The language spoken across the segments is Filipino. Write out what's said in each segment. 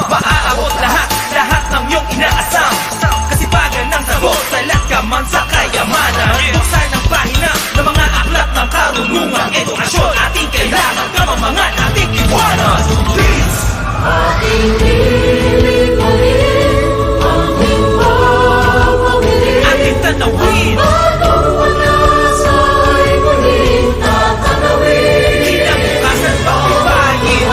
Maaabot lahat ng iyong inaasam. Kasipagan ng sagot, salat ka man sa kayamanan. Buksan ang pahina ng mga aklat ng karunungan. Edukasyon ating kailangan, kamamangan ating iwanan. Please! Ating lilipalin, ating papawin, ating tanawin. Bagong panasa ay muling tatanawin. Kinabukasan pagbibayin.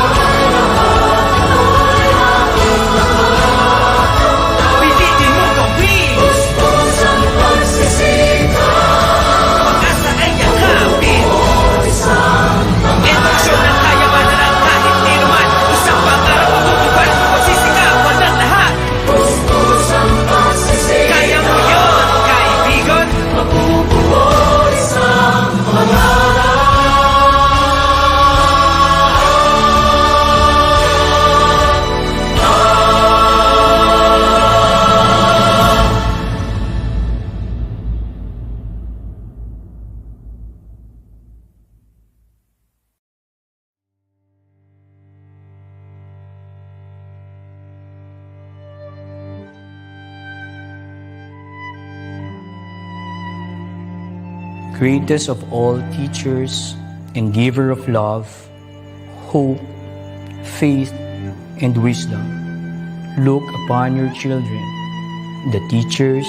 Greatest of all teachers and giver of love, hope, faith, and wisdom, look upon your children, the teachers,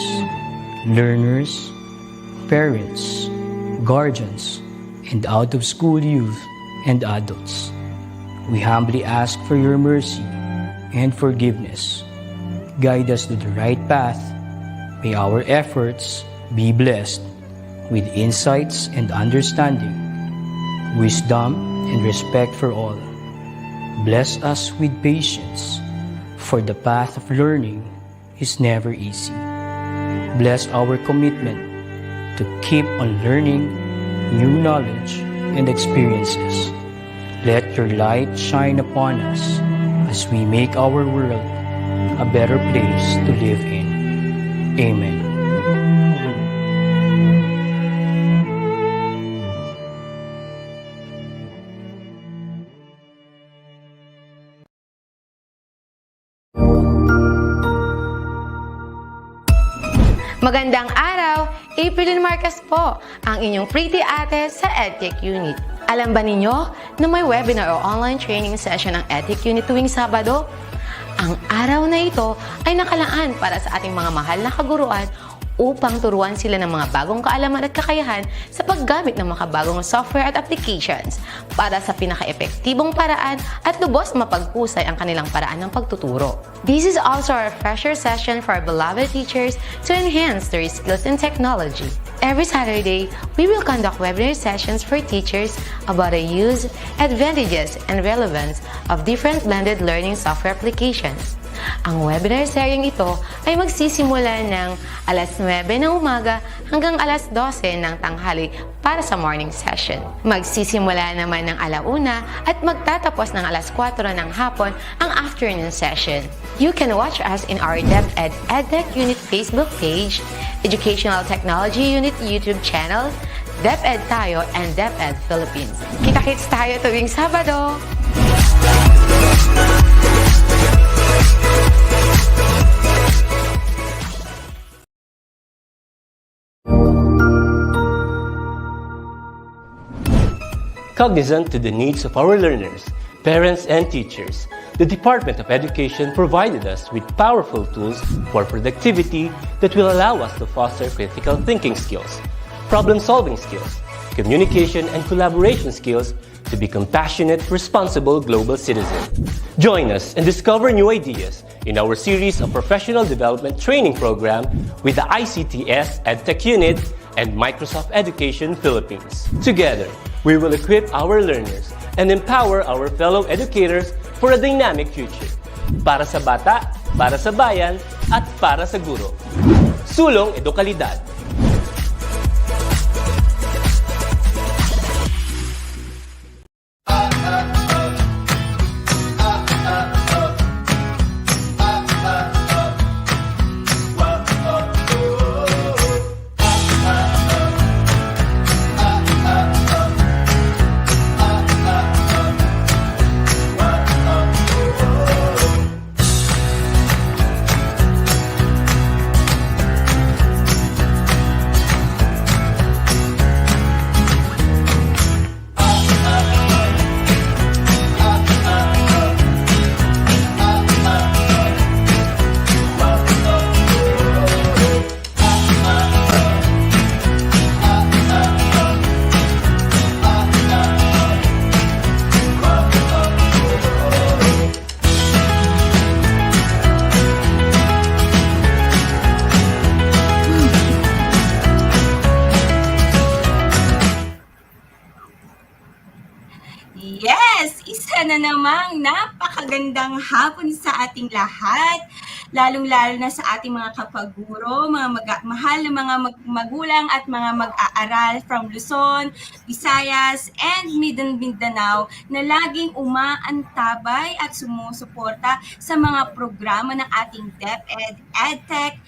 learners, parents, guardians, and out-of-school youth and adults. We humbly ask for your mercy and forgiveness. Guide us to the right path. May our efforts be blessed with insights and understanding, wisdom and respect for all. Bless us with patience, for the path of learning is never easy. Bless our commitment to keep on learning new knowledge and experiences. Let your light shine upon us as we make our world a better place to live in. Amen. Magandang araw! April Marcas po, ang inyong pretty ate sa EdTech Unit. Alam ba ninyo na may webinar o online training session ng EdTech Unit tuwing Sabado? Ang araw na ito ay nakalaan para sa ating mga mahal na kaguruan upang turuan sila ng mga bagong kaalaman at kakayahan sa paggamit ng mga bagong software at applications para sa pinaka-epektibong paraan at lubos mapagpusay ang kanilang paraan ng pagtuturo. This is also a refresher session for our beloved teachers to enhance their skills in technology. Every Saturday, we will conduct webinar sessions for teachers about the use, advantages, and relevance of different blended learning software applications. Ang webinar seryeng ito ay magsisimula ng alas 9 ng umaga hanggang alas 12 ng tanghali para sa morning session. Magsisimula naman ng alauna at magtatapos ng alas 4 ng hapon ang afternoon session. You can watch us in our DepEd-EdTech Unit Facebook page, Educational Technology Unit YouTube channel, DepEd Tayo, and DepEd Philippines. Kita-kits tayo tuwing Sabado! Cognizant to the needs of our learners, parents, and teachers, the Department of Education provided us with powerful tools for productivity that will allow us to foster critical thinking skills, problem-solving skills, communication and collaboration skills to be compassionate, responsible global citizens. Join us and discover new ideas in our series of professional development training program with the ICTS-EdTech Unit and Microsoft Education Philippines. Together, we will equip our learners and empower our fellow educators for a dynamic future. Para sa bata, para sa bayan, at para sa guro. Sulong Edukalidad. Yes, isa na namang napakagandang hapon sa ating lahat, lalong-lalo na sa ating mga kapaguro, mga mahal na mga magulang at mga mag-aaral from Luzon, Visayas, and Mindanao na laging umaantabay at sumusuporta sa mga programa ng ating DepEd, EdTech,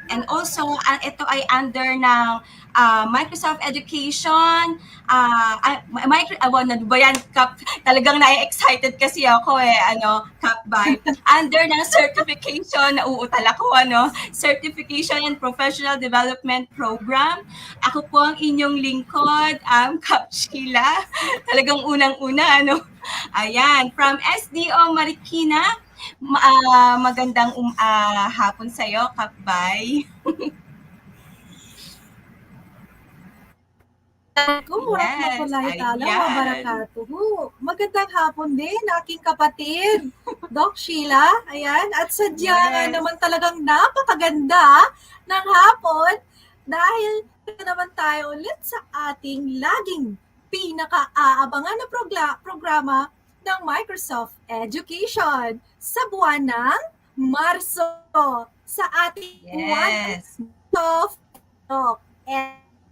and also, ito ay under ng Microsoft Education. Ano ba yan, Kap? Talagang na-excited kasi ako Kap by. Under ng certification, nauutal ako, Certification and Professional Development Program. Ako po ang inyong lingkod, Kap Sheila. Talagang unang-una, Ayan, from SDO Marikina. Magandang hapon sa'yo, Kapbay. Warahmatullahi ta'ala wa barakatuhu. Magandang hapon din, aking kapatid, Doc Sheila. Ayan, at sadya nga naman talagang napakaganda ng hapon dahil naman tayo ulit sa ating laging pinaka-aabangan na programa ng Microsoft Education sa buwan ng Marso sa ating Microsoft Talk.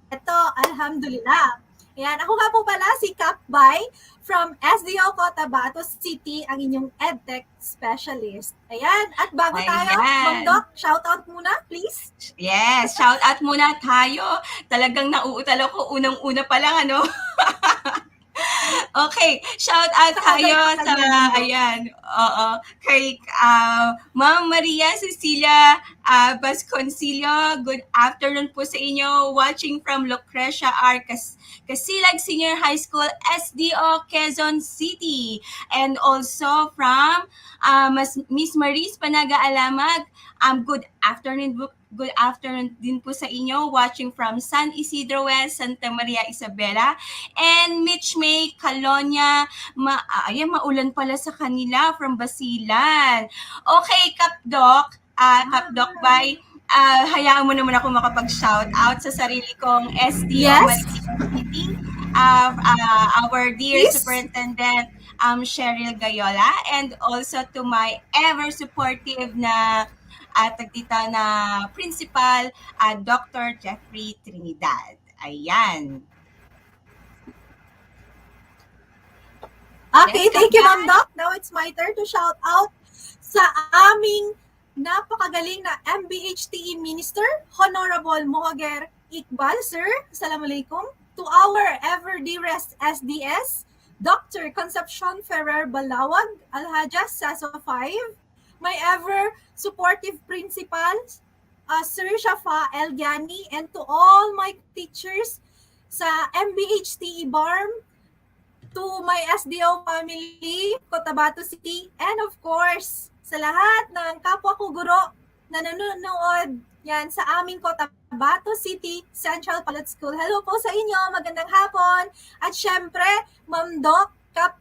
Ito, alhamdulillah. Ayan, ako nga po pala si Kapbay from SDO Cotabato City, ang inyong EdTech specialist. Ayan, at bago tayo, Ma'am Doc, shoutout muna, please. Yes, shoutout muna tayo. Talagang nauutal ako unang-una pa lang, Okay, shout out tayo sa kay Ma'am Maria Cecilia Vasconcillo. Good afternoon po sa inyo, watching from Lucrecia R. Casilag Senior High School, SDO Quezon City, and also from Miss Maris Panaga-Alamag. Good afternoon din po sa inyo, watching from San Isidro West, Santa Maria Isabela, and Mitch May Calonia. Maulan pala sa kanila from Basilan. Okay, Kapdoc, Bay, hayaan mo naman ako makapag-shout out sa sarili kong SDO Marikina City, our dear Superintendent Cheryl Gayola, and also to my ever supportive na tagdita na principal, Dr. Jeffrey Trinidad. Ayan. Okay, thank you, Ma'am Doc. Now it's my turn to shout out sa aming napakagaling na MBHTE Minister, Honorable Mohager Iqbal, sir. Assalamualaikum. To our ever dearest SDS, Dr. Concepcion Ferrer Balawag, Alhaja Saso 5, my ever supportive principals, Sir Shafa Elgiani, and to all my teachers sa MBHTE BARM, to my SDO family, Cotabato City, and of course, sa lahat ng kapwa ko guro na nanonood yan sa aming Cotabato City Central Pilot School. Hello po sa inyo, magandang hapon. At syempre, Ma'am Doc, Kap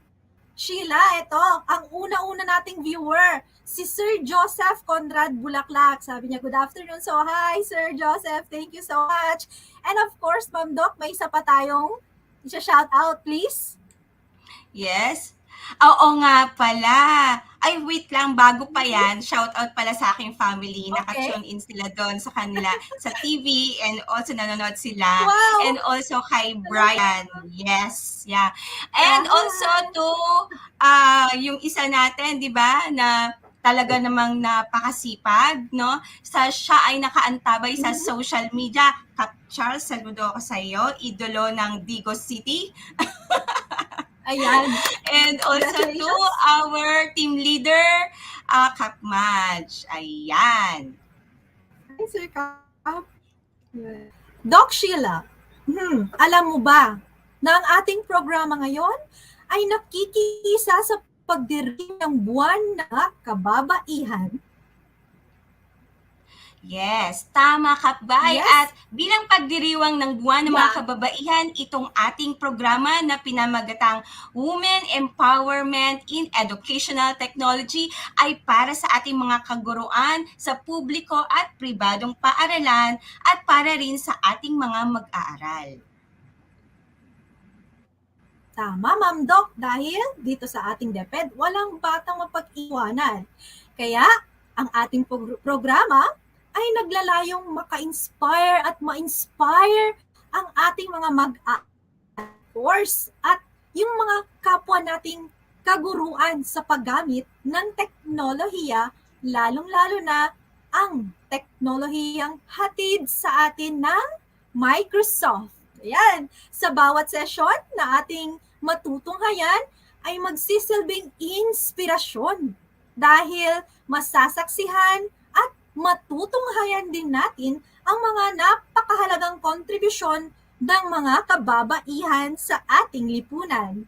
Sheila, ito, ang una-una nating viewer, si Sir Joseph Conrad Bulaklak. Sabi niya, good afternoon. So, hi, Sir Joseph. Thank you so much. And of course, Ma'am Doc, may isa pa tayong shout out, please. Yes. Oo nga pala. Ay, wait lang, bago pa yan, shout out pala sa aking family. Okay. Naka-tune in sila doon sa kanila sa TV and also nanonood sila. Wow. And also kay Brian. Yes, yeah. And also to yung isa natin, di ba, na talaga namang napakasipag, no? Siya ay nakaantabay sa social media. Kap Charles, saludo ako sa iyo, idolo ng Digos City. Ayan. And also to our team leader, Kap Madge. Ayan. Hi, Sir Kap. Doc Sheila, alam mo ba na ang ating programa ngayon ay nakikisa sa pagdiring ng buwan na kababaihan? Yes, tama Kapbay. Yes. At bilang pagdiriwang ng buwan ng mga kababaihan, itong ating programa na pinamagatang Women Empowerment in Educational Technology ay para sa ating mga kaguruan sa publiko at pribadong paaralan at para rin sa ating mga mag-aaral. Tama, Ma'am Doc, dahil dito sa ating DepEd, walang batang mapag-iwanan. Kaya, ang ating programa ay naglalayong maka-inspire at ma-inspire ang ating mga mag-course at yung mga kapwa nating kaguruan sa paggamit ng teknolohiya, lalong-lalo na ang teknolohiyang hatid sa atin ng Microsoft. Ayan, sa bawat session na ating matutunghayan ay magsisilbing inspirasyon dahil masasaksihan at matutunghayan din natin ang mga napakahalagang kontribusyon ng mga kababaihan sa ating lipunan.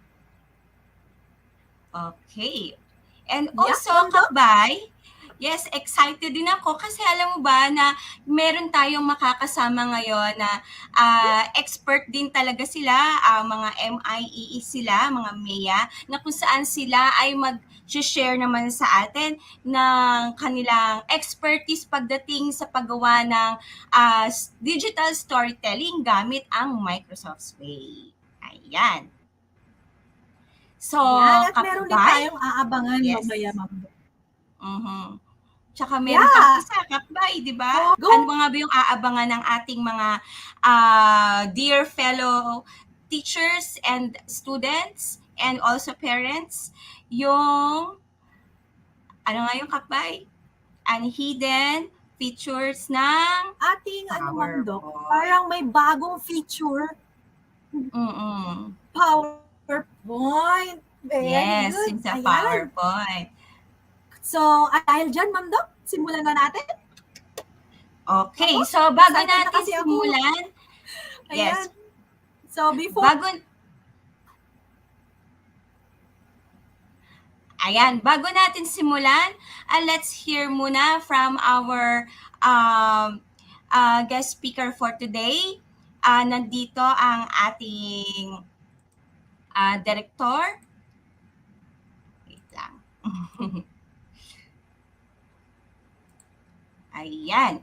Okay. And also, Kabay, yes, excited din ako kasi alam mo ba na meron tayong makakasama ngayon na expert din talaga sila, mga MIEE sila, mga MEA, na kung saan sila ay mag-share naman sa atin ng kanilang expertise pagdating sa paggawa ng digital storytelling gamit ang Microsoft Way. Ayan. So, Yan, at meron din tayong aabangan yes, mamaya, Ma'am. Tsaka meron pang isa, Kapbay, di ba? Go. Ano mga ba yung aabangan ng ating mga dear fellow teachers and students and also parents? Yung, ano nga yung Kapbay? Unhidden features ng Ating Ma'am Doc, parang may bagong feature. PowerPoint. Very yes, good. yung sa Ayan. PowerPoint. So, dahil dyan, Ma'am Doc, simulan na natin. Okay, so bago excited na natin kasi ako. simulan, yes, Ayan. So, before... bago natin simulan, let's hear muna from our guest speaker for today. Nandito ang ating director. Wait lang. Ayan.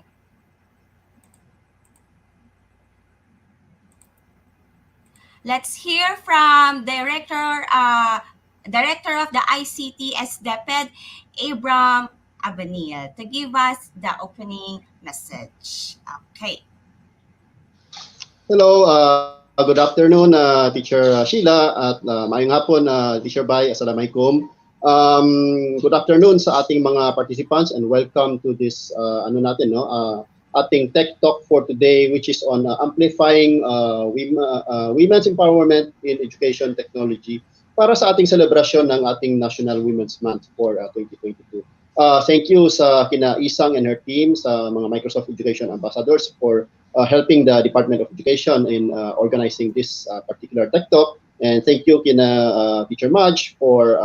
Let's hear from Director of the ICTS-EdTech, Abram Abanil, to give us the opening message. Okay. Hello, good afternoon, Teacher Sheila at maayong hapon, Teacher Bay. Assalamualaikum. Good afternoon sa ating mga participants and welcome to this ating Tech Talk for today, which is on amplifying women's empowerment in education technology para sa ating celebration ng ating National Women's Month for 2022. Thank you sa kina Isang and her team, sa mga Microsoft Education Ambassadors for helping the Department of Education in organizing this particular Tech Talk. And thank you kina Teacher Madge for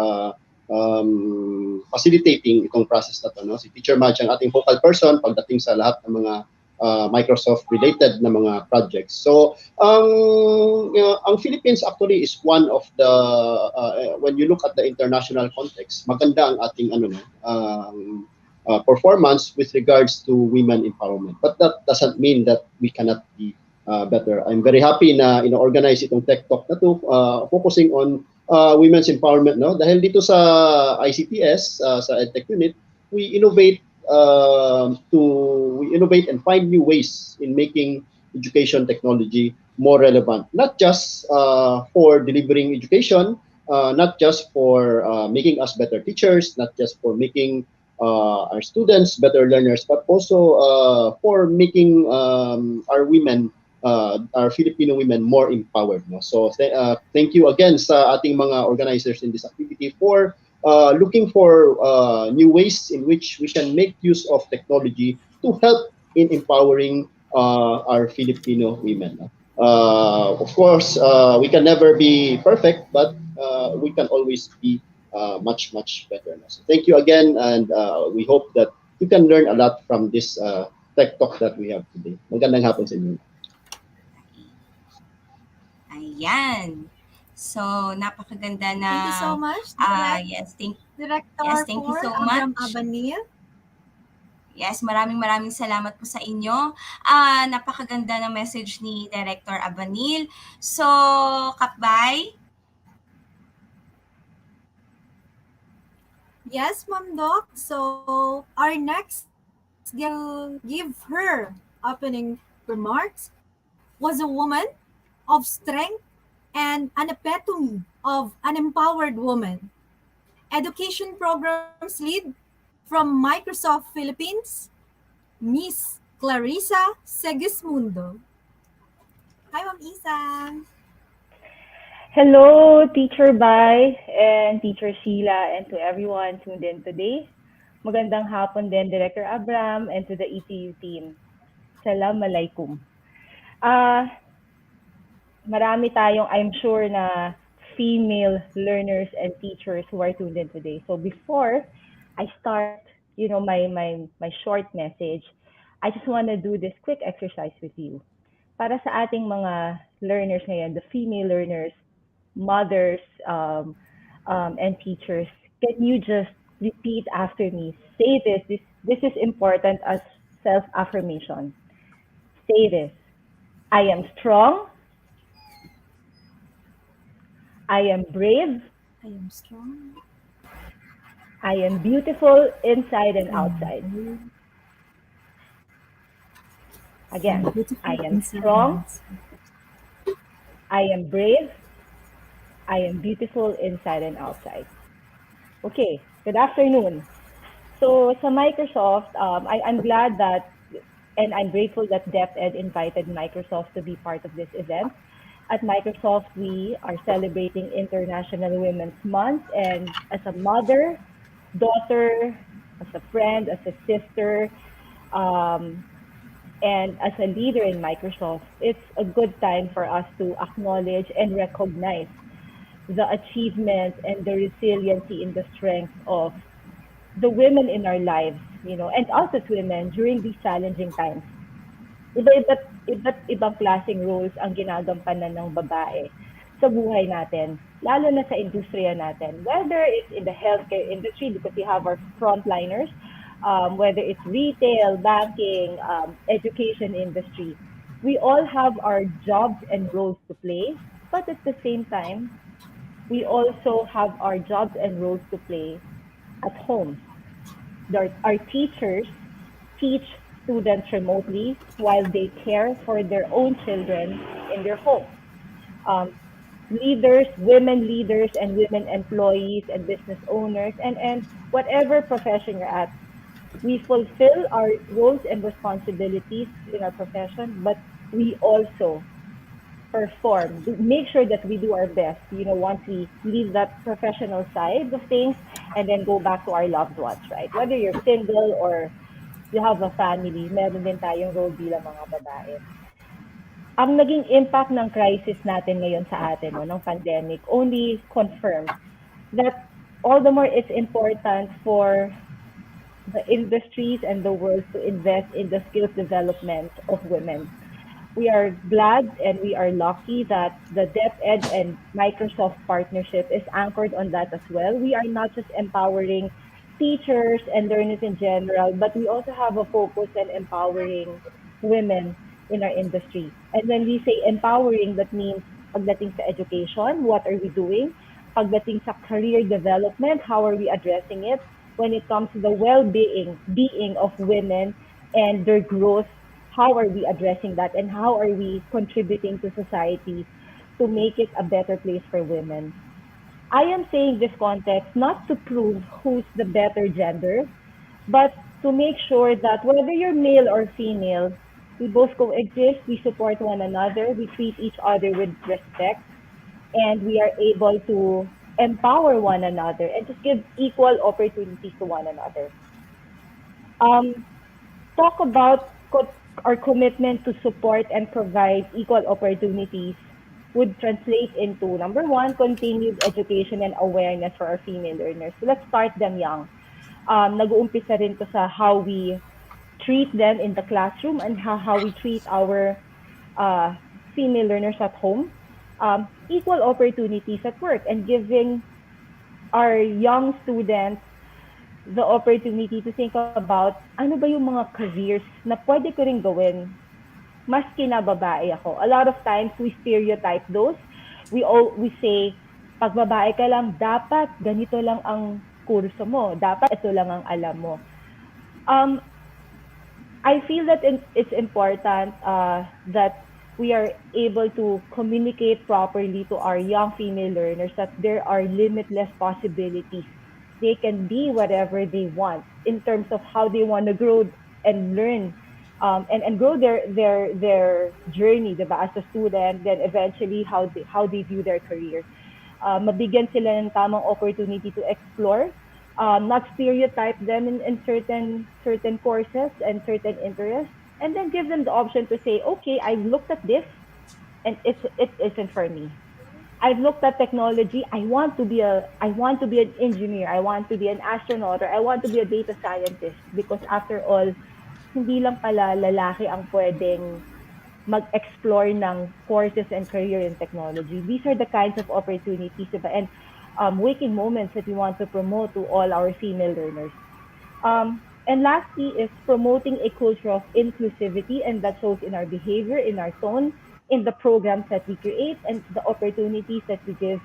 facilitating itong process na to. No? Si Teacher Madge ang ating focal person pagdating sa lahat ng mga Microsoft-related na mga projects. So, ang Philippines actually is one of the, when you look at the international context, maganda ang ating performance with regards to women empowerment. But that doesn't mean that we cannot be better. I'm very happy na ino-organize itong Tech Talk na to, focusing on women's empowerment. No? Dahil dito sa ICTS, sa EdTech unit, we innovate and find new ways in making education technology more relevant, not just for delivering education, not just for making us better teachers, not just for making our students better learners, but also for making our women, our Filipino women more empowered. No? So thank you again sa ating mga organizers in this activity for looking for new ways in which we can make use of technology to help in empowering our Filipino women. Of course, we can never be perfect, but we can always be much, much better. So thank you again, and we hope that you can learn a lot from this tech talk that we have today. Magandang hapon sa inyo. Ayan. So, napakaganda na... Thank you so much, thank you so much. Abanil. Yes, maraming salamat po sa inyo. Napakaganda ng message ni Director Abanil. So, Kapbay? Yes, Ma'am Doc. So, our next will give her opening remarks was a woman of strength and an epitome of an empowered woman. Education programs lead from Microsoft Philippines, Miss Clarissa Segismundo. Hi, Ma'am Isa. Hello, Teacher Bai and Teacher Sheila, and to everyone tuned in today. Magandang hapon din, Director Abram, and to the ETU team. Assalamualaikum. Marami tayong, I'm sure, na female learners and teachers who are tuned in today. So before I start, my short message, I just want to do this quick exercise with you. Para sa ating mga learners ngayon, the female learners, mothers, and teachers, can you just repeat after me? Say this. This is important as self-affirmation. Say this. I am strong. I am brave. I am strong. I am beautiful inside and outside. Again, I am strong. I am brave. I am beautiful inside and outside. Okay, good afternoon. So sa Microsoft, I'm glad that, and I'm grateful that DepEd invited Microsoft to be part of this event. At Microsoft, we are celebrating International Women's Month, and as a mother, daughter, as a friend, as a sister, and as a leader in Microsoft, it's a good time for us to acknowledge and recognize the achievement and the resiliency and the strength of the women in our lives, and us as women during these challenging times. Iba't ibang klaseng roles ang ginagampanan ng babae sa buhay natin, lalo na sa industriya natin. Whether it's in the healthcare industry, because we have our frontliners, whether it's retail, banking, education industry, we all have our jobs and roles to play, but at the same time, we also have our jobs and roles to play at home. Our teachers teach students remotely while they care for their own children in their home. Leaders, women leaders and women employees and business owners and whatever profession you're at, we fulfill our roles and responsibilities in our profession, but we also perform, make sure that we do our best, once we leave that professional side of things and then go back to our loved ones, right? Whether you're single or you have a family, meron din tayong role bilang mga babae. ang naging impact ng crisis natin ngayon sa atin, no, ng pandemic, only confirms that all the more it's important for the industries and the world to invest in the skills development of women. We are glad and we are lucky that the DepEd and Microsoft partnership is anchored on that as well. We are not just empowering teachers and learners in general, but we also have a focus on empowering women in our industry. And when we say empowering, that means pagdating sa education, what are we doing? Pagdating sa career development, how are we addressing it? When it comes to the being of women and their growth, how are we addressing that and how are we contributing to society to make it a better place for women? I am saying this context not to prove who's the better gender, but to make sure that whether you're male or female, we both coexist, we support one another, we treat each other with respect, and we are able to empower one another and just give equal opportunities to one another. Talk about our commitment to support and provide equal opportunities would translate into number one, continued education and awareness for our female learners. So let's start them young. Nag-uumpisa rin to sa how we treat them in the classroom and how we treat our female learners at home. Equal opportunities at work and giving our young students the opportunity to think about ano ba yung mga careers na pwede ko rin gawin maski na babae ako. A lot of times we stereotype those. We say pag babae ka lang dapat ganito lang ang kurso mo, dapat ito lang ang alam mo. I feel that it's important that we are able to communicate properly to our young female learners that there are limitless possibilities. They can be whatever they want in terms of how they want to grow and learn and grow their journey, diba, as a student, then eventually how they view their career. Mabigyan sila ng tamang opportunity to explore, not stereotype them in certain courses and certain interests, and then give them the option to say, okay, I've looked at this, and it isn't for me. I've looked at technology. I want to be an engineer. I want to be an astronaut, or I want to be a data scientist, because after all, hindi lang pala lalaki ang pwedeng mag-explore ng courses and career in technology. These are the kinds of opportunities and waking moments that we want to promote to all our female learners. And lastly is promoting a culture of inclusivity, and that shows in our behavior, in our tone, in the programs that we create, and the opportunities that we give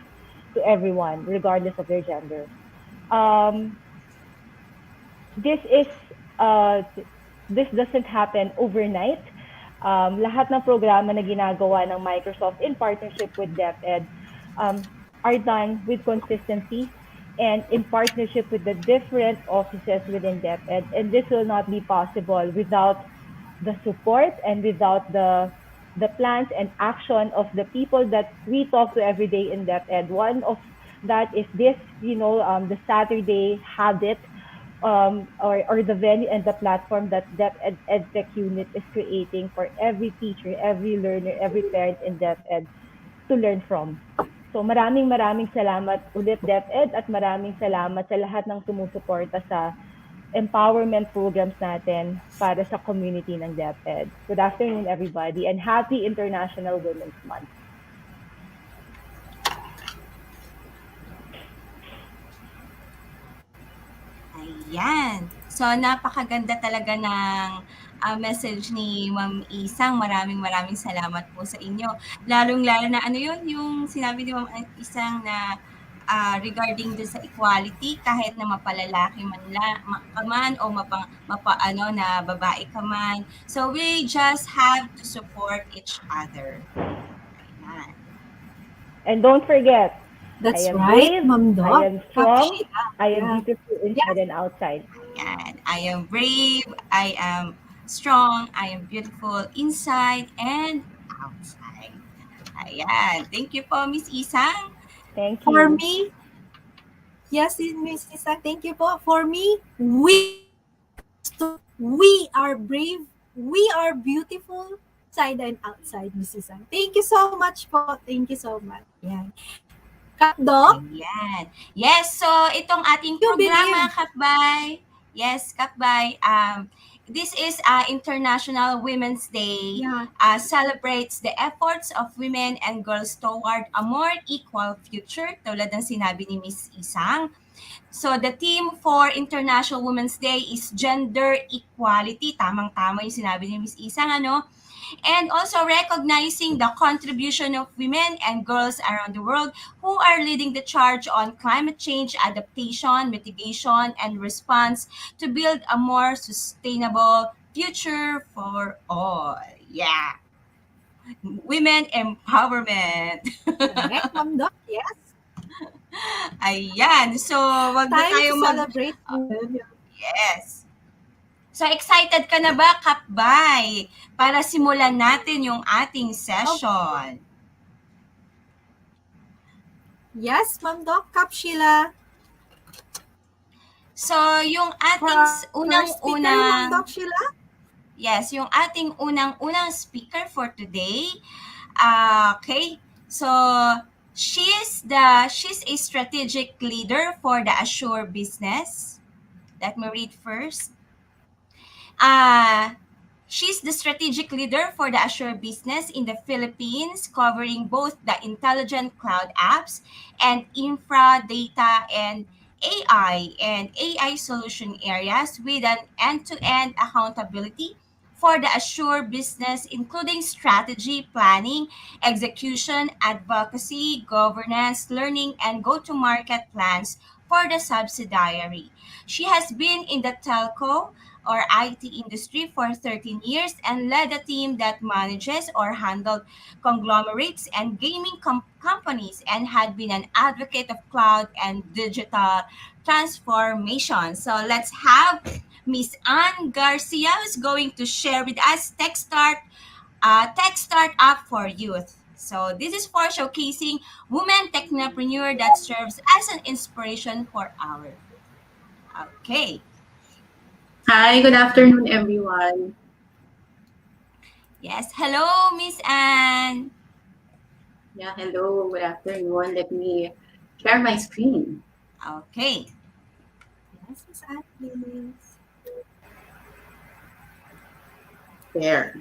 to everyone, regardless of their gender. This doesn't happen overnight. Lahat ng programa na ginagawa ng Microsoft in partnership with DepEd are done with consistency and in partnership with the different offices within DepEd. And this will not be possible without the support and without the plans and action of the people that we talk to every day in DepEd. One of that is this, the Saturday habit or the venue and the platform that DepEd-EdTech unit is creating for every teacher, every learner, every parent in DepEd to learn from. So maraming salamat ulit DepEd at maraming salamat sa lahat ng sumusuporta sa empowerment programs natin para sa community ng DepEd. Good afternoon everybody and happy International Women's Month. Ayan. So, napakaganda talaga ng message ni Ma'am Isang. Maraming salamat po sa inyo. Lalong-lalo na yung sinabi ni Ma'am Isang na regarding dun sa equality, kahit na mapalalaki man o na babae ka man. So, we just have to support each other. Ayan. And don't forget, That's I am right, brave, Ma'am Doc. I am strong, I am Yeah. beautiful inside and outside. Ayan. I am brave, I am strong, I am beautiful inside and outside. Ayan. Thank you po, Miss Isang. Thank you. For me, yes, Miss Isa, thank you po. For me, we are brave, we are beautiful, inside and outside, Mrs. Ang. Thank you so much po. Thank you so much. Yan. Kap Doc, Ayan. Yes, so itong ating you programa, believe? Kapbay. Yes, Kapbay. This is International Women's Day. Yeah. Celebrates the efforts of women and girls toward a more equal future, tulad ng sinabi ni Miss Isang. So the theme for International Women's Day is gender equality. Tamang-tama yung sinabi ni Miss Isang, ano? And also recognizing the contribution of women and girls around the world who are leading the charge on climate change adaptation, mitigation, and response to build a more sustainable future for all. Yeah. Women empowerment. Correct, Ma'am Doc. Yes. Ayan. So, wag na Time tayo to celebrate women. Yes. So, excited ka na ba, Kapbay? Para simulan natin yung ating session. Yes, Ma'am Doc. Kap Sheila. So, yung ating First speaker, Ma'am unang-unang... Doc Sheila. Yes, yung ating unang-unang speaker for today. Okay. So, she's a strategic leader for the Assure business. Let me read first. She's the strategic leader for the Assure business in the Philippines, covering both the intelligent cloud apps and infra, data, and AI solution areas with an end-to-end accountability for the Assure business, including strategy, planning, execution, advocacy, governance, learning, and go-to-market plans for the subsidiary. She has been in the telco or IT industry for 13 years and led a team that manages or handled conglomerates and gaming companies and had been an advocate of cloud and digital transformation. So let's have Miss Anne Garcia who's going to share with us Tech Startup for Youth. So this is for showcasing women technopreneur that serves as an inspiration for our. Okay. Hi, good afternoon, everyone. Yes. Hello, Miss Anne. Yeah, hello, good afternoon. Let me share my screen. Okay. Yes, Miss Anne, please. There.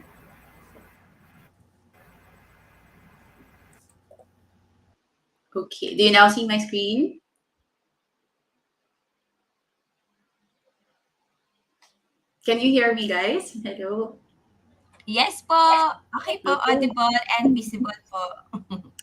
Okay, do you now see my screen? Can you hear me, guys? Hello. Yes po. Okay po. Audible and visible po.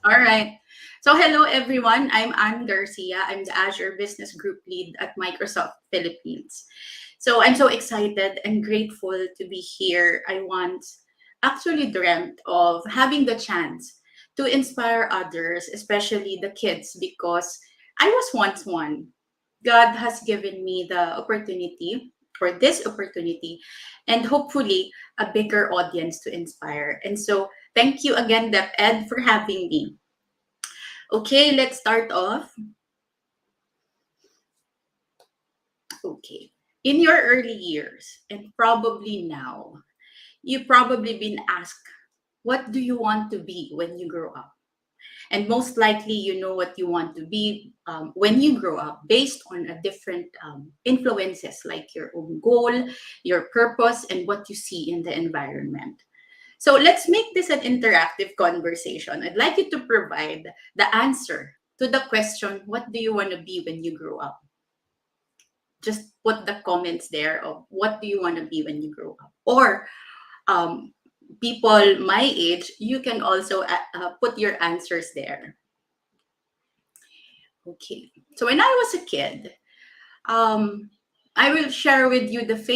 All right. So hello, everyone. I'm Anne Garcia. I'm the Azure Business Group Lead at Microsoft Philippines. So I'm so excited and grateful to be here. I once actually dreamt of having the chance to inspire others, especially the kids, because I was once one. God has given me the opportunity for this opportunity and hopefully a bigger audience to inspire. And so thank you again, DepEd, for having me. Okay, let's start off. Okay. In your early years, and probably now, you've probably been asked, what do you want to be when you grow up? And most likely, you know what you want to be when you grow up based on a different influences like your own goal, your purpose, and what you see in the environment. So let's make this an interactive conversation. I'd like you to provide the answer to the question, what do you want to be when you grow up? Just put the comments there of what do you want to be when you grow up? Or people my age, you can also put your answers there. Okay, so when I was a kid, I will share with you this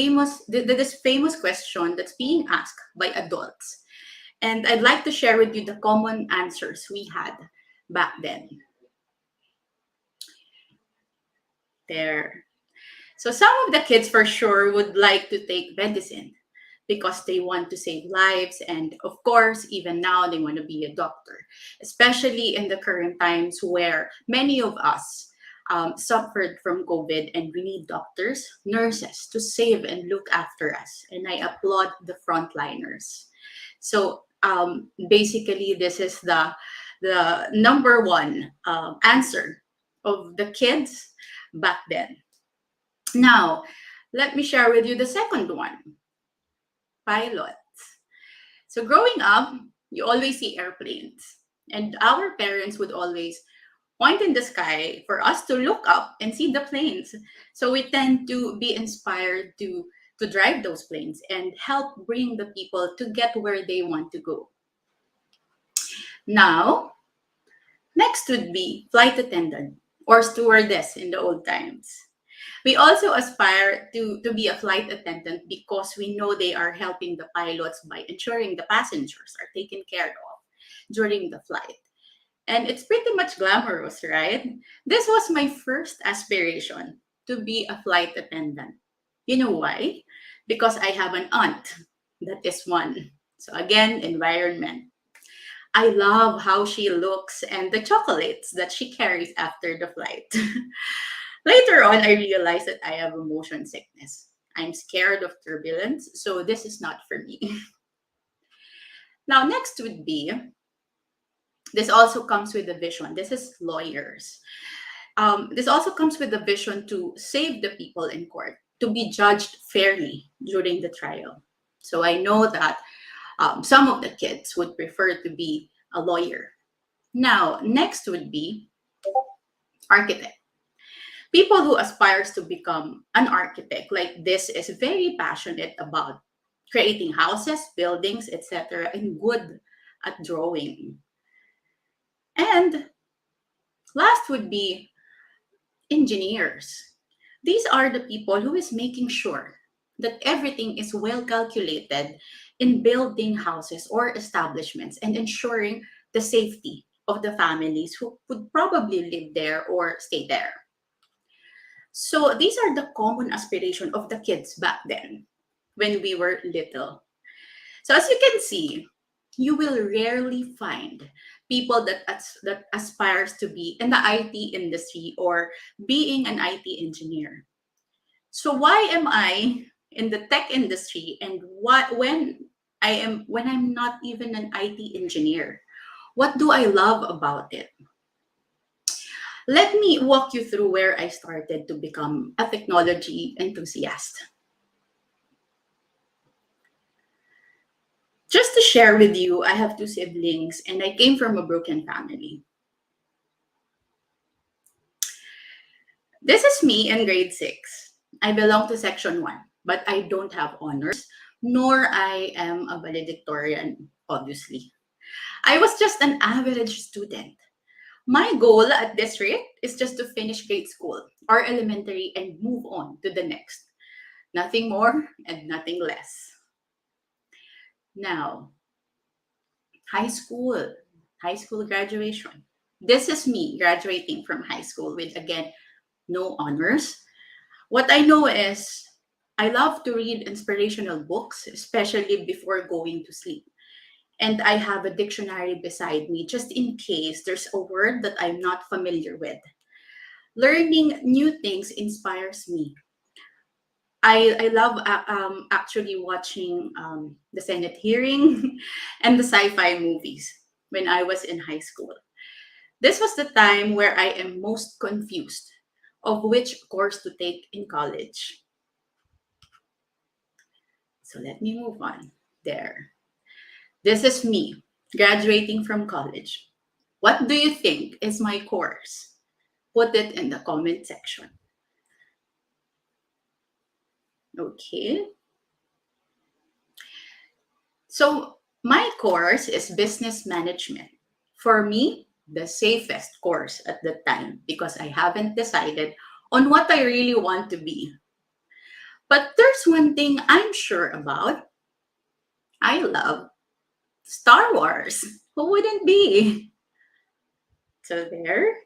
famous question that's being asked by adults. And I'd like to share with you the common answers we had back then. There. So some of the kids for sure would like to take medicine because they want to save lives. And of course, even now, they want to be a doctor, especially in the current times where many of us suffered from COVID and we need doctors, nurses to save and look after us. And I applaud the frontliners. So basically, this is the number one answer of the kids back then. Now, let me share with you the second one, pilots. So growing up, you always see airplanes, and our parents would always point in the sky for us to look up and see the planes. So we tend to be inspired to drive those planes and help bring the people to get where they want to go. Now, next would be flight attendant or stewardess in the old times. We also aspire to be a flight attendant because we know they are helping the pilots by ensuring the passengers are taken care of during the flight. And it's pretty much glamorous, right? This was my first aspiration, to be a flight attendant. You know why? Because I have an aunt that is one. So again, environment. I love how she looks and the chocolates that she carries after the flight. Later on, I realized that I have a motion sickness. I'm scared of turbulence, so this is not for me. Now, next would be, this also comes with a vision. This is lawyers. This also comes with a vision to save the people in court, to be judged fairly during the trial. So I know that some of the kids would prefer to be a lawyer. Now, next would be architect. People who aspires to become an architect like this is very passionate about creating houses, buildings, etc., and good at drawing. And last would be engineers. These are the people who is making sure that everything is well calculated in building houses or establishments and ensuring the safety of the families who would probably live there or stay there. So these are the common aspiration of the kids back then when we were little. So as you can see, you will rarely find people that aspires to be in the IT industry or being an IT engineer. So why am I in the tech industry, and when I'm not even an IT engineer? What do I love about it? Let me walk you through where I started to become a technology enthusiast. Just to share with you, I have two siblings and I came from a broken family. This is me in grade 6. I belong to section 1, but I don't have honors, nor I am a valedictorian, obviously. I was just an average student. My goal at this rate is just to finish grade school or elementary and move on to the next. Nothing more and nothing less. Now, high school graduation. This is me graduating from high school with, again, no honors. What I know is I love to read inspirational books, especially before going to sleep. And I have a dictionary beside me just in case there's a word that I'm not familiar with. Learning new things inspires me. I love actually watching the Senate hearing and the sci-fi movies when I was in high school. This was the time where I am most confused of which course to take in college. So let me move on there. This is me graduating from college. What do you think is my course? Put it in the comment section. Okay. So my course is business management. For me, the safest course at the time because I haven't decided on what I really want to be. But there's one thing I'm sure about. I love Star Wars. Who wouldn't be? So there.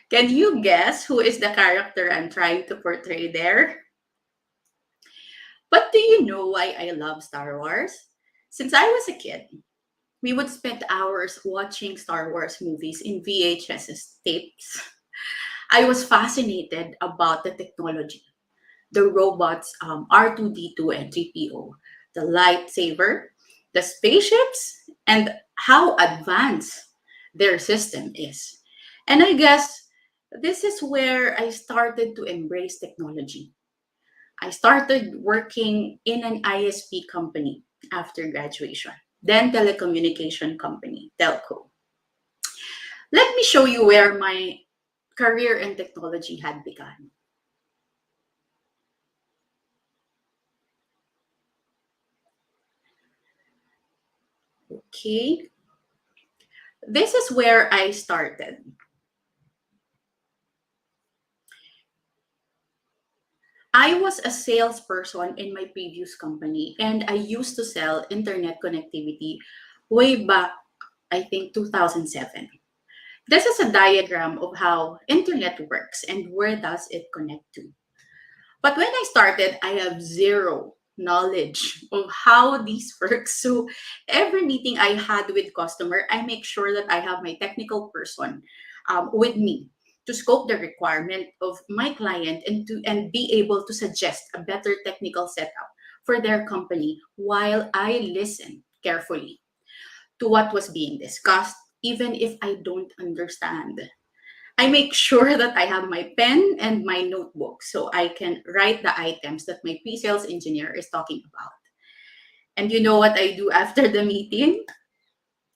Can you guess who is the character I'm trying to portray there? But do you know why I love Star Wars? Since I was a kid, we would spend hours watching Star Wars movies in VHS tapes. I was fascinated about the technology, the robots R2D2 and 3PO, the lightsaber, the spaceships, and how advanced their system is. And I guess this is where I started to embrace technology. I started working in an ISP company after graduation, then telecommunication company, telco. Let me show you where my career in technology had begun. Okay, this is where I started. I was a salesperson in my previous company, and I used to sell internet connectivity way back, I think, 2007. This is a diagram of how internet works and where does it connect to. But when I started, I have zero knowledge of how these work. So every meeting I had with customer, I make sure that I have my technical person with me to scope the requirement of my client and be able to suggest a better technical setup for their company while I listen carefully to what was being discussed, even if I don't understand. I make sure that I have my pen and my notebook so I can write the items that my pre-sales engineer is talking about. And you know what I do after the meeting?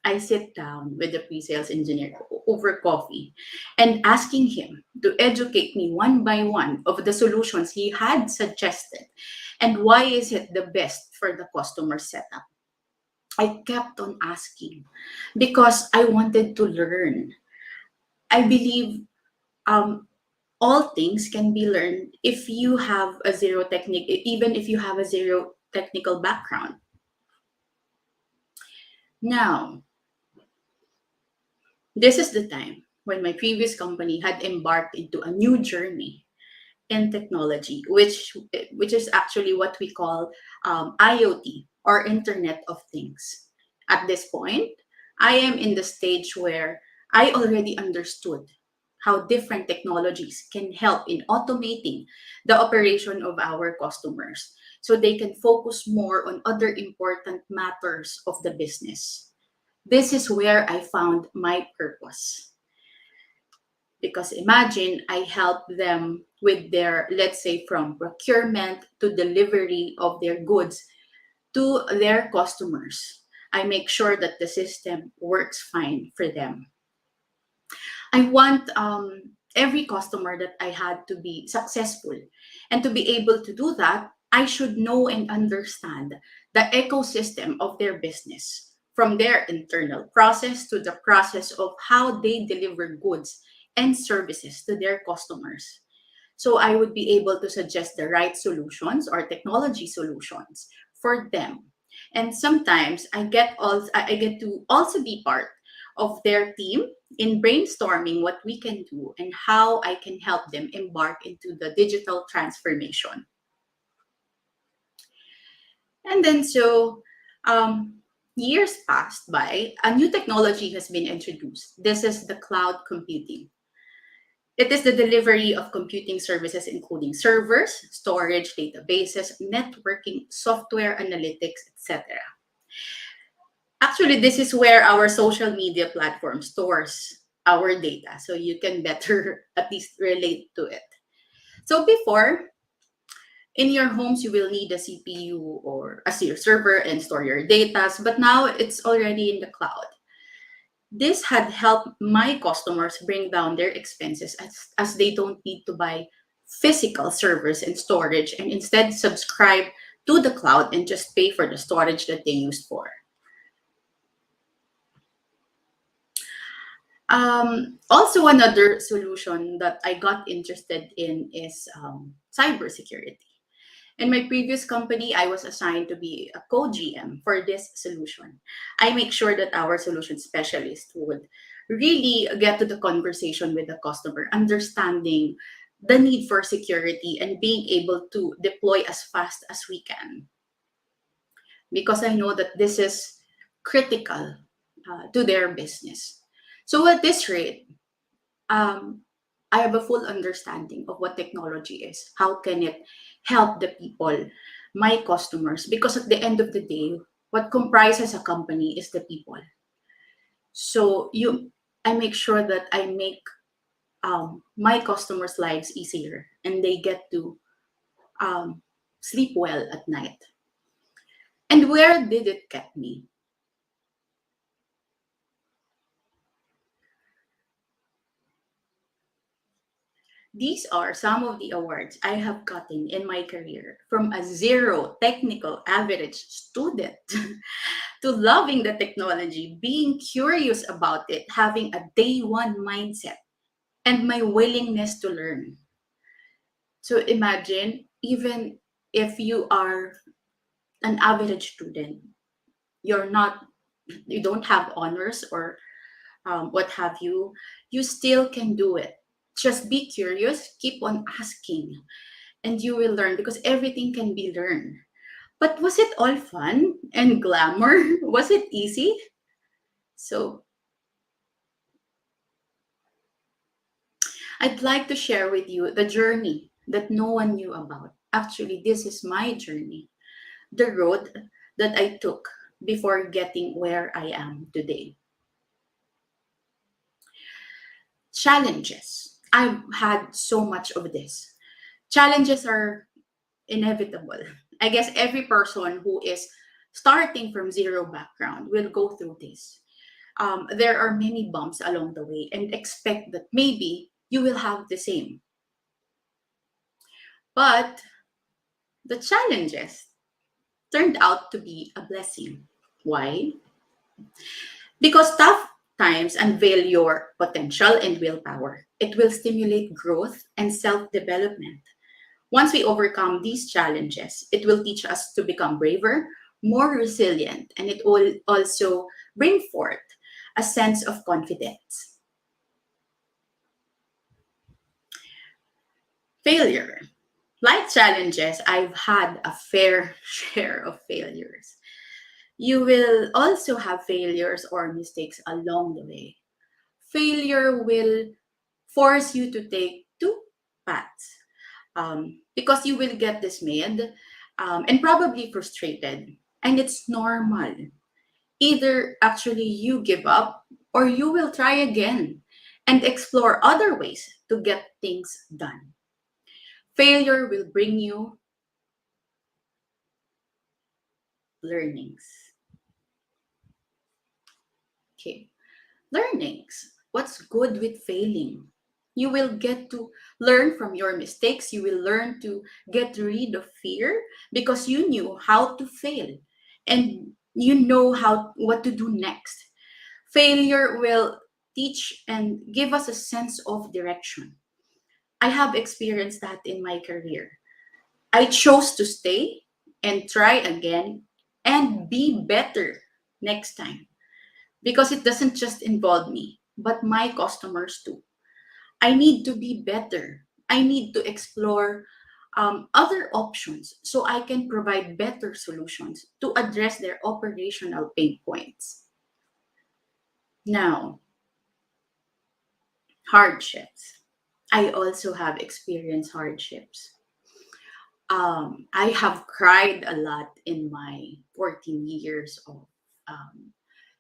I sit down with the pre-sales engineer over coffee and asking him to educate me one by one of the solutions he had suggested and why is it the best for the customer setup. I kept on asking because I wanted to learn. I believe um, all things can be learned if you have a zero technique, even if you have a zero technical background. Now, this is the time when my previous company had embarked into a new journey in technology, which is actually what we call IoT or Internet of Things. At this point, I am in the stage where I already understood how different technologies can help in automating the operation of our customers so they can focus more on other important matters of the business. This is where I found my purpose. Because imagine I help them with their, let's say, from procurement to delivery of their goods to their customers. I make sure that the system works fine for them. I want every customer that I had to be successful. And to be able to do that, I should know and understand the ecosystem of their business, from their internal process to the process of how they deliver goods and services to their customers. So I would be able to suggest the right solutions or technology solutions for them. And sometimes I get to also be part of their team in brainstorming what we can do and how I can help them embark into the digital transformation. And then years passed by, a new technology has been introduced. This is the cloud computing. It is the delivery of computing services, including servers, storage, databases, networking, software, analytics, etc. Actually, this is where our social media platform stores our data, so you can better at least relate to it. So before, in your homes, you will need a CPU or a server and store your data, but now it's already in the cloud. This had helped my customers bring down their expenses as they don't need to buy physical servers and storage and instead subscribe to the cloud and just pay for the storage that they used for. Also, another solution that I got interested in is cybersecurity. In my previous company, I was assigned to be a co-GM for this solution. I make sure that our solution specialist would really get to the conversation with the customer, understanding the need for security and being able to deploy as fast as we can. Because I know that this is critical to their business. So at this rate, I have a full understanding of what technology is. How can it help the people, my customers? Because at the end of the day, what comprises a company is the people. So I make sure that I make my customers' lives easier, and they get to sleep well at night. And where did it get me? These are some of the awards I have gotten in my career, from a zero technical average student to loving the technology, being curious about it, having a day one mindset, and my willingness to learn. So imagine, even if you are an average student, you don't have honors or what have you, you still can do it. Just be curious, keep on asking, and you will learn, because everything can be learned. But was it all fun and glamour? Was it easy? So I'd like to share with you the journey that no one knew about. Actually, this is my journey, the road that I took before getting where I am today. Challenges. I've had so much of this. Challenges are inevitable. I guess every person who is starting from zero background will go through this. There are many bumps along the way, and expect that maybe you will have the same. But the challenges turned out to be a blessing. Why? Because tough times unveil your potential and willpower. It will stimulate growth and self development. Once we overcome these challenges, it will teach us to become braver, more resilient, and it will also bring forth a sense of confidence. Failure. Like challenges, I've had a fair share of failures. You will also have failures or mistakes along the way. Failure will force you to take two paths, because you will get dismayed and probably frustrated. And it's normal. Either actually you give up, or you will try again and explore other ways to get things done. Failure will bring you learnings. Okay, learnings. What's good with failing? You will get to learn from your mistakes. You will learn to get rid of fear, because you knew how to fail and you know what to do next. Failure will teach and give us a sense of direction. I have experienced that in my career. I chose to stay and try again and be better next time, because it doesn't just involve me, but my customers too. I need to be better. I need to explore other options so I can provide better solutions to address their operational pain points. Now, hardships. I also have experienced hardships. I have cried a lot in my 14 years of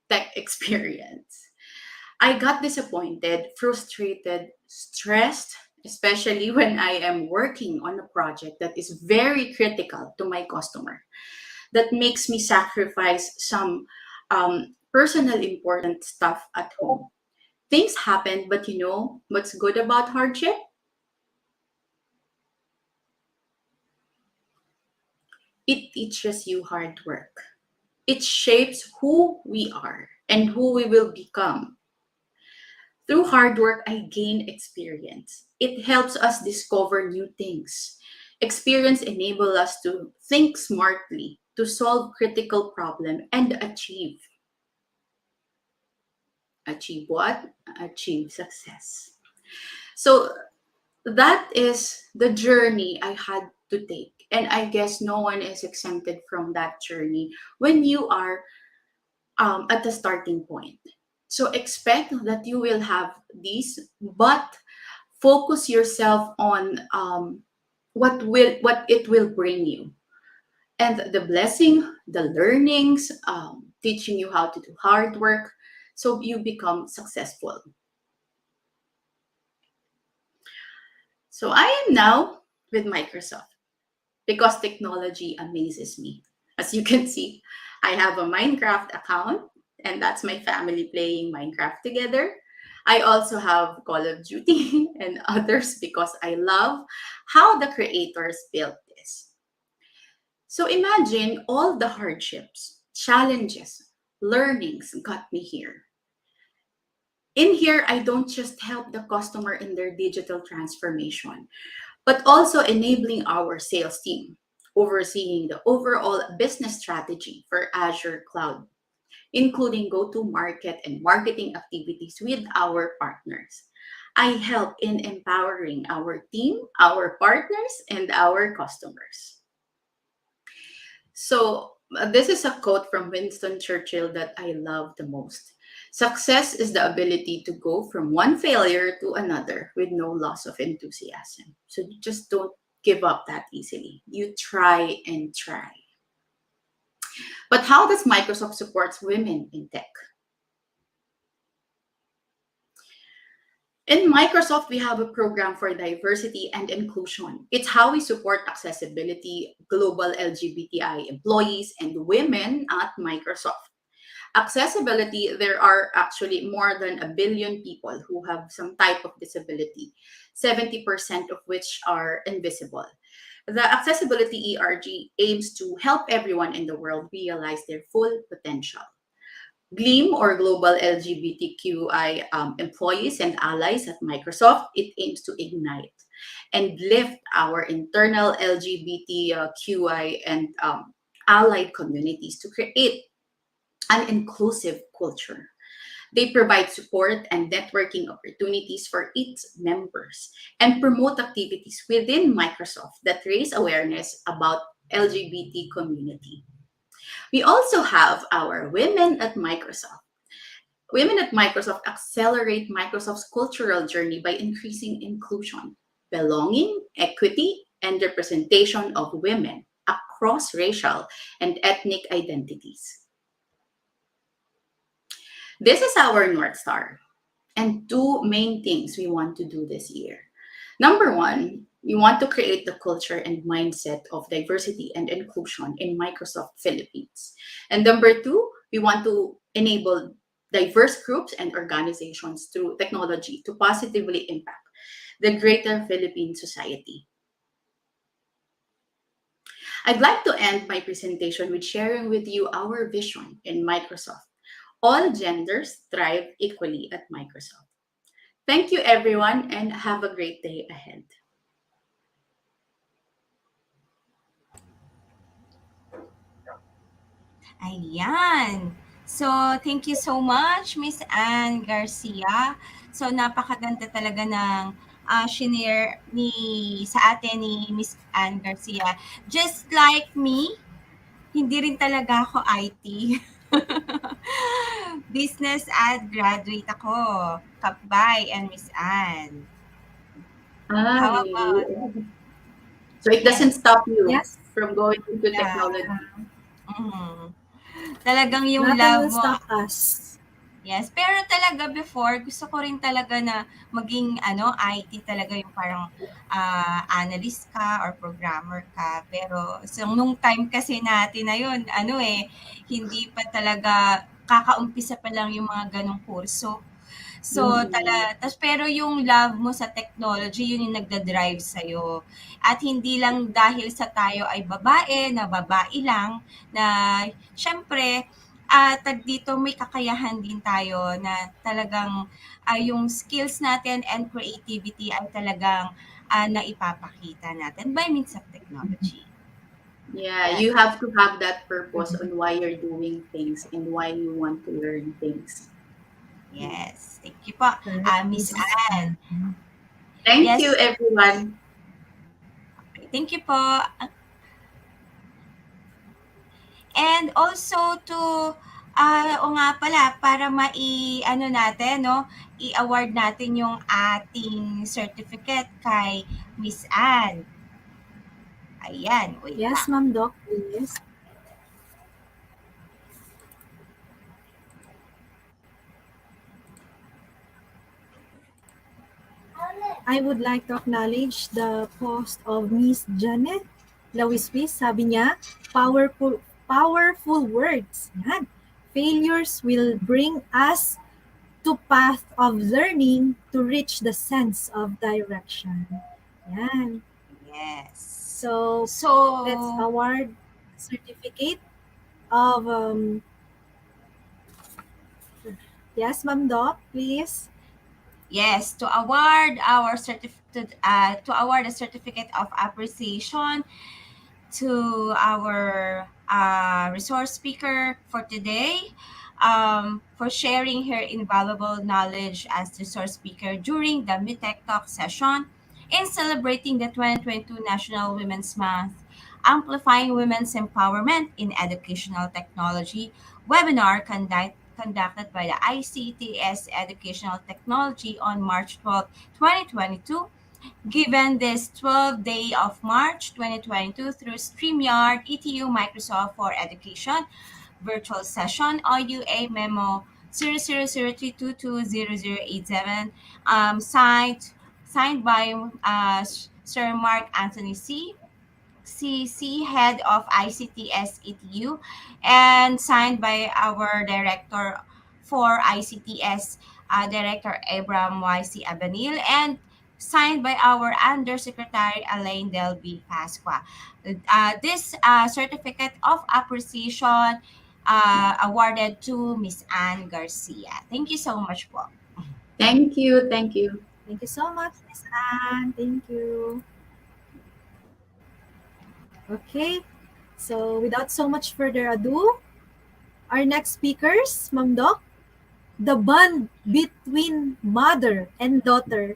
tech experience. I got disappointed, frustrated, stressed, especially when I am working on a project that is very critical to my customer, that makes me sacrifice some personal important stuff at home. Things happen, but you know what's good about hardship? It teaches you hard work. It shapes who we are and who we will become. Through hard work, I gain experience. It helps us discover new things. Experience enables us to think smartly, to solve critical problems, and achieve. Achieve what? Achieve success. So that is the journey I had to take. And I guess no one is exempted from that journey when you are at the starting point. So expect that you will have these, but focus yourself on what it will bring you, and the blessing, the learnings, teaching you how to do hard work, so you become successful. So I am now with Microsoft because technology amazes me. As you can see, I have a Minecraft account, and that's my family playing Minecraft together. I also have Call of Duty and others because I love how the creators built this. So imagine all the hardships, challenges, learnings got me here. In here, I don't just help the customer in their digital transformation, but also enabling our sales team, overseeing the overall business strategy for Azure Cloud, including go-to-market and marketing activities with our partners. I help in empowering our team, our partners, and our customers. So, this is a quote from Winston Churchill that I love the most. Success is the ability to go from one failure to another with no loss of enthusiasm. So, you just don't give up that easily. You try and try. But how does Microsoft support women in tech? In Microsoft, we have a program for diversity and inclusion. It's how we support accessibility, global LGBTI employees, and women at Microsoft. Accessibility, there are actually more than a billion people who have some type of disability, 70% of which are invisible. The Accessibility ERG aims to help everyone in the world realize their full potential. GLEAM, or Global LGBTQI employees and allies at Microsoft, it aims to ignite and lift our internal LGBTQI and allied communities to create an inclusive culture. They provide support and networking opportunities for its members and promote activities within Microsoft that raise awareness about LGBT community. We also have our Women at Microsoft. Women at Microsoft accelerate Microsoft's cultural journey by increasing inclusion, belonging, equity, and representation of women across racial and ethnic identities. This is our North Star and two main things we want to do this year. Number one, we want to create the culture and mindset of diversity and inclusion in Microsoft Philippines. And number two, we want to enable diverse groups and organizations through technology to positively impact the greater Philippine society. I'd like to end my presentation with sharing with you our vision in Microsoft. All genders thrive equally at Microsoft. Thank you, everyone, and have a great day ahead. Ayan. So, thank you so much, Miss Anne Garcia. So, napakaganda talaga ng shinare sa atin ni Miss Anne Garcia. Just like me, hindi rin talaga ako IT. Business ad graduate ako, Kapbay and Miss Anne. Ah, How about, so it doesn't stop you Yes. from going into yeah. technology. Talagang yung Nothing love will mo. stop us. Yes, pero talaga before, gusto ko rin talaga na maging IT talaga yung parang analyst ka or programmer ka. Pero so, nung time kasi natin na yun, hindi pa talaga kakaumpisa pa lang yung mga ganong kurso. So, pero yung love mo sa technology, yun yung nagda-drive sa'yo. At hindi lang dahil sa tayo ay babae, na babae lang, na syempre, dito may kakayahan din tayo na talagang yung skills natin and creativity ay talagang naipapakita natin by means of technology. Yeah, you have to have that purpose on why you're doing things and why you want to learn things. Yes. Thank you po, Miss Anne. Thank Yes. you, everyone. Thank you po. And also to O nga pala, para ano natin, no, i-award natin yung ating certificate kay Miss Anne. Ayan, wait Yes, lang. Ma'am Doc, please. I would like to acknowledge the post of Miss Janet Lawiswis. Sabi niya, powerful words. Yan. Failures will bring us to path of learning to reach the sense of direction. Yan. Yes. So, let's award certificate of yes, Ma'am Doc, please. Yes, to award our to award a certificate of appreciation to our resource speaker for today, for sharing her invaluable knowledge as resource speaker during the Techtalk Session in celebrating the 2022 National Women's Month, Amplifying Women's Empowerment in Educational Technology webinar conducted by the ICTS Educational Technology on March 12, 2022. Given this 12th day of March 2022 through StreamYard, ETU Microsoft for Education, virtual session, OUA memo 0003220087, signed by Sir Mark Anthony CC, head of ICTS-ETU, and signed by our director for ICTS, Director Abram YC Abanil, and signed by our Undersecretary Elaine Delby Pasqua. This certificate of appreciation awarded to Miss Anne Garcia. Thank you so much po. Thank you. Thank you. Thank you so much, Miss Anne. Thank you. Okay, so without so much further ado, our next speakers, Ma'am Doc, the bond between mother and daughter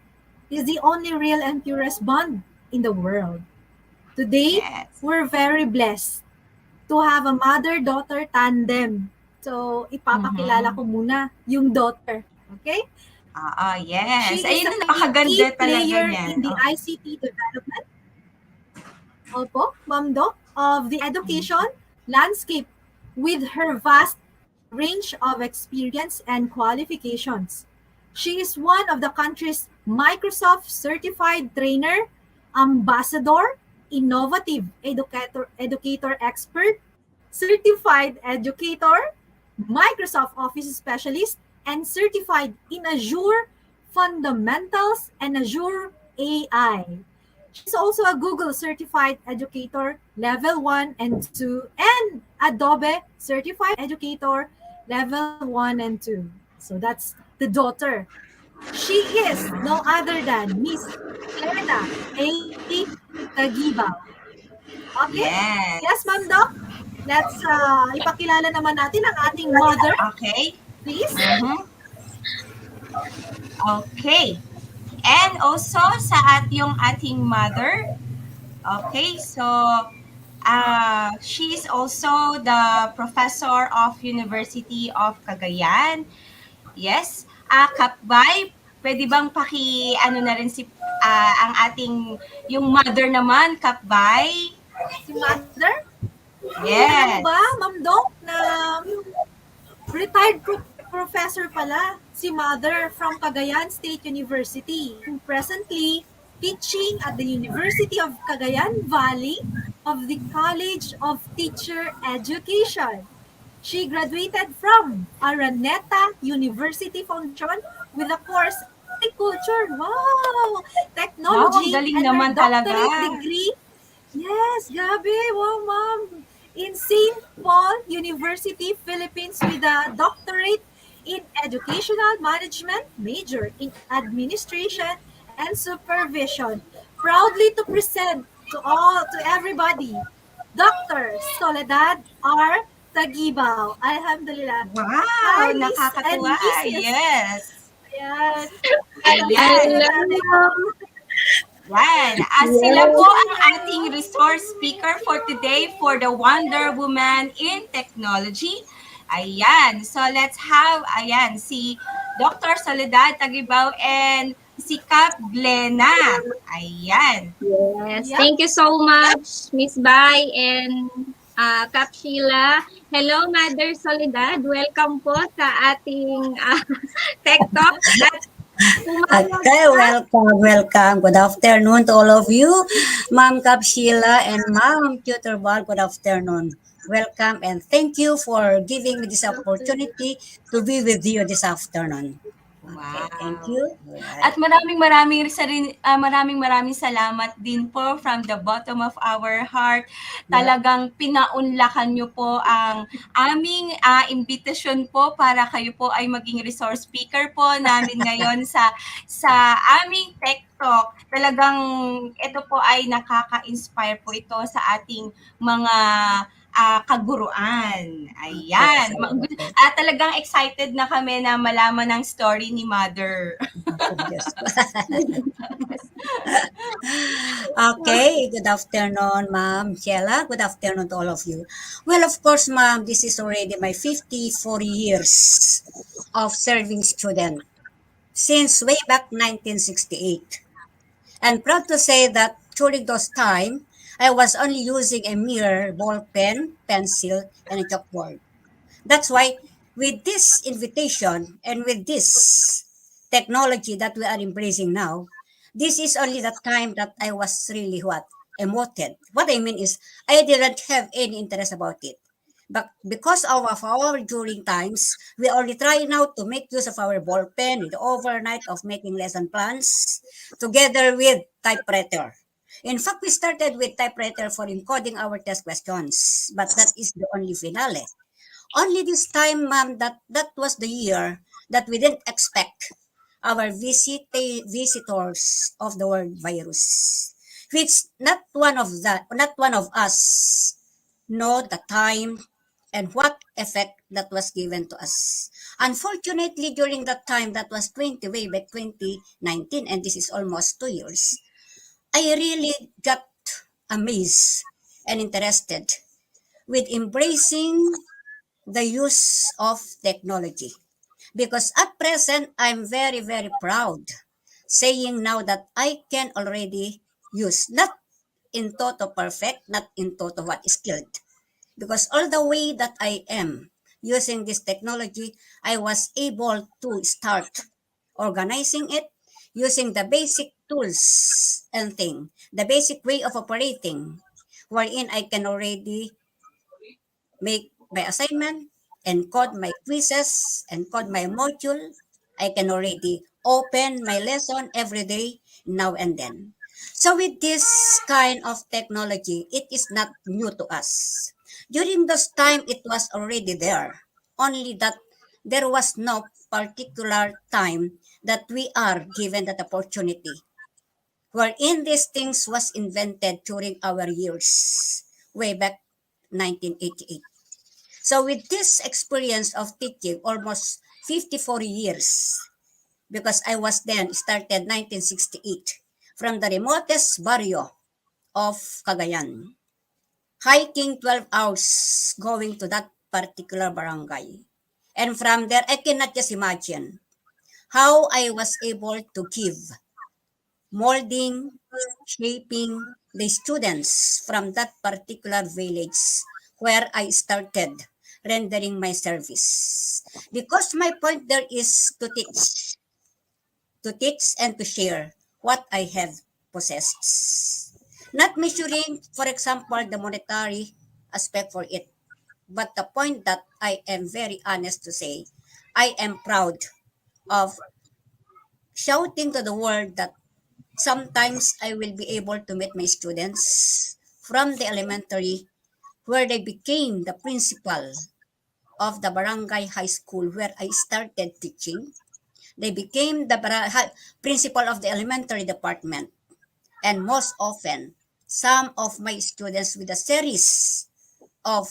is the only real and purest bond in the world. Today, Yes. we're very blessed to have a mother-daughter tandem. So, ipapakilala ko muna yung daughter. Okay? Yes. She is Ayun a na, napakaganda key talaga player niyan. in the ICT development, Ma'am Doc, of the education landscape with her vast range of experience and qualifications. She is one of the country's Microsoft certified trainer, ambassador, innovative educator expert, certified educator, Microsoft Office specialist, and certified in Azure Fundamentals and Azure AI. She's also a Google Certified Educator Level 1 and 2 and Adobe Certified Educator Level 1 and 2. So that's the daughter. She is no other than Miss Elena A. Tagiba. Okay? Yes, Yes. Ma'am Doc. Let's ipakilala naman natin ang ating mother, Okay. please. Okay. And also sa yung ating mother. Okay, so she is also the professor of University of Cagayan. Yes. Kapbay, pwede bang ano na rin si ang ating yung mother naman, Kapbay? Si mother? Yes. Alam mo ba, Ma'am Doc, na retired professor pala si mother from Cagayan State University. Presently, teaching at the University of Cagayan Valley of the College of Teacher Education. She graduated from Araneta University Foundation with a course Agriculture. Wow! Technology Wow, galing and naman her doctorate talaga. degree. Yes, grabe. Wow, ma'am. In St. Paul University, Philippines with a doctorate in educational management, major in administration and supervision. Proudly to present to everybody, Dr. Soledad R. Tagibao. Alhamdulillah. Wow, Hi, Miss and nakakatuwa. Mrs. Yes. Ayan. Ayan. Yan. Sila po ang ating resource speaker for today for the Wonder Woman in Technology. Ayan. So let's have, ayan, si Dr. Soledad Tagibaw and si Cap Glena. Ayan. Yes, Yep. thank you so much, Miss Bai and Kap Sheila. Hello, Mother Soledad. Welcome po sa ating Tech Talk. At pumayag Okay, welcome. Good afternoon to all of you. Ma'am Kapshila and Ma'am Tutor Bar, good afternoon. Welcome and thank you for giving me this opportunity to be with you this afternoon. Okay, thank Wow. you. At maraming salamat din po from the bottom of our heart. Talagang pinaunlakan niyo po ang aming imbitasyon po para kayo po ay maging resource speaker po namin ngayon sa aming Tech Talk. Talagang ito po ay nakaka-inspire po ito sa ating mga kaguruan. Ayan. Talagang excited na kami na malaman ang story ni Mother. Yes. Okay, good afternoon, Ma'am Sheila. Good afternoon to all of you. Well, of course, Ma'am, this is already my 54 years of serving student since way back 1968. And proud to say that during those time, I was only using a mere ball pen, pencil, and a chalkboard. That's why with this invitation and with this technology that we are embracing now, this is only the time that I was really what? Emoted. What I mean is I didn't have any interest about it. But because of our during times, we only try now to make use of our ball pen with overnight of making lesson plans together with typewriter. In fact, we started with typewriter for encoding our test questions, but that is the only finale. Only this time, ma'am, that was the year that we didn't expect our visitors of the world virus, which not one of us know the time and what effect that was given to us. Unfortunately, during that time, that was way back 2019, and this is almost 2 years, I really got amazed and interested with embracing the use of technology. Because at present, I'm very proud saying now that I can already use, not in toto perfect, not in toto what is skilled. Because all the way that I am using this technology, I was able to start organizing it using the basic tools and thing, the basic way of operating, wherein I can already make my assignment, encode my quizzes, encode my module. I can already open my lesson every day, now and then. So with this kind of technology, it is not new to us. During this time, it was already there. Only that there was no particular time that we are given that opportunity. Wherein these things was invented during our years, way back 1988. So with this experience of teaching almost 54 years, because I was then started 1968 from the remotest barrio of Cagayan, hiking 12 hours going to that particular barangay. And from there, I cannot just imagine how I was able to give molding, shaping the students from that particular village where I started rendering my service. Because my point there is to teach and to share what I have possessed. Not measuring, for example, the monetary aspect for it, but the point that I am very honest to say, I am proud of shouting to the world that sometimes I will be able to meet my students from the elementary where they became the principal of the barangay high school where I started teaching. They became the principal of the elementary department. And most often, some of my students with a series of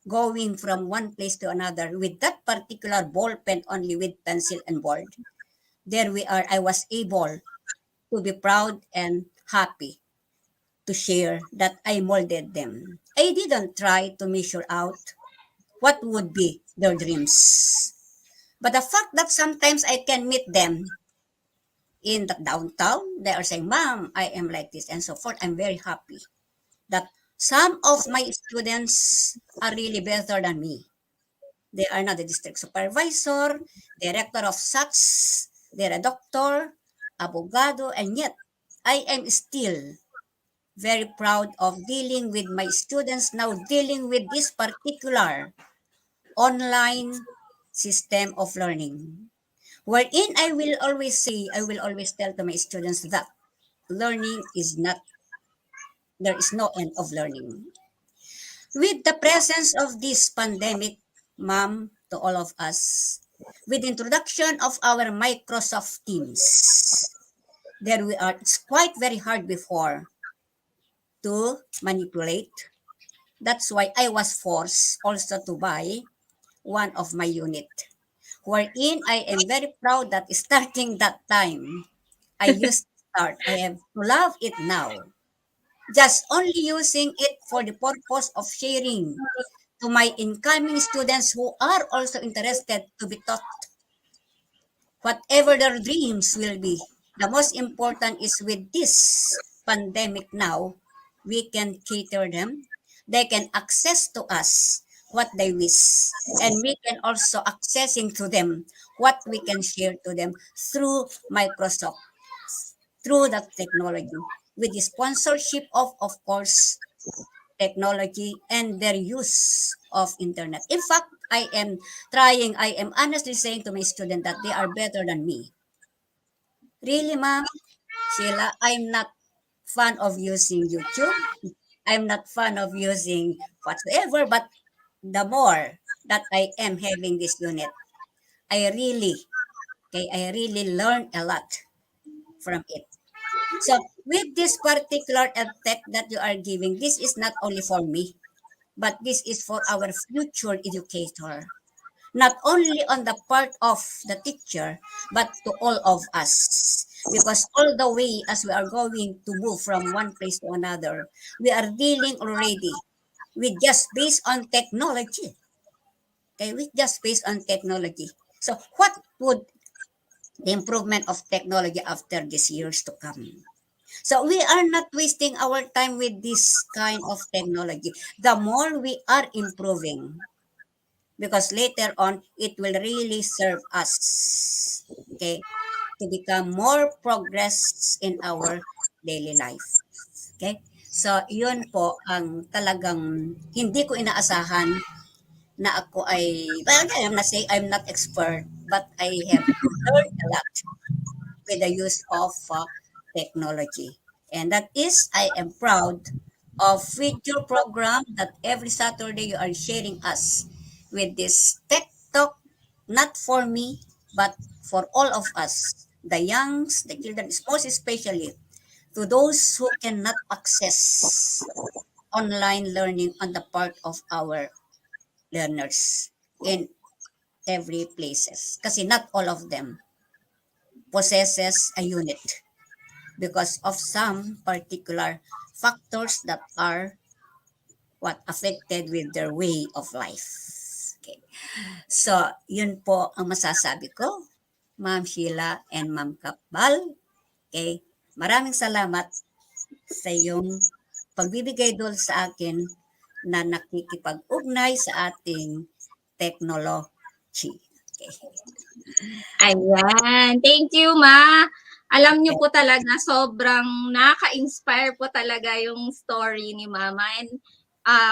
going from one place to another with that particular ball pen only with pencil and board. There we are. I was able to be proud and happy to share that I molded them. I didn't try to measure out what would be their dreams. But the fact that sometimes I can meet them in the downtown, they are saying, Mom, I am like this, and so forth. I'm very happy that some of my students are really better than me. They are not the district supervisor, director of such, they're a doctor, abogado, and yet I am still very proud of dealing with my students now, dealing with this particular online system of learning, wherein I will always tell to my students that learning is not, there is no end of learning. With the presence of this pandemic, ma'am, to all of us, with the introduction of our Microsoft Teams, there we are, it's quite very hard before to manipulate. That's why I was forced also to buy one of my unit, wherein I am very proud that starting that time, I used to start. I have to love it now. Just only using it for the purpose of sharing to my incoming students who are also interested to be taught whatever their dreams will be. The most important is with this pandemic now, we can cater them. They can access to us what they wish. And we can also accessing to them what we can share to them through Microsoft, through that technology, with the sponsorship of course, technology and their use of internet. In fact, I am honestly saying to my student that they are better than me. Really, ma'am, Sheila, I'm not fan of using YouTube. I'm not fan of using whatsoever, but the more that I am having this unit, I really, I really learn a lot from it. So with this particular tech that you are giving, this is not only for me, but this is for our future educator. Not only on the part of the teacher, but to all of us. Because all the way as we are going to move from one place to another, we are dealing already with just based on technology. Okay, with just based on technology. So what would the improvement of technology after these years to come? So we are not wasting our time with this kind of technology. The more we are improving, because later on it will really serve us, okay, to become more progress in our daily life. Okay? So, yun po ang talagang hindi ko inaasahan na ako ay, well, I'm not saying I'm not expert, but I have learned a lot with the use of technology. And that is, I am proud of with your program that every Saturday you are sharing us with this tech talk, not for me, but for all of us, the youngs, the children, most especially to those who cannot access online learning on the part of our learners in every places. Kasi not all of them possesses a unit because of some particular factors that are what affected with their way of life. Okay. So, yun po ang masasabi ko, Ma'am Sheila and Ma'am Kapbal. Okay. Maraming salamat sa iyong pagbibigay doon sa akin na nakikipag-ugnay sa ating technology. Okay. Ayan. Thank you, Ma. Alam niyo po talaga, sobrang nakaka-inspire po talaga yung story ni Mama. And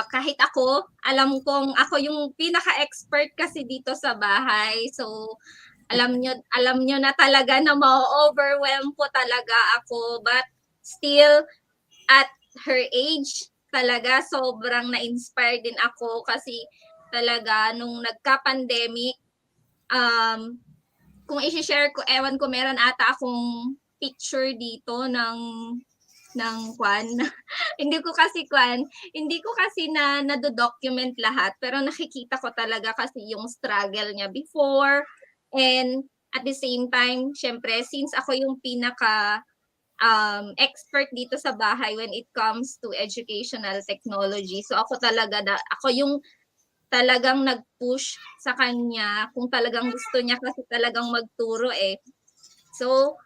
kahit ako, alam kong ako yung pinaka-expert kasi dito sa bahay. So, alam niyo na talaga na ma-overwhelm po talaga ako. But still, at her age, talaga sobrang na-inspire din ako kasi talaga nung nagka-pandemic, kung i-share ko, ewan ko, meron ata akong picture dito ng kwan. Hindi ko kasi na nado-document lahat, pero nakikita ko talaga kasi yung struggle niya before. And at the same time, syempre, since ako yung pinaka expert dito sa bahay when it comes to educational technology. So ako talaga ako yung talagang nag-push sa kanya kung talagang gusto niya kasi talagang magturo eh. So,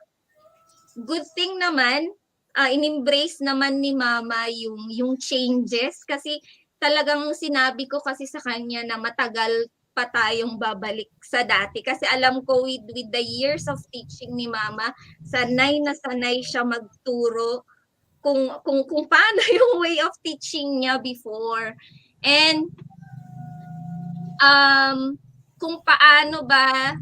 good thing naman, in-embrace naman ni mama yung changes kasi talagang sinabi ko kasi sa kanya na matagal pa tayong babalik sa dati kasi alam ko with the years of teaching ni mama, sanay na sanay siya magturo kung paano yung way of teaching niya before. And kung paano ba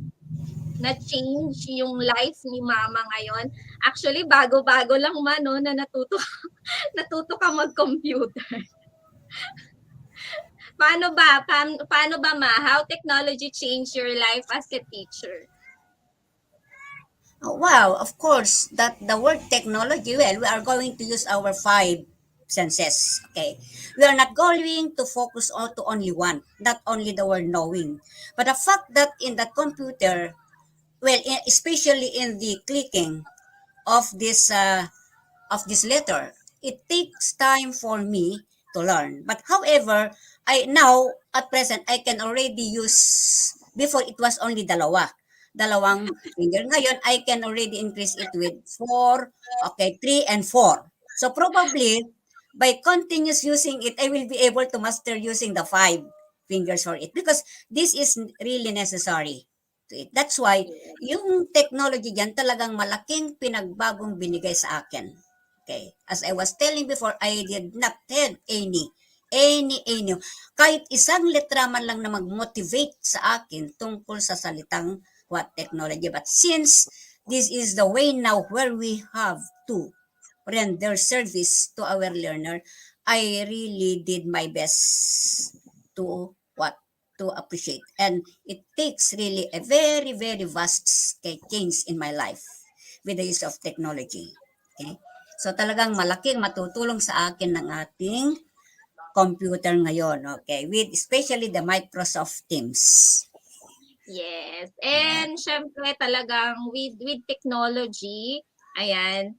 na-change yung life ni mama ngayon. Actually, bago-bago lang man no, na natuto ka mag-computer. Paano ba ma? How technology changed your life as a teacher? Wow, of course, that the word technology, well, we are going to use our five senses. Okay. We are not going to focus on to only one, not only the word knowing. But the fact that in that computer, well, especially in the clicking of this letter, it takes time for me to learn. But however, I now at present I can already use, before it was only dalawang finger. Ngayon I can already increase it with four, okay, three and four. So probably by continuous using it, I will be able to master using the five fingers for it because this is really necessary to it. That's why yung technology diyan talagang malaking pinagbagong binigay sa akin. Okay. As I was telling before, I did not have any, kahit isang letra man lang na mag-motivate sa akin tungkol sa salitang what technology. But since this is the way now where we have to render service to our learner, I really did my best to what to appreciate. And it takes really a very, very vast change in my life with the use of technology. Okay? So talagang malaking matutulong sa akin ng ating computer ngayon, okay? With especially the Microsoft Teams. Yes. And syempre talagang with technology, ayan,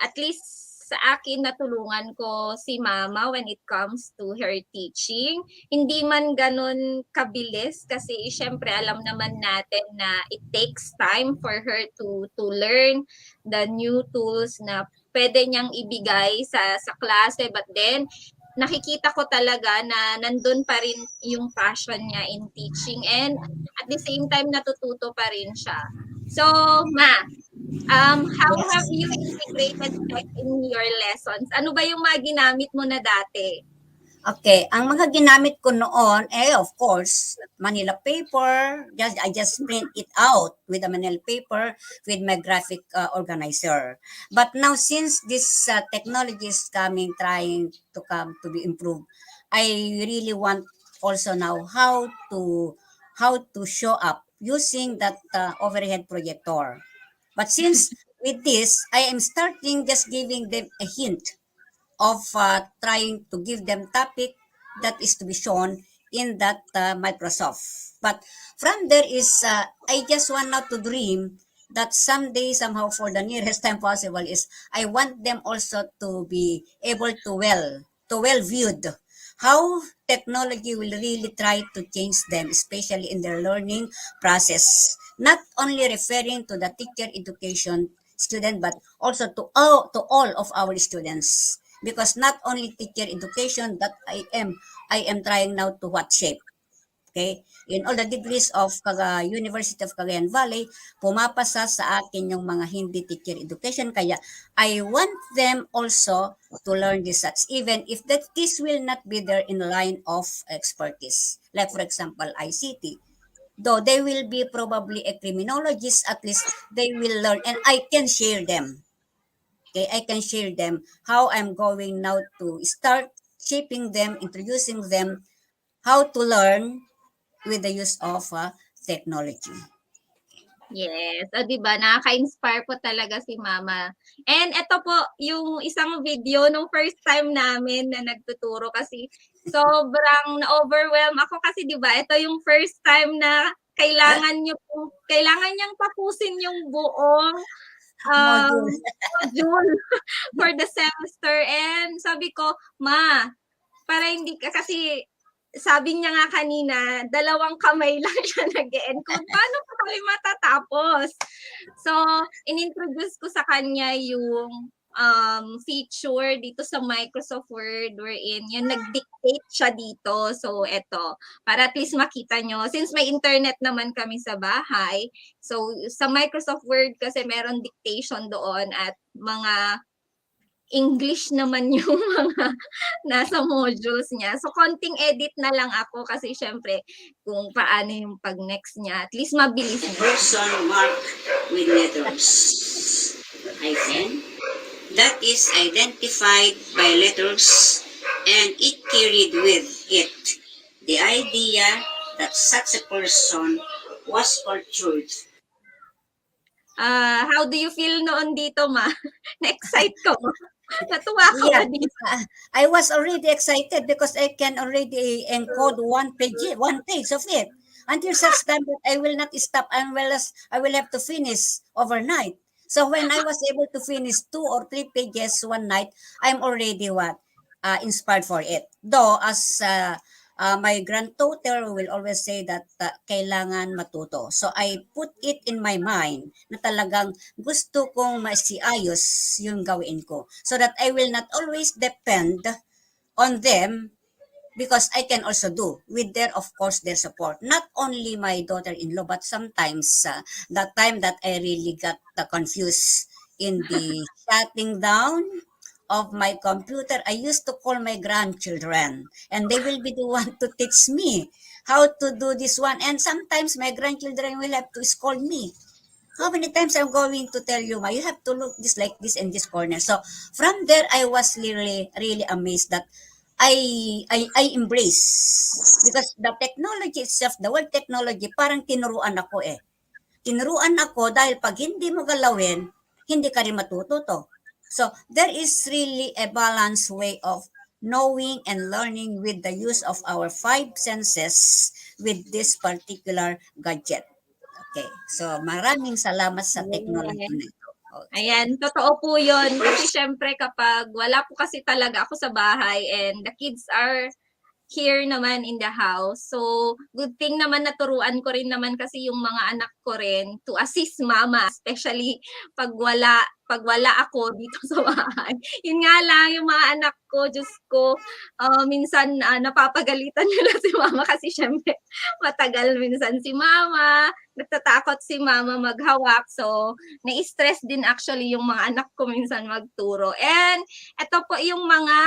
at least sa akin natulungan ko si mama when it comes to her teaching. Hindi man ganun kabilis kasi syempre alam naman natin na it takes time for her to learn the new tools na pwede niyang ibigay sa klase, but then nakikita ko talaga na nandun pa rin yung passion niya in teaching and at the same time natututo pa rin siya. So, ma, how have you integrated tech in your lessons? Ano ba yung mga ginamit mo na dati? Okay, ang mga ginamit ko noon, of course, Manila paper. I just print it out with a Manila paper with my graphic organizer. But now, since this technology is trying to come to be improved, I really want also now how to show up using that overhead projector. But since with this, I am starting just giving them a hint of trying to give them topic that is to be shown in that Microsoft. But from there is, I just want now to dream that someday, somehow, for the nearest time possible, is I want them also to be able to well viewed how technology will really try to change them, especially in their learning process. Not only referring to the teacher education student, but also to all of our students, because not only teacher education that I am trying now to what shape. Okay? In all the degrees of University of Cagayan Valley, pumapasa sa akin yung mga hindi teacher education. Kaya I want them also to learn this such, even if this will not be there in line of expertise. Like for example, ICT. Though they will be probably a criminologist, at least they will learn and I can share them. Okay, I can share them how I'm going now to start shaping them, introducing them how to learn with the use of technology. Yes. O, di ba? Nakaka-inspire po talaga si Mama. And ito po, yung isang video nung first time namin na nagtuturo kasi sobrang na-overwhelm ako kasi di ba? Ito yung first time na kailangan niyang tapusin yung buong Module. module for the semester. And sabi ko, Ma, para hindi ka kasi sabi niya nga kanina, 2 kamay lang siya nag-e-encode. Paano pa kami matatapos? So, inintroduce ko sa kanya yung feature dito sa Microsoft Word wherein yung nag-dictate siya dito. So, eto, para at least makita nyo. Since may internet naman kami sa bahay, so sa Microsoft Word kasi meron dictation doon at mga English naman yung mga nasa modules niya. So, konting edit na lang ako kasi syempre, kung paano yung pag-next niya, at least mabilis na. Person marked with letters. Hyphen. That is identified by letters and it carried with it the idea that such a person was cultured. How do you feel noon dito, Ma? Na-excite ka ba? Natuwa ka ba dito? I was already excited because I can already encode one page of it. Until such time that I will not stop unless I will have to finish overnight. So when I was able to finish 2 or 3 pages one night, I'm already inspired for it. Though as my granddaughter will always say that kailangan matuto. So I put it in my mind na talagang gusto kong masiayos yung gawin ko. So that I will not always depend on them because I can also do with their, of course, their support. Not only my daughter-in-law, but sometimes the time that I really got confused in the shutting down of my computer, I used to call my grandchildren and they will be the one to teach me how to do this one. And sometimes my grandchildren will have to scold me. How many times I'm going to tell you, Ma, you have to look this like this in this corner. So from there, I was really, really amazed that I embrace because the technology itself, the word technology, parang tinuruan ako eh. Tinuruan ako dahil pag hindi mo galawin, hindi ka rin matututo. So, there is really a balanced way of knowing and learning with the use of our 5 senses with this particular gadget. Okay. So, maraming salamat sa technology na ito. Okay. Ayan, totoo po yun. Kasi syempre kapag wala po kasi talaga ako sa bahay and the kids are here naman in the house. So, good thing naman naturuan ko rin naman kasi yung mga anak ko rin to assist mama, especially pag wala ako dito sa bahay. Yun nga lang, yung mga anak ko, Diyos ko, minsan napapagalitan nila si mama kasi syempre matagal minsan si mama, natatakot si mama maghawak. So, na-stress din actually yung mga anak ko minsan magturo. And ito po yung mga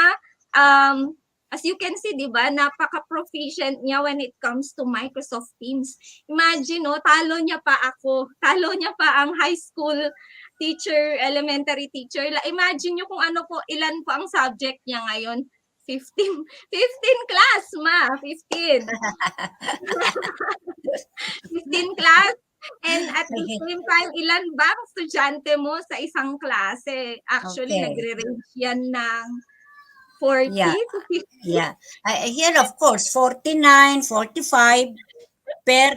as you can see, di ba, napaka-proficient niya when it comes to Microsoft Teams. Imagine, no, talo niya pa ako. Talo niya pa ang high school teacher, elementary teacher. Imagine nyo kung ano po, ilan po ang subject niya ngayon. 15 class, Ma. 15. 15 class. And at the same time, ilan ba ang estudyante mo sa isang klase? Actually, Okay. nagre-range yan ng 40 to 50. Yeah. Here, of course, 49, 45 per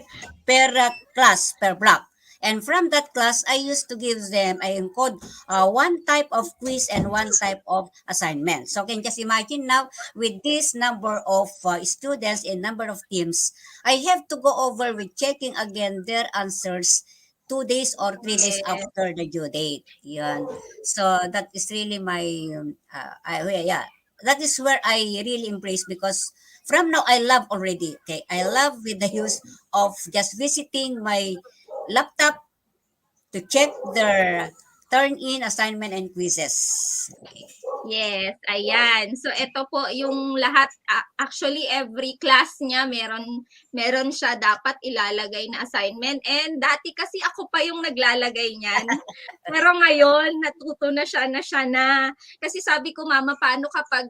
class, per block. And from that class, I used to give them, I encode one type of quiz and one type of assignment. So can just imagine now, with this number of students and number of teams, I have to go over with checking again their answers 2 days or 3 days after the due date. Yan. So that is really my, that is where I really embrace because from now I love already. Okay, I love with the use of just visiting my laptop to check their turn-in assignment and quizzes. Okay. Yes, ayan. So ito po yung lahat, actually every class niya meron siya dapat ilalagay na assignment. And dati kasi ako pa yung naglalagay niyan. Pero ngayon natuto na siya na. Kasi sabi ko, Mama, paano kapag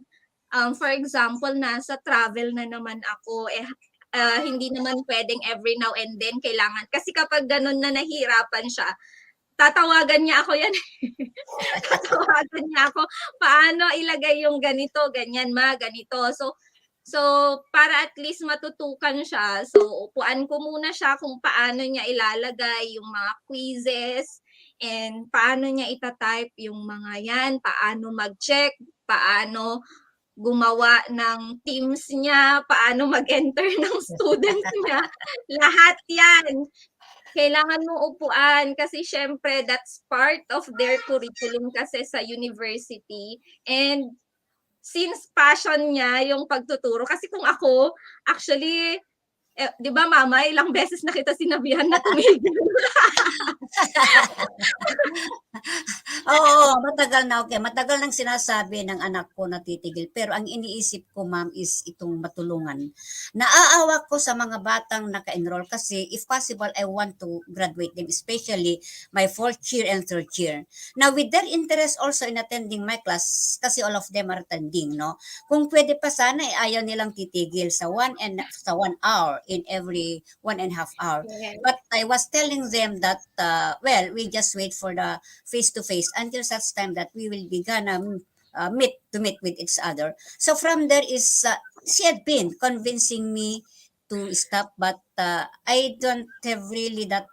for example nasa travel na naman ako hindi naman pwedeng every now and then kailangan. Kasi kapag ganun na nahirapan siya, tatawagan niya ako yan. Tatawagan niya ako, paano ilagay yung ganito, ganyan, Ma, ganito. So para at least matutukan siya, so upuan ko muna siya kung paano niya ilalagay yung mga quizzes and paano niya itatype yung mga yan, paano mag-check, paano gumawa ng teams niya, paano mag-enter ng students niya, lahat yan. Kailangan mo upuan kasi syempre that's part of their curriculum kasi sa university. And since passion niya yung pagtuturo, kasi kung ako, actually, di ba mama, ilang beses na kita sinabihan na tumigil. Oo, matagal na, okay. Matagal nang sinasabi ng anak ko na titigil. Pero ang iniisip ko, ma'am, is itong matulungan. Naaawa ko sa mga batang naka-enroll kasi if possible, I want to graduate them, especially my fourth year and third year. Now, with their interest also in attending my class, kasi all of them are attending, no? Kung pwede pa sana, ayaw nilang titigil sa 1 hour in every 1.5 hour. But I was telling them that, well, we just wait for the face-to-face until such time that we will be gonna meet with each other. So from there is, she had been convincing me to stop, but I don't have really that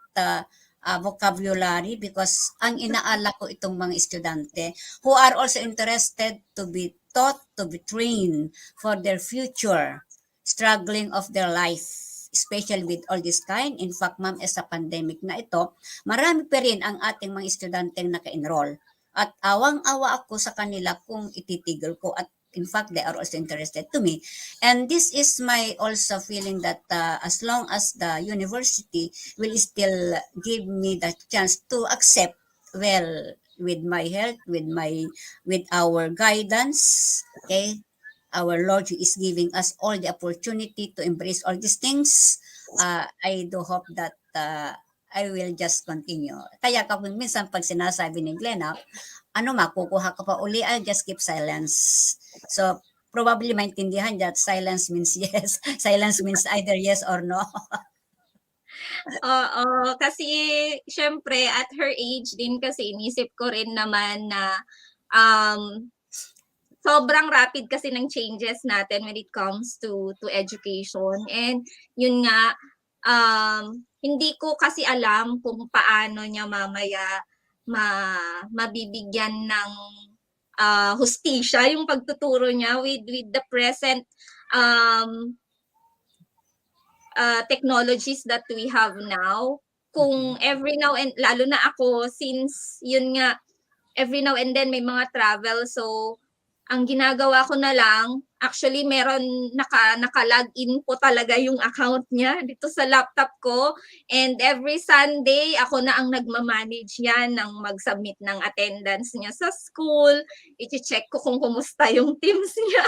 vocabulary because ang inaala ko itong mga estudyante who are also interested to be taught, to be trained for their future, struggling of their life, especially with all this kind. In fact, ma'am, sa pandemic na ito, marami pa rin ang ating mga estudyanteng naka-enroll. At awang-awa ako sa kanila kung ititigil ko. At in fact, they are also interested to me. And this is my also feeling that as long as the university will still give me the chance to accept, well, with my help, with our guidance, okay, our Lord is giving us all the opportunity to embrace all these things. I do hope that I will just continue. Kaya kapag minsan pag sinasabi ni Glenna, makukuha ka pa uli, I'll just keep silence. So, probably maintindihan that silence means yes. Silence means either yes or no. Oo, kasi syempre at her age din kasi inisip ko rin naman na sobrang rapid kasi ng changes natin when it comes to education. And yun nga, hindi ko kasi alam kung paano niya mamaya mabibigyan ng hustisya yung pagtuturo niya with the present technologies that we have now. Kung every now and, lalo na ako, since yun nga, every now and then may mga travel, so ang ginagawa ko na lang, actually meron naka-login po talaga yung account niya dito sa laptop ko, and every Sunday ako na ang nagma-manage yan ng mag-submit ng attendance niya sa school, i-check ko kung kumusta yung teams niya.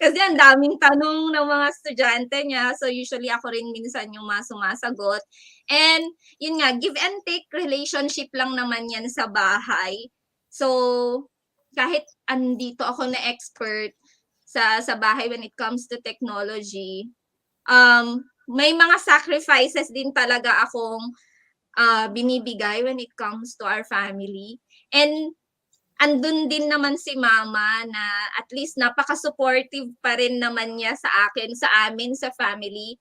Kasi ang daming tanong ng mga estudyante niya, so usually ako rin minsan yung sumasagot. And yun nga, give and take relationship lang naman yan sa bahay. So kahit andito ako na expert sa bahay when it comes to technology, may mga sacrifices din talaga akong binibigay when it comes to our family. And andun din naman si mama na at least napaka-supportive pa rin naman niya sa akin, sa amin, sa family.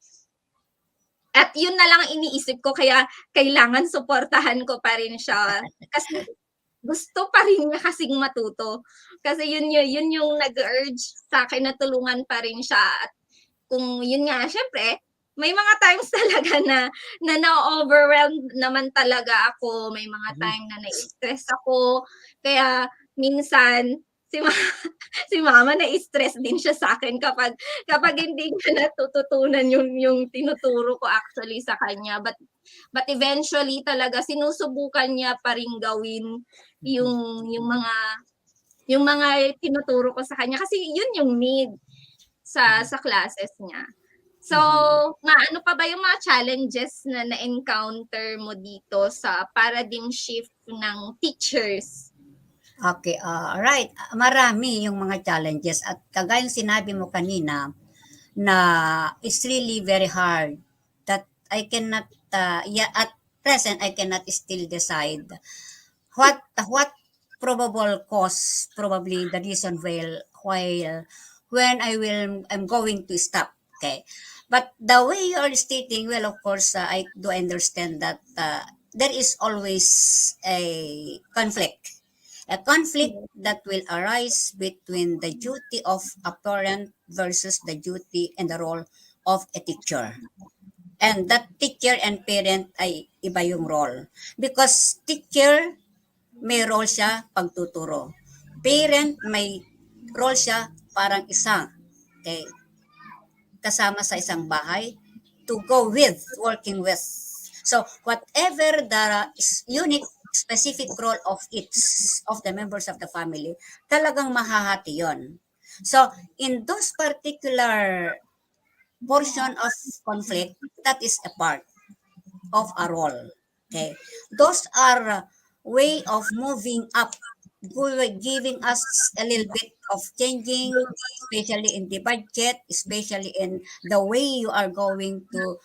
At yun na lang iniisip ko, kaya kailangan suportahan ko pa rin siya. Kasi gusto pa rin niya kasing matuto. Kasi yun yung nag-urge sa akin na tulungan pa rin siya. At kung yun nga, syempre, may mga times talaga na na-overwhelmed naman talaga ako. May mga time na na-stress ako. Kaya minsan, si mama na-stress din siya sa akin kapag hindi niya natututunan yung tinuturo ko actually sa kanya. But eventually talaga sinusubukan niya pa rin gawin yung mga tinuturo ko sa kanya kasi yun yung need sa classes niya. So, ano pa ba yung mga challenges na na-encounter mo dito sa paradigm shift ng teachers? Okay, right. Marami yung mga challenges at kagaya sinabi mo kanina na it's really very hard that I cannot, at present, I cannot still decide what probable cause, probably the reason when I'm going to stop. Okay. But the way you are stating, well, of course, I do understand that there is always a conflict. A conflict that will arise between the duty of a parent versus the duty and the role of a teacher. And that teacher and parent ay iba yung role. Because teacher, may role siya pagtuturo. Parent, may role siya parang isang, okay, kasama sa isang bahay to go with, working with. So, whatever the unique specific role of each of the members of the family, talagang mahahati yon. So, in those particular portion of conflict, that is a part of a role. Okay, those are way of moving up, giving us a little bit of changing, especially in the budget, especially in the way you are going to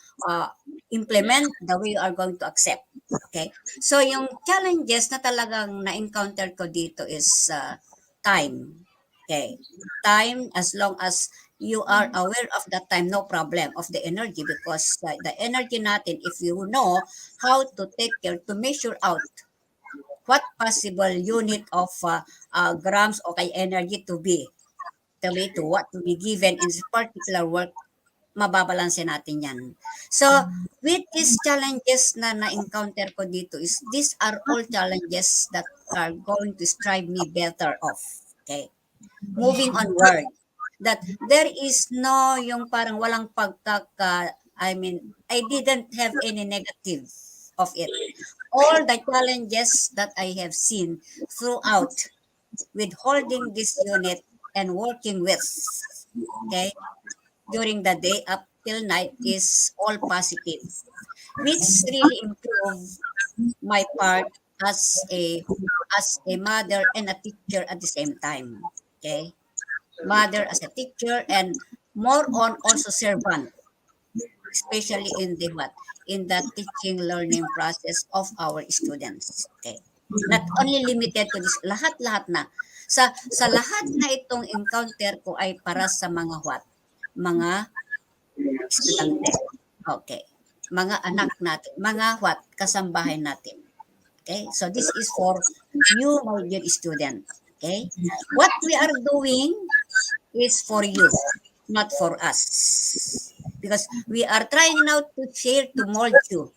implement, the way you are going to accept. Okay, so yung challenges na talagang na-encounter ko dito is time. Okay, time, as long as you are aware of that time, no problem, of the energy, because the energy natin, if you know how to take care, to measure out what possible unit of grams o kay energy to be to what to be given in this particular work, mababalanse natin yan. So, with these challenges na na-encounter ko dito is, these are all challenges that are going to strive me better off. Okay? Moving onward, that there is no yung parang walang I mean, I didn't have any negative of it. All the challenges that I have seen throughout with holding this unit and working with, okay, during the day up till night is all positive, which really improve my part as a mother and a teacher at the same time. Okay, mother as a teacher and more on also servant, especially in the in the teaching learning process of our students. Okay, not only limited to this, lahat-lahat na sa lahat na itong encounter ko ay para sa mga estudyante. Okay, mga anak natin, mga kasambahay natin. Okay, so this is for you, my dear student. Okay, what we are doing is for you, not for us, because we are trying now to share, to mold you,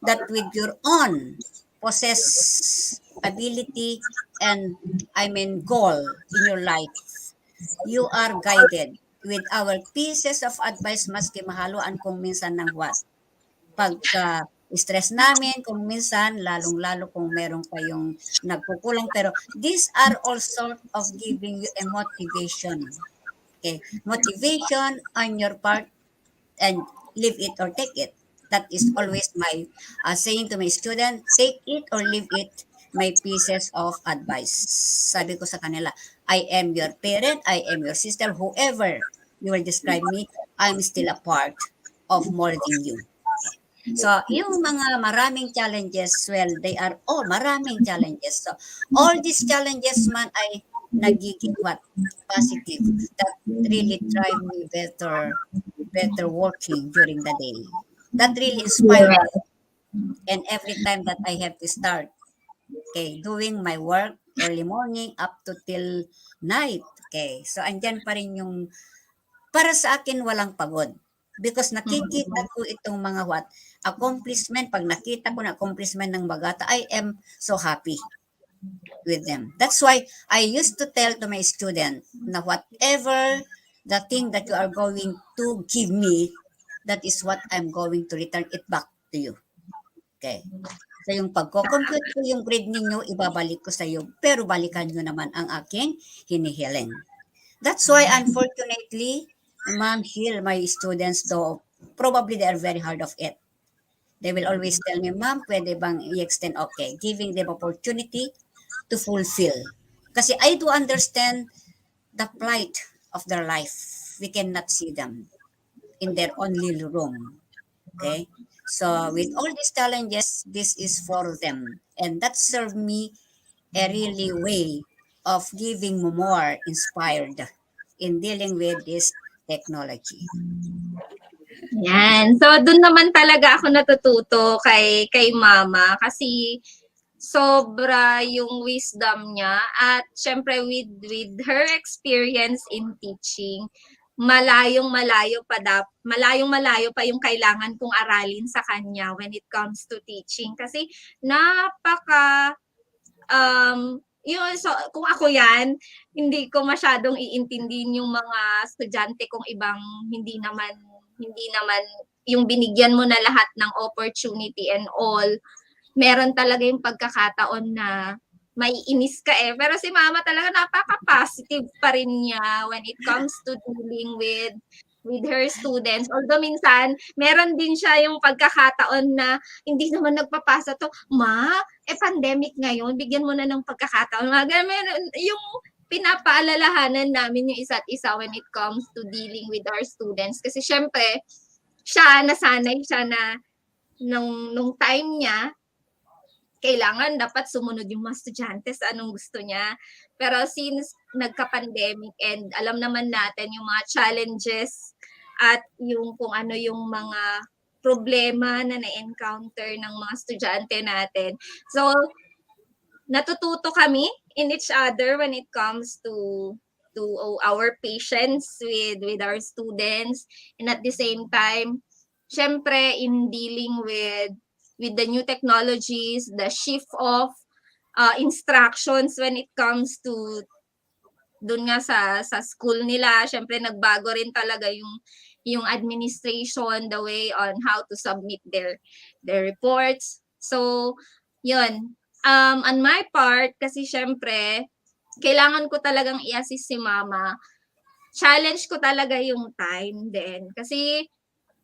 that with your own possess ability and goal in your life, you are guided with our pieces of advice, maski mahaluan kung minsan ng pagka stress namin, kung minsan, lalong-lalo kung meron kayong nagkukulang. Pero these are all sort of giving you a motivation. Okay? Motivation on your part, and leave it or take it. That is always my saying to my student, take it or leave it, my pieces of advice. Sabi ko sa kanila, I am your parent, I am your sister, whoever you will describe me, I'm still a part of molding you. So, yung mga maraming challenges, well, they are all maraming challenges. So, all these challenges man ay nagiging positive, that really drive me better working during the day. That really inspired me. And every time that I have to start, okay, doing my work early morning up to till night. Okay, so andyan pa rin yung, para sa akin walang pagod. Because nakikita ko itong mga accomplishment, pag nakita ko na accomplishment ng bagata, I am so happy with them. That's why I used to tell to my student na whatever the thing that you are going to give me, that is what I'm going to return it back to you. Okay. So yung pagko-compute ko yung grade ninyo, ibabalik ko sa iyo, pero balikan nyo naman ang aking hinihiling. That's why unfortunately, Ma'am Hill, my students, though, probably they are very hard of it. They will always tell me, Ma'am, pwede bang i-extend? Okay, giving them opportunity to fulfill. Kasi I do understand the plight of their life. We cannot see them in their own little room. Okay? So, with all these challenges, this is for them. And that served me a really way of giving more inspired in dealing with this technology. Yan. So, doon naman talaga ako natututo kay Mama kasi sobra yung wisdom niya at syempre with her experience in teaching, malayong-malayo pa yung kailangan kong aralin sa kanya when it comes to teaching kasi napaka yun, so kung ako yan, hindi ko masyadong iintindihin yung mga estudyante kung ibang hindi naman yung binigyan mo na lahat ng opportunity and all. Meron talaga yung pagkakataon na maiinis ka eh. Pero si mama talaga napaka-positive pa rin niya when it comes to dealing with her students. Although minsan, meron din siya yung pagkakataon na hindi naman nagpapasa to, ma, pandemic ngayon, bigyan mo na ng pagkakataon. Meron, yung pinapaalalahanan namin yung isa't isa when it comes to dealing with our students. Kasi syempre, nasanay siya na nung time niya, kailangan dapat sumunod yung mga estudyante sa anong gusto niya. Pero since nagka-pandemic and alam naman natin yung mga challenges at yung kung ano yung mga problema na na-encounter ng mga estudyante natin. So, natututo kami in each other when it comes to our patience with our students, and at the same time, syempre in dealing with the new technologies, the shift of instructions when it comes to dun nga sa school nila, syempre nagbago rin talaga yung administration, the way on how to submit their reports. So, yun. On my part, kasi syempre, kailangan ko talagang i-assist si mama. Challenge ko talaga yung time din. Kasi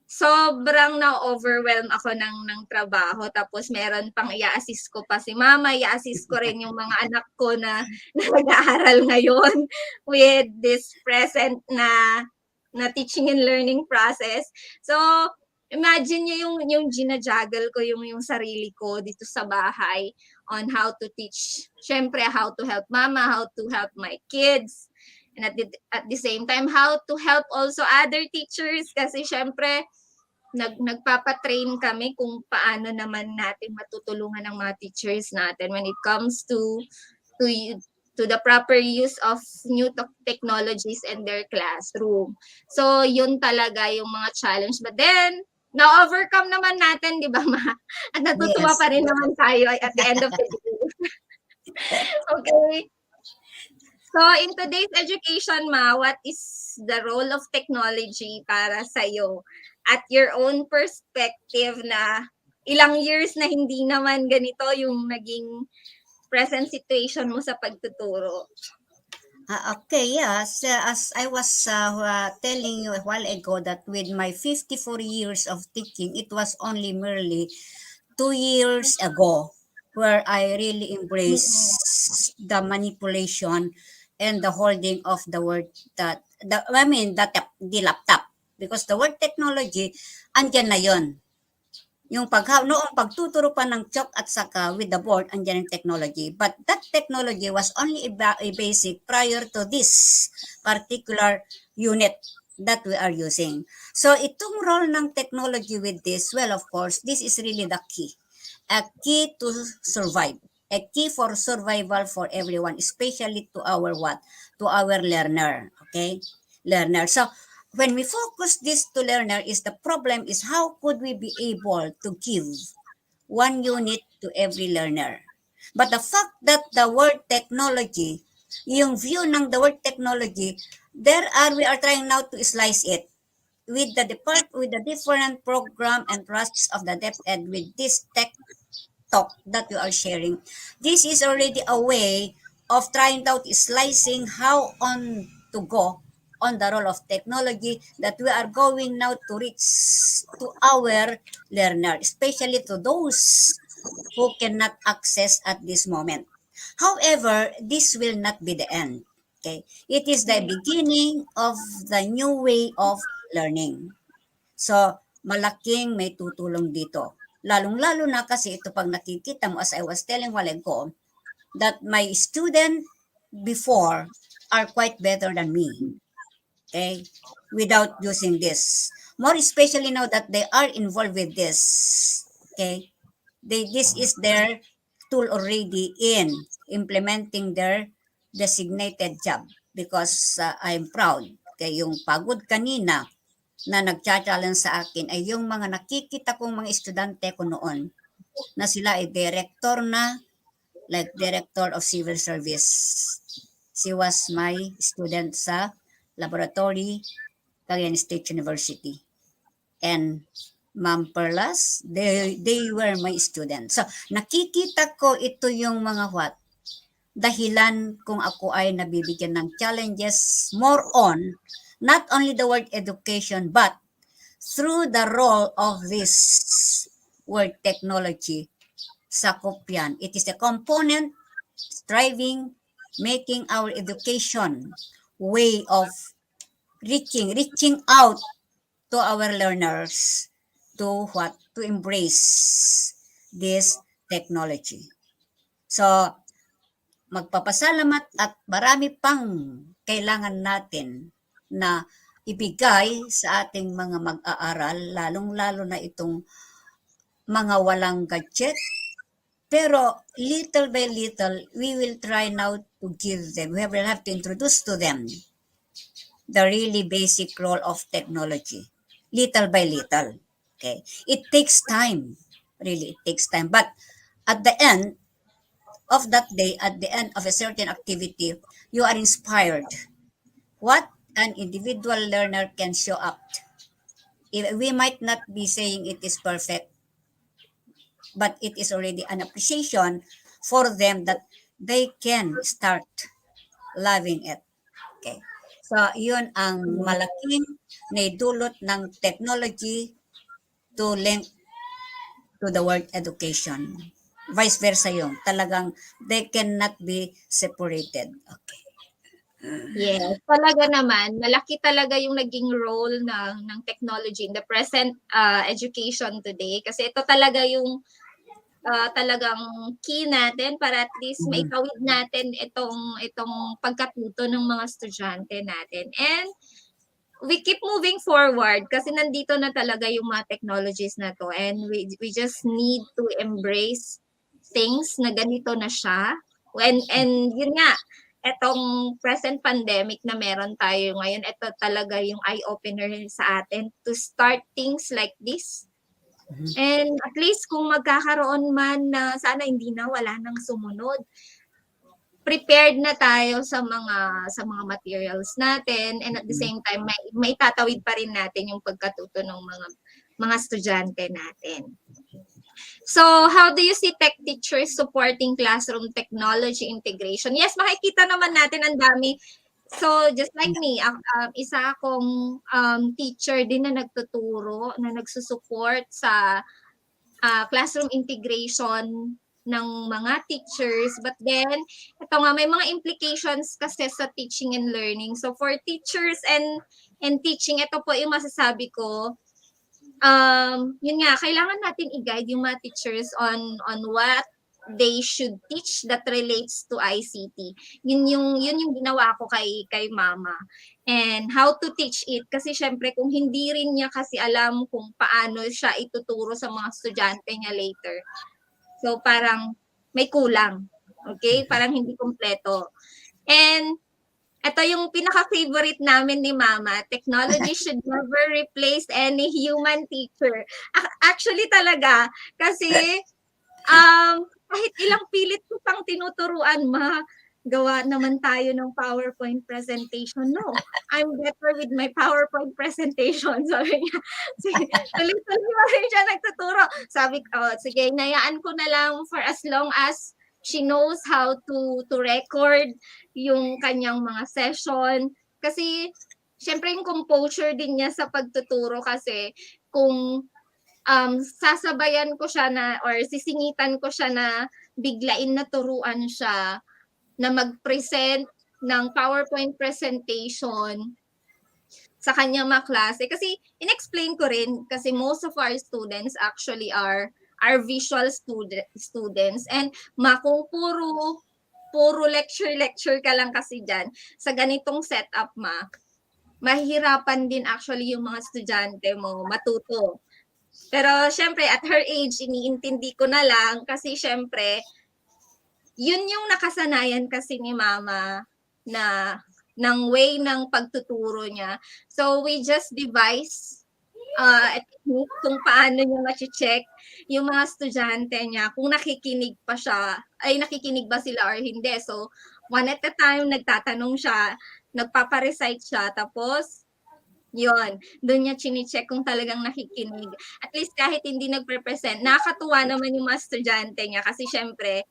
sobrang na-overwhelm ako ng trabaho. Tapos meron pang i-assist ko pa si mama, i-assist ko rin yung mga anak ko na nag-aaral ngayon with this present na teaching and learning process. So, imagine niyo yung ginajuggle ko yung sarili ko dito sa bahay on how to teach. Syempre, how to help mama, how to help my kids. And at the same time, how to help also other teachers kasi syempre, nagpapatrain kami kung paano naman natin matutulungan ng mga teachers natin when it comes to the proper use of new technologies in their classroom. So, yun talaga yung mga challenge. But then, na-overcome naman natin, di ba, ma? At natutuwa Yes. pa rin naman tayo at the end of the day. Okay. So, in today's education, ma, what is the role of technology para sa'yo? At your own perspective na ilang years na hindi naman ganito yung naging present situation mo sa pagtuturo. Okay, yes. As I was telling you a while ago that with my 54 years of teaching, it was only merely 2 years ago where I really embraced the manipulation and the holding of the word the laptop, because the word technology andyan na yon. Yung noong pagtuturo pa ng chalk at saka with the board, andyan yung technology. But that technology was only a basic prior to this particular unit that we are using. So itong role ng technology with this, well, of course, this is really the key. A key to survive. A key for survival for everyone, especially to our what? To our learner. Okay? Learner. So, when we focus this to learner, is the problem is how could we be able to give one unit to every learner? But the fact that the word technology, yung view ng the word technology, we are trying now to slice it with the different program and process of the DepEd with this tech talk that you are sharing. This is already a way of trying out slicing how on to go on the role of technology that we are going now to reach to our learner, especially to those who cannot access at this moment. However, this will not be the end. Okay, it is the beginning of the new way of learning. So, malaking may tutulong dito. Lalong-lalo na kasi ito pag nakikita mo, as I was telling while ago, that my student before are quite better than me. Okay? Without using this. More especially now that they are involved with this. Okay? This is their tool already in implementing their designated job because I'm proud. Kaya yung pagod kanina na nagcha-challenge sa akin ay yung mga nakikita kong mga estudyante ko noon na sila ay director na, like director of civil service. She was my student sa laboratory, Cagayan State University. And Ma'am Perlas, they were my students. So, nakikita ko ito yung mga dahilan kung ako ay nabibigyan ng challenges more on not only the word education but through the role of this word technology sa kopyan. It is a component striving, making our education way of reaching out to our learners to embrace this technology. So, magpapasalamat at marami pang kailangan natin na ibigay sa ating mga mag-aaral, lalong-lalo na itong mga walang gadget. Pero little by little, we will try now to give them, we will have to introduce to them the really basic role of technology, little by little. Okay, it takes time, really, it takes time. But at the end of that day, at the end of a certain activity, you are inspired. What an individual learner can show up. We might not be saying it is perfect, but it is already an appreciation for them that they can start loving it. Okay. So, yun ang malaking naidulot ng technology to link to the word education. Vice versa yung talagang they cannot be separated. Okay. Yes, talaga naman, malaki talaga yung naging role ng technology in the present education today. Kasi ito talaga yung talagang key natin para at least maitawid natin itong pagkatuto ng mga estudyante natin. And we keep moving forward kasi nandito na talaga yung mga technologies na to, and we just need to embrace things na ganito na siya. And yun nga, etong present pandemic na meron tayo ngayon, ito talaga yung eye-opener sa atin to start things like this. And at least kung magkakaroon man na sana hindi na, wala nang sumunod, prepared na tayo sa mga materials natin, and at the same time may tatawid pa rin natin yung pagkatuto ng mga estudyante natin. So, how do you see tech teachers supporting classroom technology integration? Yes, makikita naman natin ang dami. So, just like me, isa akong teacher din na nagtuturo, na nagsusupport sa classroom integration ng mga teachers. But then, ito nga, may mga implications kasi sa teaching and learning. So, for teachers and teaching, ito po yung masasabi ko. Yun nga, kailangan natin i-guide yung mga teachers on what they should teach that relates to ICT. Yun yung ginawa ko kay mama. And how to teach it. Kasi syempre, kung hindi rin niya kasi alam kung paano siya ituturo sa mga estudyante niya later. So, parang may kulang. Okay? Parang hindi kompleto. And ito yung pinaka-favorite namin ni Mama. Technology should never replace any human teacher. Actually talaga. Kasi kahit ilang pilit ko pang tinuturuan, gawa naman tayo ng PowerPoint presentation. No, I'm better with my PowerPoint presentation. Sabi niya, tuloy-tuloy pa rin siya nagtuturo. Sabi ko, sige, nayaan ko na lang for as long as she knows how to record yung kanyang mga session. Kasi, syempre yung composure din niya sa pagtuturo kasi kung sasabayan ko siya na or sisingitan ko siya na biglain na turuan siya na mag-present ng PowerPoint presentation sa kanyang mga klase. Kasi in-explain ko rin kasi most of our students actually are visual students, and kung puro lecture ka lang kasi dyan, sa ganitong setup mahihirapan din actually yung mga estudyante mo matuto. Pero syempre, at her age, iniintindi ko na lang kasi syempre, yun yung nakasanayan kasi ni mama na ng way ng pagtuturo niya. So we just devise a technique kung paano niya ma-check yung mga estudyante niya kung nakikinig pa siya, ay nakikinig ba sila or hindi. So one at a time, nagtatanong siya, nagpaparecite siya, tapos yun, doon niya chine-check kung talagang nakikinig. At least kahit hindi nagpe-present, nakakatuwa naman yung mga estudyante niya kasi syempre,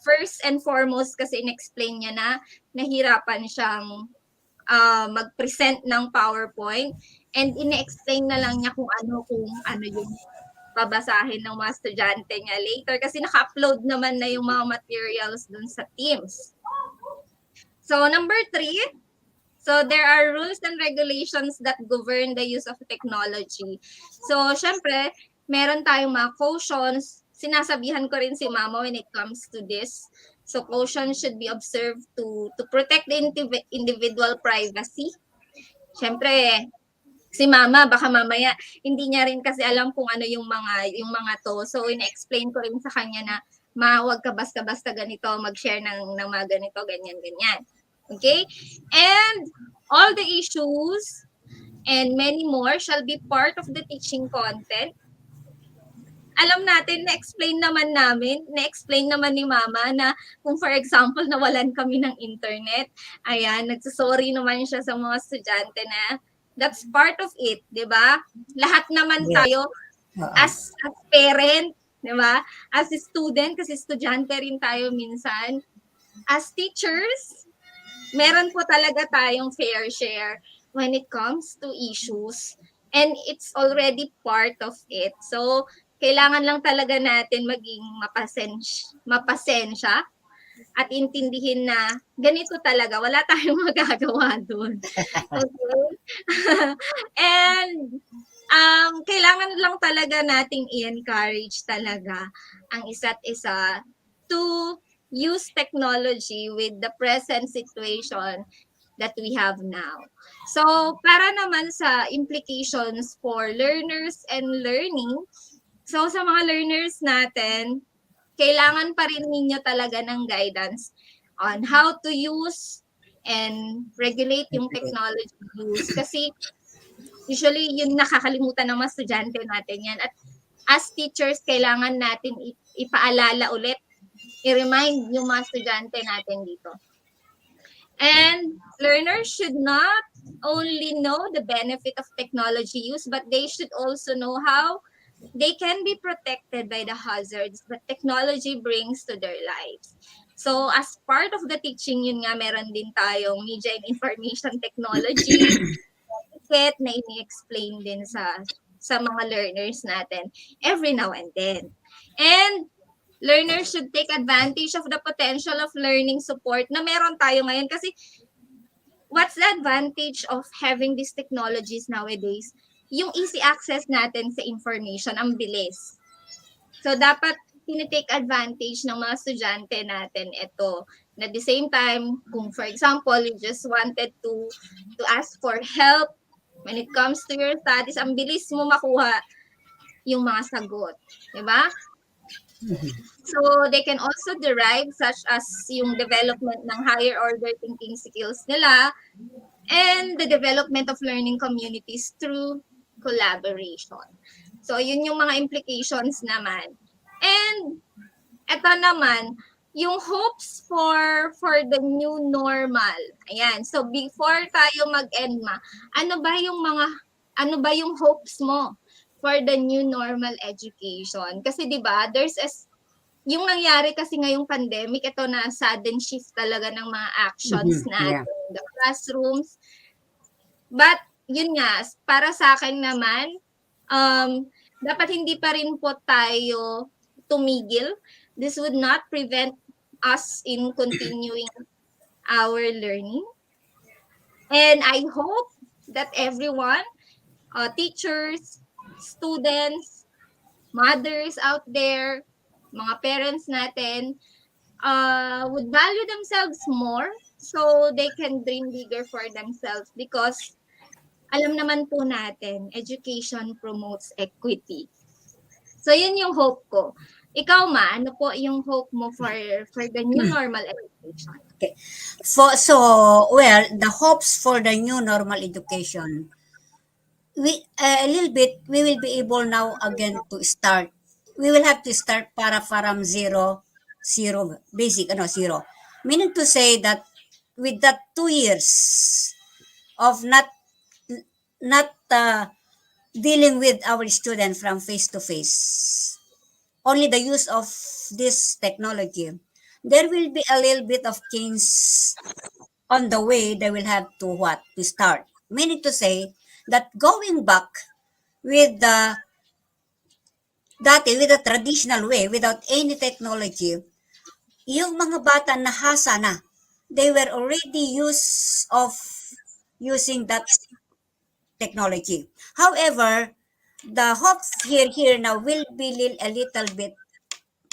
first and foremost kasi in-explain niya na nahirapan siyang mag-present ng PowerPoint and ine-explain na lang niya kung ano yung babasahin ng mga estudyante niya later kasi naka-upload naman na yung mga materials dun sa Teams. So number 3, so there are rules and regulations that govern the use of technology. So syempre, meron tayong mga cautions. Sinasabihan ko rin si Mama when it comes to this. So cautions should be observed to protect the individual privacy. Syempre, si Mama baka mamaya hindi niya rin kasi alam kung ano yung mga to. So ina-explain ko rin sa kanya na wag ka basta-basta ganito mag-share ng mga ganito, ganyan. Okay? And all the issues and many more shall be part of the teaching content. Alam natin, na-explain naman ni Mama na kung for example, nawalan kami ng internet, ayan, nagsasorry naman siya sa mga estudyante na that's part of it, di ba? Lahat naman tayo as parent, di ba? As a student, kasi estudyante rin tayo minsan. As teachers, meron po talaga tayong fair share when it comes to issues. And it's already part of it. So, kailangan lang talaga natin maging mapasensya at intindihin na ganito talaga, wala tayong magagawa doon. Okay? And kailangan lang talaga nating i-encourage talaga ang isa't isa to use technology with the present situation that we have now. So, para naman sa implications for learners and learning, so sa mga learners natin, kailangan pa rin ninyo talaga ng guidance on how to use and regulate yung technology use. Kasi usually yun nakakalimutan ng mga estudyante natin yan. At as teachers, kailangan natin ipaalala ulit, i-remind yung mga estudyante natin dito. And learners should not only know the benefit of technology use, but they should also know how they can be protected by the hazards that technology brings to their lives. So as part of the teaching, yun nga, meron din tayong media and information technology na ini-explain din sa mga learners natin every now and then. And learners should take advantage of the potential of learning support na meron tayo ngayon kasi what's the advantage of having these technologies nowadays? Yung easy access natin sa information, ang bilis. So, dapat tinitake advantage ng mga estudyante natin ito. Na at the same time, kung for example, you just wanted to ask for help when it comes to your studies, ang bilis mo makuha yung mga sagot. Diba? So, they can also derive such as yung development ng higher order thinking skills nila and the development of learning communities through collaboration. So, yun yung mga implications naman. And, eto naman, yung hopes for the new normal. Ayan. So, before tayo mag-ENMA, ano ba yung hopes mo for the new normal education? Kasi 'di ba, yung nangyari kasi ngayong pandemic, ito na sudden shift talaga ng mga actions natin in the classrooms. But yun nga, para sa akin naman, dapat hindi pa rin po tayo tumigil. This would not prevent us in continuing our learning. And I hope that everyone, teachers, students, mothers out there, mga parents natin, would value themselves more so they can dream bigger for themselves because alam naman po natin, education promotes equity. So, yun yung hope ko. Ikaw ano po yung hope mo for the new normal education? Okay. Well, the hopes for the new normal education, we a little bit, we will be able now again to start. We will have to start para from zero, basic, zero. Meaning to say that with that 2 years of not dealing with our student from face to face, only the use of this technology, there will be a little bit of change on the way. They will have to what to start, meaning to say that going back with the with the traditional way without any technology, yung mga bata nahasa na, they were already used of using that technology. However, the hope here now will be a little bit,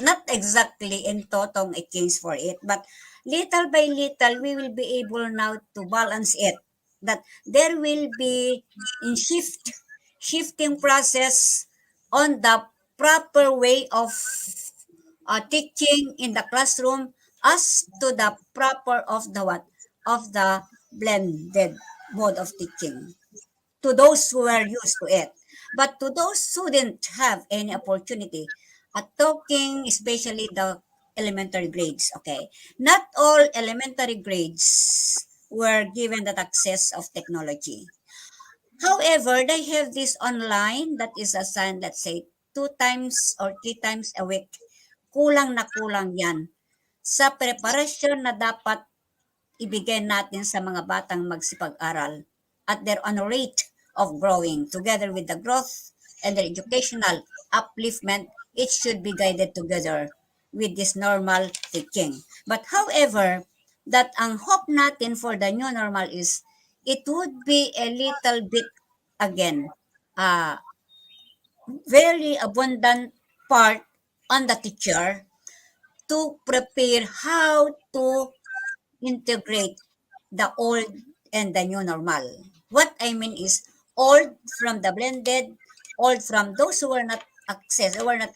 not exactly in totong a change for it, but little by little we will be able now to balance it, that there will be in shifting process on the proper way of teaching in the classroom, as to the proper of the what of the blended mode of teaching, to those who are used to it. But to those who didn't have any opportunity, at talking especially the elementary grades, okay, not all elementary grades were given that access of technology. However, they have this online that is assigned, let's say, 2 times or 3 times a week. Kulang na kulang yan sa preparasyon na dapat ibigay natin sa mga batang magsipag-aral at their on rate of growing. Together with the growth and their educational upliftment, it should be guided together with this normal teaching. But however, that ang hope natin for the new normal is it would be a little bit again very abundant part on the teacher to prepare how to integrate the old and the new normal. What I mean is old from the blended, old from those who are not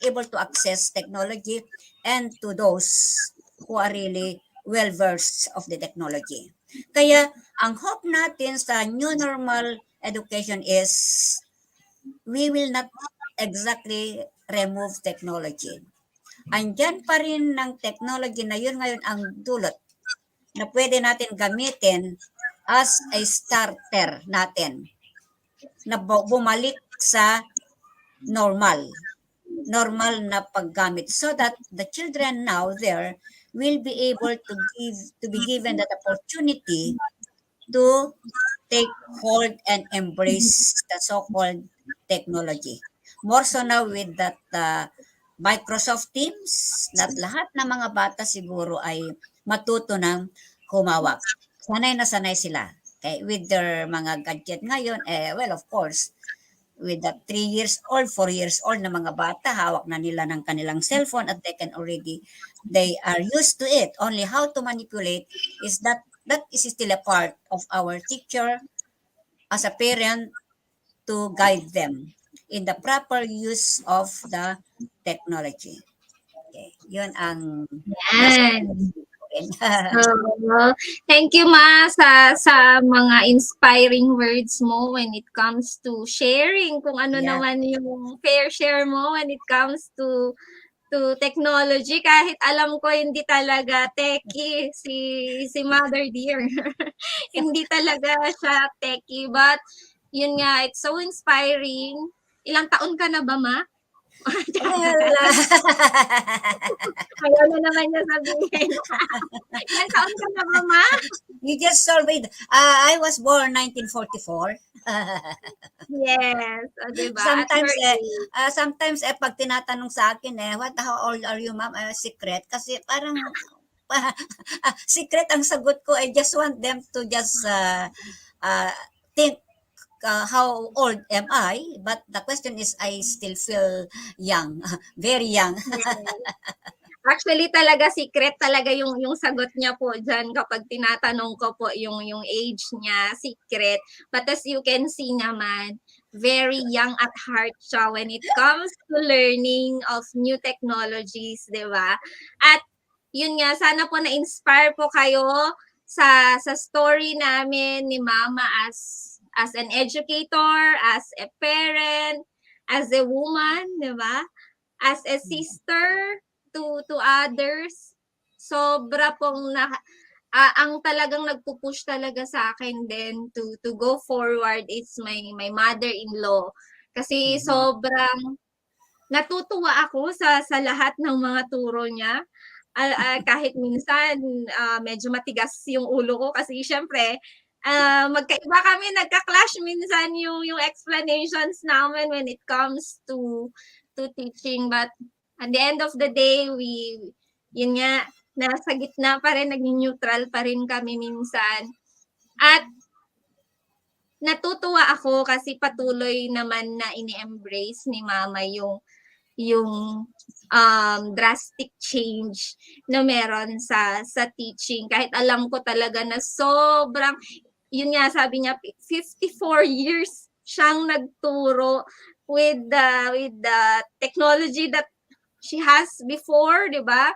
able to access technology, and to those who are really well versed of the technology. Kaya ang hope natin sa new normal education is we will not exactly remove technology. Andyan pa rin ng technology na yun ngayon ang dulot na pwede natin gamitin as a starter natin na bumalik sa normal na paggamit, so that the children now there will be able to be given that opportunity to take hold and embrace the so-called technology. More so now with that Microsoft Teams, not lahat ng mga bata siguro ay matuto ng humawak. Sanay na sanay sila. Okay, with their mga gadget ngayon, well, of course, with the 3 years old, 4 years old na mga bata, hawak na nila ng kanilang cellphone at they are used to it. Only how to manipulate is that is still a part of our teacher as a parent to guide them in the proper use of the technology. Okay, yun ang Yan. So, thank you sa mga inspiring words mo when it comes to sharing kung ano naman yung fair share mo when it comes to technology. Kahit alam ko hindi talaga techie si Mother Dear. Hindi talaga siya techie, but yun nga, it's so inspiring. Ilang taon ka na ba, Ma? Ayaw na naman niya sabihin. Ilang taon ka na ba, Ma? You just surveyed. I was born 1944. Yes. O, diba? Sometimes pag tinatanong sa akin how old are you, ma'am? Secret. Kasi parang secret ang sagot ko. I just want them to just think how old am I? But the question is, I still feel young, very young. Actually, talaga secret talaga yung sagot niya po dyan kapag tinatanong ko po yung age niya, secret. But as you can see naman, very young at heart siya when it comes to learning of new technologies, di ba? At yun nga, sana po na-inspire po kayo sa story namin ni Mama as an educator, as a parent, as a woman, di ba? As a sister to others. Sobra pong ang talagang nagpo-push talaga sa akin din to go forward is my mother-in-law. Kasi sobrang natutuwa ako sa lahat ng mga turo niya. Kahit minsan medyo matigas yung ulo ko kasi syempre magkaiba kami, nagka-clash minsan yung explanations namin when it comes to teaching, but at the end of the day yun nga, nasa gitna pa rin, naging neutral pa rin kami minsan. At natutuwa ako kasi patuloy naman na ini-embrace ni Mama yung drastic change na meron sa teaching. Kahit alam ko talaga na sobrang, yun nga sabi niya, 54 years siyang nagturo with the technology that she has before, di ba?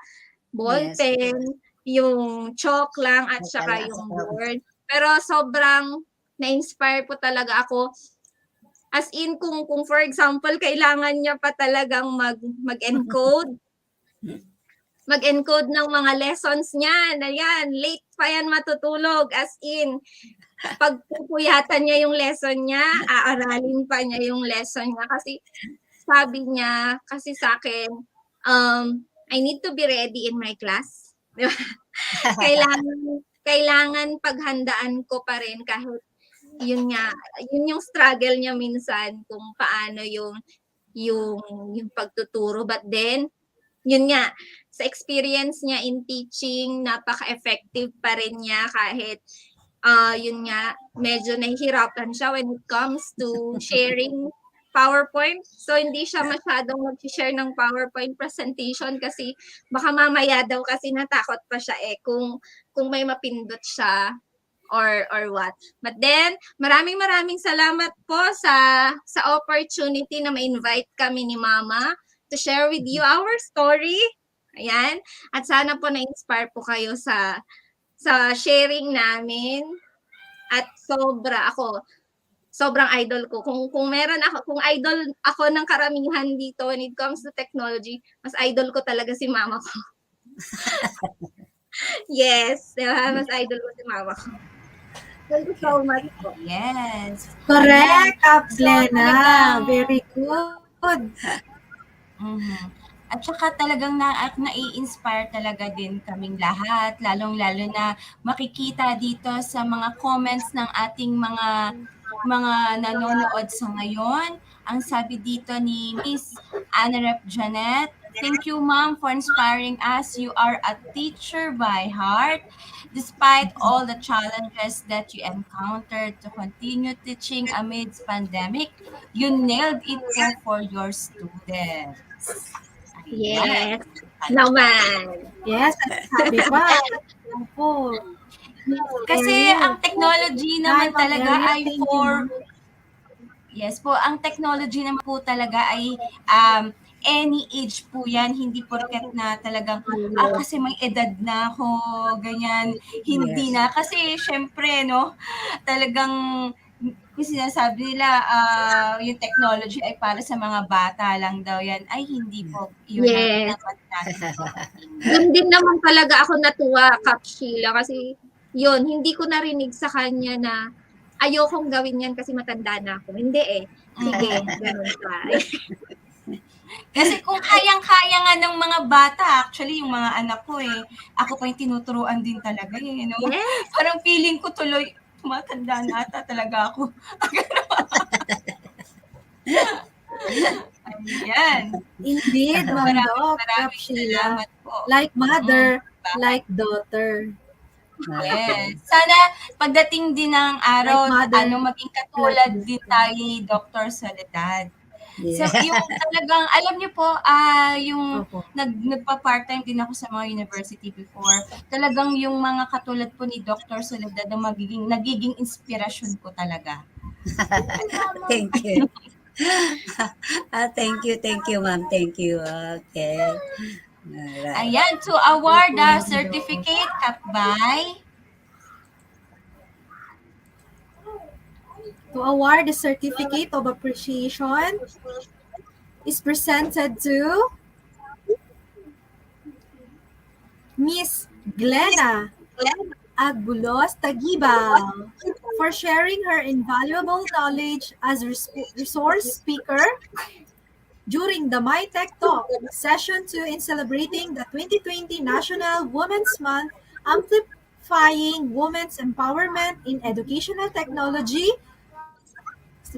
Ballpen, yung chalk lang at saka yung board. Pero sobrang na-inspire po talaga ako. As in, kung for example, kailangan niya pa talagang mag-encode ng mga lessons niya, na yan, late pa yan matutulog. As in, pag pupuyatan niya yung lesson niya, aaralin pa niya yung lesson niya. Kasi sabi niya, kasi sa akin, I need to be ready in my class. kailangan paghandaan ko pa rin kahit yun nga, yun yung struggle niya minsan kung paano yung pagtuturo. But then, yun nga, sa experience niya in teaching, napaka-effective pa rin niya kahit yun nga, medyo nahihirapan siya when it comes to sharing PowerPoint. So, hindi siya masyadong mag-share ng PowerPoint presentation kasi baka mamaya daw kasi natakot pa siya kung may mapindot siya or what. But then, maraming salamat po sa opportunity na ma-invite kami ni Mama to share with you our story. Ayan. At sana po na-inspire po kayo sa sharing namin. At sobrang idol ko. Kung meron ako, kung idol ako ng karamihan dito when it comes to technology, mas idol ko talaga si Mama ko. Yes, diba? Mas idol ko si Mama ko. Thank you so much po. Yes. Correct, Glenna. talagang- Very good. At saka talagang nai-inspire talaga din kaming lahat, lalong-lalo na makikita dito sa mga comments ng ating mga nanonood sa ngayon. Ang sabi dito ni Miss Anarep Janet, "Thank you, Ma'am, for inspiring us. You are a teacher by heart. Despite all the challenges that you encountered to continue teaching amidst pandemic, you nailed it po for your students." Yes. Naman. Yes, sabi pa. Opo. Kasi ang technology naman Hi, Ma'am talaga Ariel, ay thank you, for ma'am. Yes po, ang technology naman po talaga ay any age po yan, hindi porket na talagang kasi may edad na ako, ganyan, hindi na. Kasi syempre, no, talagang yung sinasabi nila, yung technology ay para sa mga bata lang daw yan. Ay, hindi po. Yun Yes. naman natin. Doon din naman talaga ako natuwa, Kap Sheila, kasi yun, hindi ko narinig sa kanya na ayokong gawin yan kasi matanda na ako. Hindi eh. Sige, ganun pa. Kasi kung kayang-kaya nga ng mga bata, actually, yung mga anak ko ako pa yung tinuturuan din talaga no? Yes. Parang feeling ko tuloy, tumatanda na ata talaga ako. Ayan. Indeed, Ma'am Doc, Maraming Sheila. salamat po. Like mother, like daughter. Yes. Sana pagdating din ng araw, Like mother, maging katulad like din tayo ni Dr. Soledad. Yeah. So, yung talagang, alam niyo po, yung Opo. nagpa-part-time din ako sa mga university before. Talagang yung mga katulad po ni Dr. Soledad ang nagiging inspirasyon ko talaga. Thank you. Thank you, ma'am. Thank you. Okay. All right. Ayan, to award the certificate, Kapbay. To award the certificate of appreciation is presented to Miss Glenna Agbulos Tagibal for sharing her invaluable knowledge as resource speaker during the My Tech Talk Session 2 in celebrating the 2020 National Women's Month, Amplifying Women's Empowerment in Educational Technology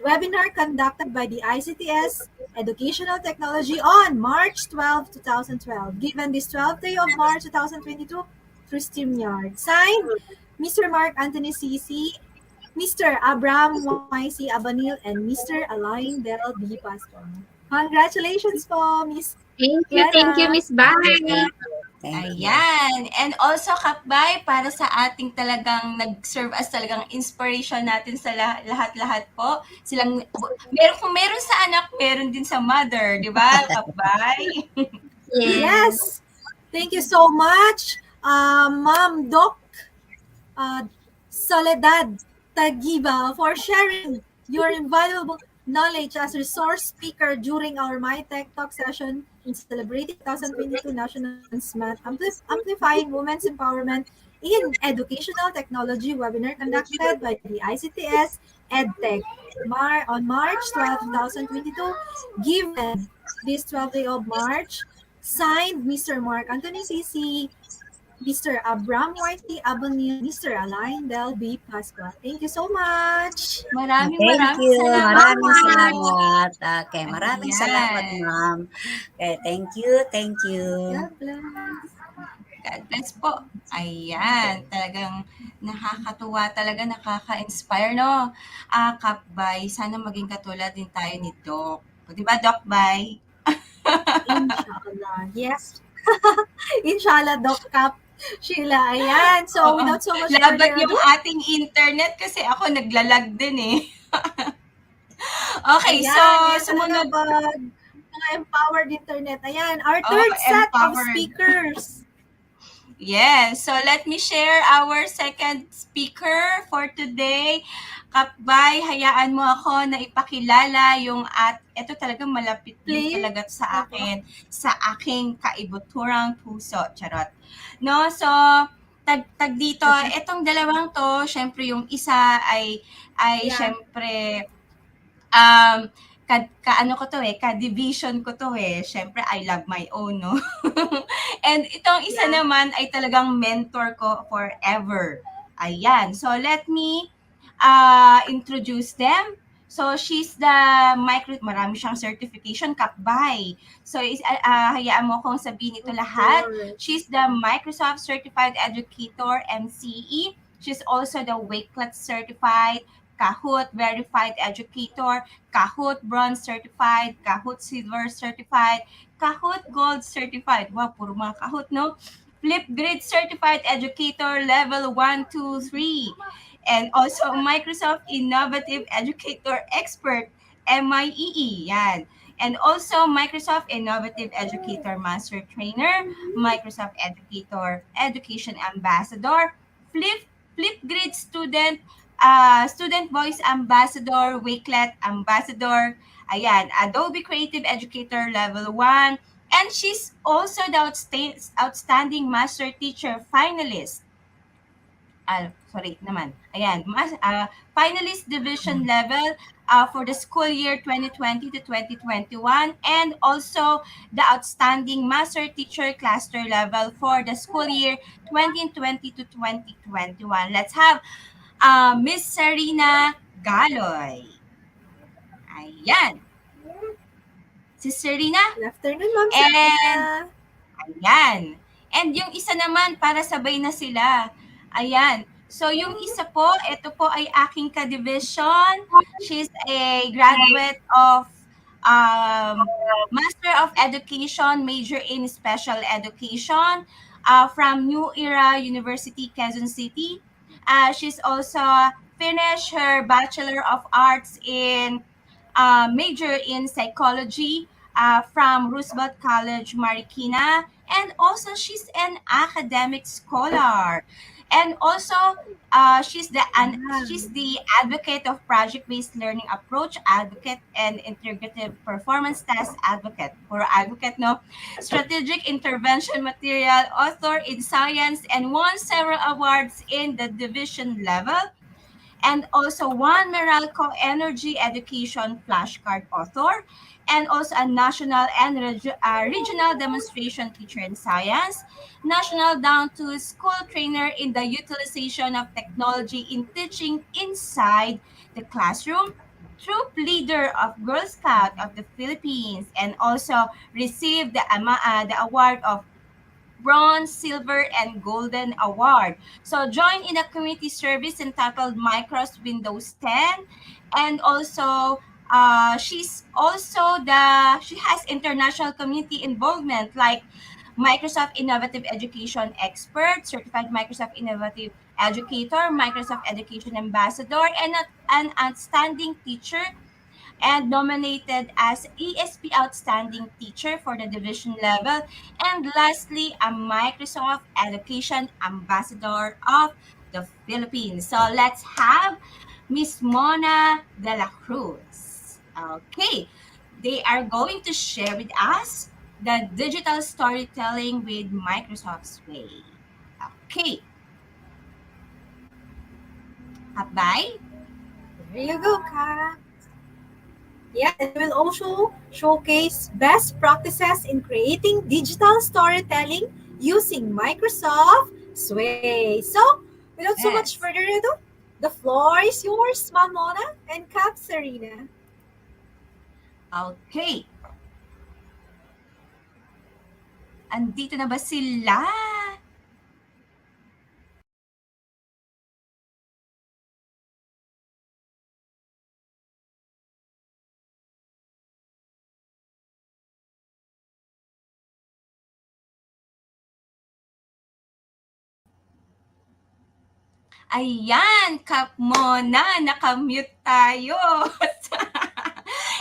webinar conducted by the ICTS Educational Technology on March 12, 2012, given this 12th day of March 2022 through StreamYard. Signed, Mr. Mark Anthony CC, Mr. Abraham YC Abanil, and Mr. Alain Del B. Pasco. Congratulations po, Miss Thank you, Glenna. Miss Bai. Thank you. Ayan. And also, Kapbay, para sa ating talagang nag-serve as talagang inspiration natin sa lahat-lahat po. Kung meron sa anak, meron din sa mother. Di ba, Kapbay? Yes. Thank you so much, Ma'am Doc Soledad Tagiba, for sharing your invaluable knowledge as resource speaker during our My Tech Talk session in celebrating 2022 National Women's Month, Amplifying Women's Empowerment in Educational Technology webinar conducted by the ICTS-EdTech on March 12, 2022, given this 12th day of March, signed Mr. Mark Anthony CC, Mr. Abram YT Abonil, Mr. Alain Del B. Pascua. Thank you so much. Maraming Thank you. salamat. Maraming salamat. Okay, maraming Ayan. salamat, ma'am. Okay, thank you. Thank you. God bless. God bless po. Ayan, talagang nakakatuwa talaga, nakaka-inspire, no? Kapbay, sana maging katulad din tayo ni Doc. Di ba, Doc Bay? Inshallah. Yes. Inshallah, Doc Cap. Sheila, ayan. So, without so much Laban further yung ado, ating internet kasi ako naglalag din eh. Okay, ayan, so yes, sumunod. Mga empowered internet. Ayan, our Oh, third set of empowered. speakers. Yes, so let me share our second speaker for today. Kapbay, hayaan mo ako na ipakilala yung ito talagang malapit din Please. talaga sa akin, sa aking kaibuturang puso. Charot. No, so tag dito, itong dalawang to, syempre yung isa ay Yeah. syempre ano ko to ka-division ko to syempre I love my own, no? And itong isa naman ay talagang mentor ko forever. Ayan. So, let me introduce them. So, she's the marami siyang certification, Kapbay. So, hayaan mo akong sabihin ito lahat. She's the Microsoft Certified Educator, MCE. She's also the Wakelet Certified, Kahoot Verified Educator, Kahoot Bronze Certified, Kahoot Silver Certified, Kahoot Gold Certified. Wow, puro mga Kahoot, no? Flipgrid Certified Educator Level 1, 2, 3. And also Microsoft Innovative Educator Expert, MIEE. Yan. And also Microsoft Innovative Educator Master Trainer, Microsoft Educator Education Ambassador, Flipgrid Student Student Voice Ambassador, Wakelet Ambassador, ayan, Adobe Creative Educator Level 1, and she's also the Outstanding Master Teacher Finalist. Finalist Division Level for the school year 2020 to 2021, and also the Outstanding Master Teacher Cluster Level for the school year 2020 to 2021. Let's have Miss Serena Galoy. Ayan. Si Serena. Good afternoon, Ma'am Serena. Ayan. And yung isa naman, para sabay na sila. Ayan. So, yung isa po, ito po ay aking ka-division. She's a graduate of Master of Education, major in Special Education from New Era University, Quezon City. She's also finished her Bachelor of Arts in major in psychology from Roosevelt College, Marikina. And also, she's an academic scholar. And also, she's the advocate of project-based learning approach advocate and integrative performance test advocate or advocate no strategic intervention material author in science and won several awards in the division level and also one Meralco Energy Education flashcard author, and also a national and regional demonstration teacher in science, national down to school trainer in the utilization of technology in teaching inside the classroom, troop leader of Girl Scout of the Philippines, and also received the award of bronze, silver, and golden award. So join in a community service entitled Micros Windows 10. And also, she has international community involvement like Microsoft Innovative Education Expert, Certified Microsoft Innovative Educator, Microsoft Education Ambassador, and an outstanding teacher and nominated as ESP Outstanding Teacher for the division level. And lastly, a Microsoft Education Ambassador of the Philippines. So let's have Miss Mona de la Cruz. Okay, they are going to share with us the digital storytelling with Microsoft Sway. Okay, Habay? There you go, Kat. Yes, and we will also showcase best practices in creating digital storytelling using Microsoft Sway. So, without so much Yes. further ado, the floor is yours, Mamona and Cap Serena. Okay. Andito na ba sila? Ayan, Kap Mona, nakamute tayo.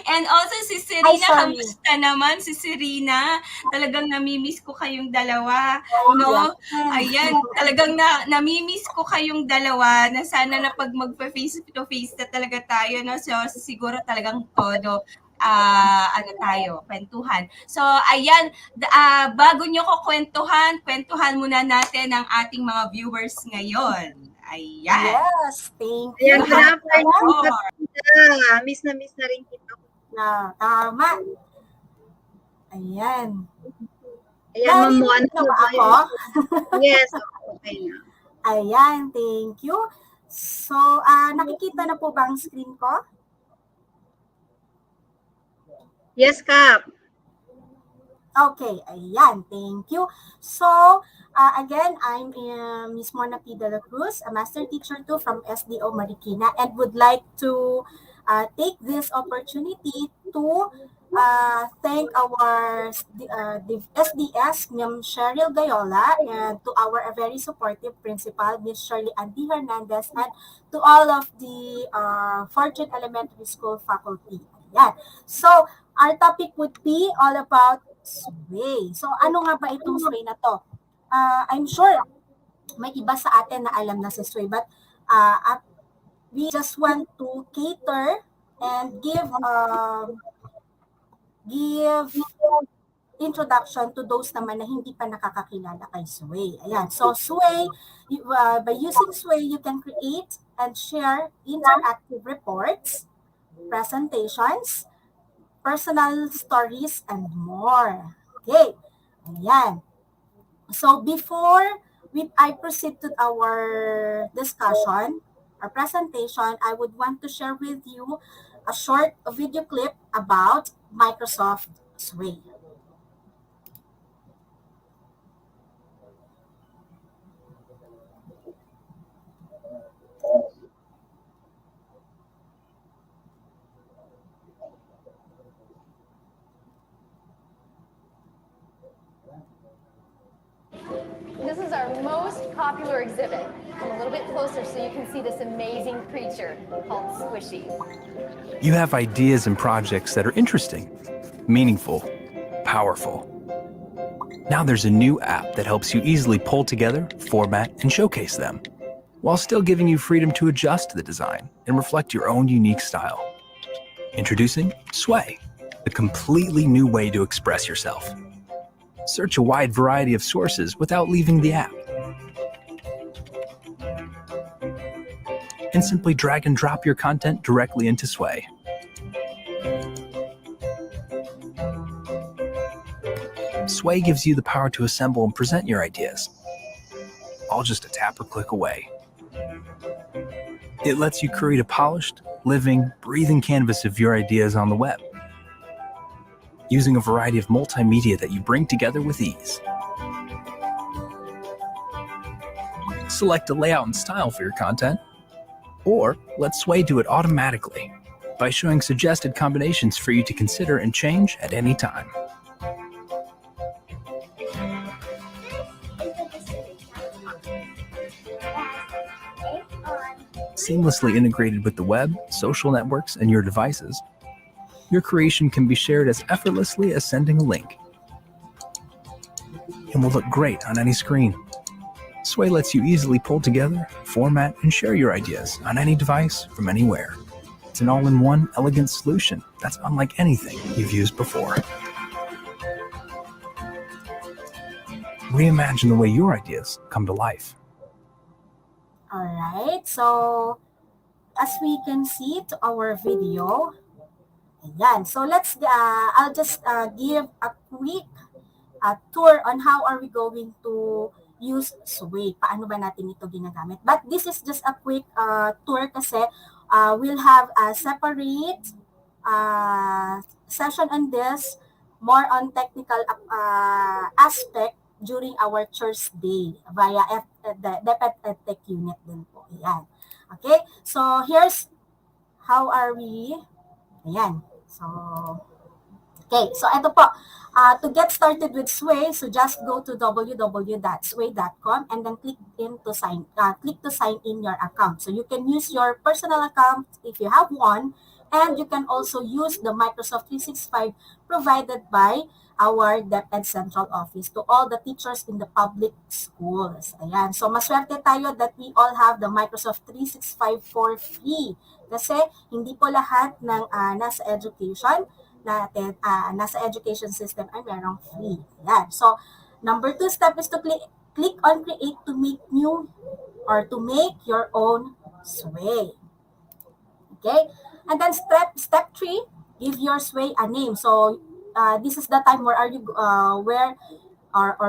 And also si Serena, sorry. kamusta naman si Serena? Talagang namimiss ko kayong dalawa, no? Ayan, talagang namimiss ko kayong dalawa na sana na pag magpa-face to face na talaga tayo, no? So siguro talagang todo ano tayo, kwentuhan. So ayan, bago nyo ko kwentuhan muna natin ang ating mga viewers ngayon. Ayan. Yes, thank You you. have the floor. Miss na rin kita. Tama. Ayan. Ayan, Ma'am Mona. Narinig na ba ako? Yes, okay na. Ayan, thank you. So, nakikita na po ba ang screen ko? Yes, Kap. Okay, ayan, thank you. So, again, I'm Miss Mona P. De La Cruz, a master teacher too from SDO Marikina, and would like to take this opportunity to thank our the SDS, Ms. Cheryl Gayola, and to our very supportive principal, Ms. Shirley Andy Hernandez, and to all of the Fortune Elementary School faculty. Ayan. So, our topic would be all about Sway. So, ano nga ba itong Sway na to? I'm sure may iba sa atin na alam na si Sway, but we just want to cater and give introduction to those naman na hindi pa nakakakilala kay Sway. Ayan. So, Sway, by using Sway, you can create and share interactive reports, presentations, personal stories, and more. Okay. Ayan. So, before I proceed to our discussion, our presentation, I would want to share with you a short video clip about Microsoft Sway. This is our most popular exhibit. come a little bit closer so you can see this amazing creature called Squishy. You have ideas and projects that are interesting, meaningful, powerful. Now there's a new app that helps you easily pull together, format, and showcase them, while still giving you freedom to adjust the design and reflect your own unique style. Introducing Sway, a completely new way to express yourself. Search a wide variety of sources without leaving the app. And simply drag and drop your content directly into Sway. Sway gives you the power to assemble and present your ideas, all just a tap or click away. It lets you create a polished, living, breathing canvas of your ideas on the web, using a variety of multimedia that you bring together with ease. Select a layout and style for your content, or let Sway do it automatically by showing suggested combinations for you to consider and change at any time. Seamlessly integrated with the web, social networks, and your devices, your creation can be shared as effortlessly as sending a link and will look great on any screen. Sway lets you easily pull together, format, and share your ideas on any device from anywhere. It's an all-in-one, elegant solution that's unlike anything you've used before. Reimagine the way your ideas come to life. Alright, so as we can see to our video, ayan. So I'll just give a quick tour on how are we going to use Sway. Paano ba natin ito ginagamit? But this is just a quick tour kasi we'll have a separate session on this, more on technical aspect during our Thursday via the DepEd-EdTech unit din po. Ayan. Okay, so here's how are we. Ayan. Okay, so ito po. To get started with Sway, so just go to www.sway.com and then click to sign in your account. So you can use your personal account if you have one, and you can also use the Microsoft 365 provided by our DepEd Central Office to all the teachers in the public schools. Ayan. So maswerte tayo that we all have the Microsoft 365 for free. Kasi hindi po lahat ng nasa education natin, nasa education system ay merong free. Ayan. So number 2 step is to click on create to make new or to make your own Sway. Okay? And then step 3, give your Sway a name. So this is the time where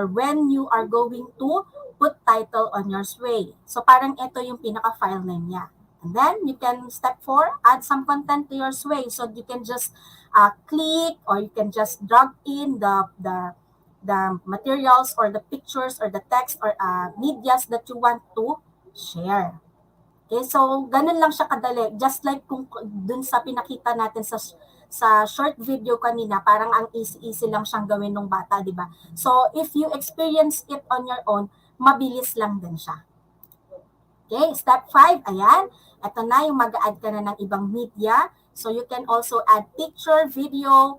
when you are going to put title on your Sway. So parang ito yung pinaka-file name niya. And then you can step 4, add some content to your Sway. So you can just click or you can just drag in the materials or the pictures or the text or medias that you want to share. Okay, so ganun lang siya kadali. Just like kung dun sa pinakita natin sa short video kanina, parang ang easy lang siyang gawin ng bata, di ba? So if you experience it on your own, mabilis lang din siya. Okay, step 5, ayan. Ito na yung mag-add ka na ng ibang media. So you can also add picture, video,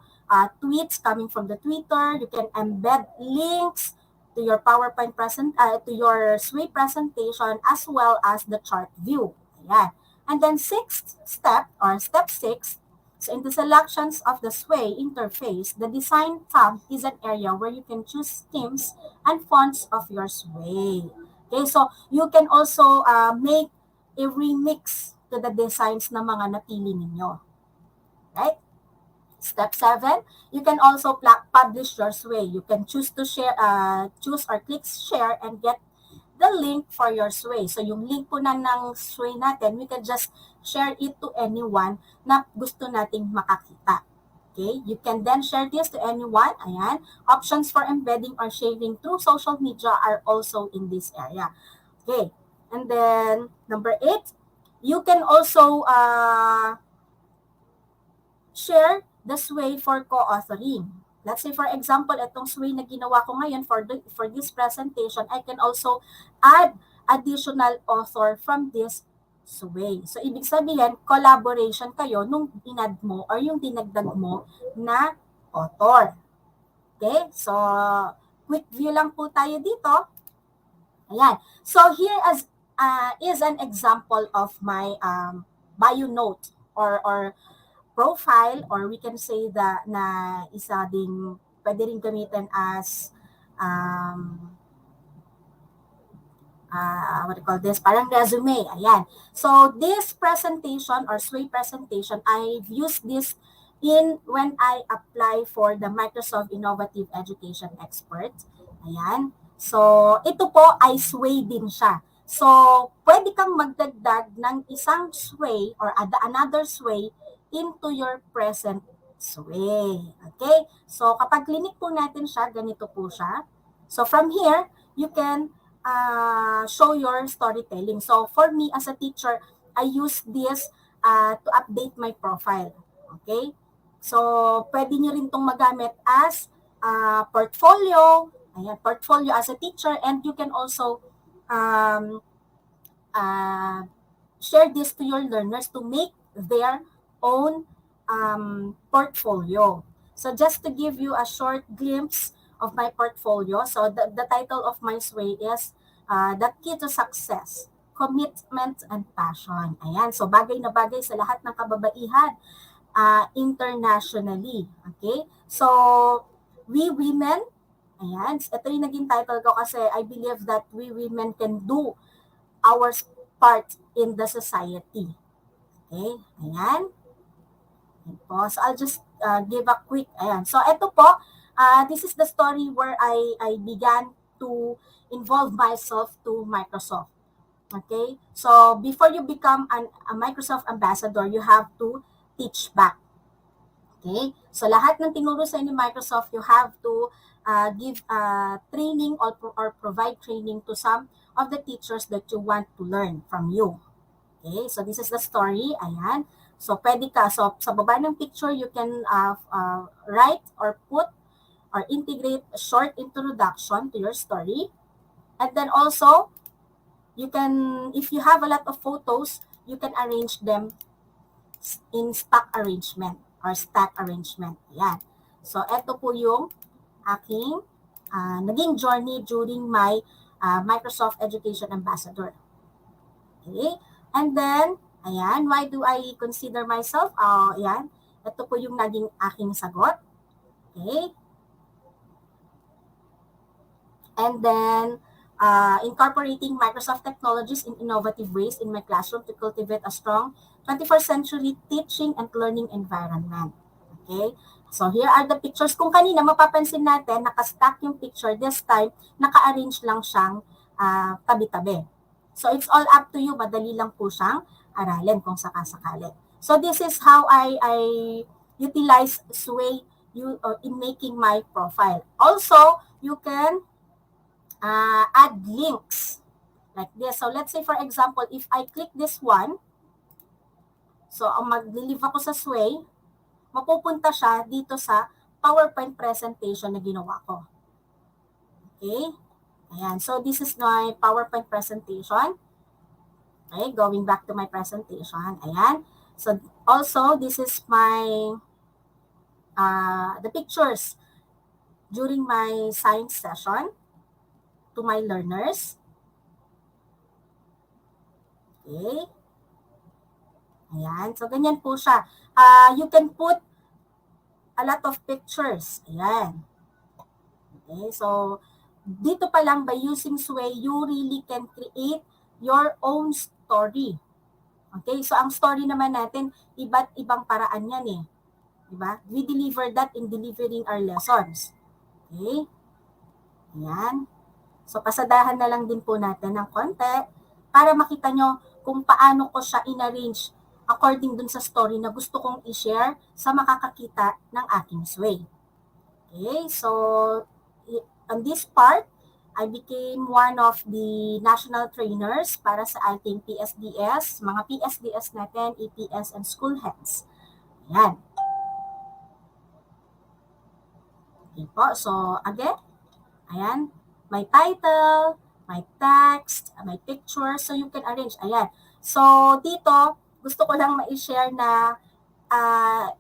tweets coming from the Twitter. You can embed links to your PowerPoint to your Sway presentation as well as the chart view. Ayan. And then sixth step or step 6, so in the selections of the Sway interface, the design tab is an area where you can choose themes and fonts of your Sway. Okay, so you can also make a remix to the designs na mga napili ninyo. Right? Step 7, you can also publish your Sway. You can choose to share, choose or click share and get the link for your Sway. So yung link po na ng Sway natin, we can just share it to anyone na gusto nating makakita. Okay, you can then share this to anyone. Ayan. Options for embedding or sharing through social media are also in this area. Okay, and then number 8, you can also share the Sway for co-authoring. Let's say, for example, itong Sway na ginawa ko ngayon for this presentation, I can also add additional author from this sway. So, ibig sabihin, collaboration kayo nung inad mo or yung dinagdag mo na author. Okay? So, quick view lang po tayo dito. Ayan. So, here is an example of my bio note or profile, or we can say na isa ding pwede rin gamitin as what do you call this? Parang resume. Ayan. So, this presentation or sway presentation, I've used this when I apply for the Microsoft Innovative Education Expert. Ayan. So, ito po ay sway din siya. So, pwede kang magdagdag ng isang sway or another sway into your present sway. Okay? So, kapag clinic po natin siya, ganito po siya. So, from here, you can show your storytelling. So, for me as a teacher, I use this to update my profile. Okay? So, pwede nyo rin itong magamit as portfolio. Ayan, portfolio as a teacher, and you can also share this to your learners to make their own portfolio. So just to give you a short glimpse of my portfolio, so the title of my sway is The Key to Success, Commitment and Passion. Ayan, so bagay na bagay sa lahat ng kababaihan internationally. Okay? So, we women, ayan, ito yung naging title ko kasi I believe that we women can do our part in the society. Okay? Ayan. Ayan po. So, I'll just give a quick, ayan. So, ito po, this is the story where I began to involve myself to Microsoft. Okay? So, before you become a Microsoft ambassador, you have to teach back. Okay? So, lahat ng tinuro sa inyo ni Microsoft, you have to give training or provide training to some of the teachers that you want to learn from you. Okay? So, this is the story. Ayan. So, pwede ka. So, sa baba ng picture, you can write or put or integrate a short introduction to your story. And then also, you can, if you have a lot of photos, you can arrange them in stack arrangement or stack arrangement. Ayan. So, ito po yung aking naging journey during my Microsoft Education Ambassador. Okay? And then, ayan, why do I consider myself? Ayan, ito po yung naging aking sagot. Okay? And then, incorporating Microsoft technologies in innovative ways in my classroom to cultivate a strong 21st century teaching and learning environment. Okay? So, here are the pictures. Kung kanina, mapapansin natin, nakastack yung picture. This time, naka-arrange lang siyang tabi-tabi. So, it's all up to you. Madali lang po siyang aralin kung sakasakali. So, this is how I utilize Sway in making my profile. Also, you can add links like this. So, let's say, for example, if I click this one, so, mag-leave ako sa Sway, mapupunta siya dito sa PowerPoint presentation na ginawa ko. Okay? Ayan. So, this is my PowerPoint presentation. Okay, going back to my presentation. Ayan. So, also, this is my, the pictures during my science session to my learners. Okay. Ayan. So, ganyan po siya. You can put a lot of pictures. Ayan. Okay. So, dito pa lang, by using Sway, you really can create your own story. Okay? So, ang story naman natin, iba't ibang paraan yan eh. Diba? We deliver that in delivering our lessons. Okay? Ayan. So, pasadahan na lang din po natin ng konti para makita nyo kung paano ko siya in-arrange according dun sa story na gusto kong i-share sa makakakita ng aking Sway. Okay? So, on this part, I became one of the national trainers para sa ating PSDS, mga PSDS natin, EPS, and school heads. Ayan. Okay po. So, again, ayan, my title, my text, my picture, so you can arrange. Ayan. So, dito, gusto ko lang ma-share na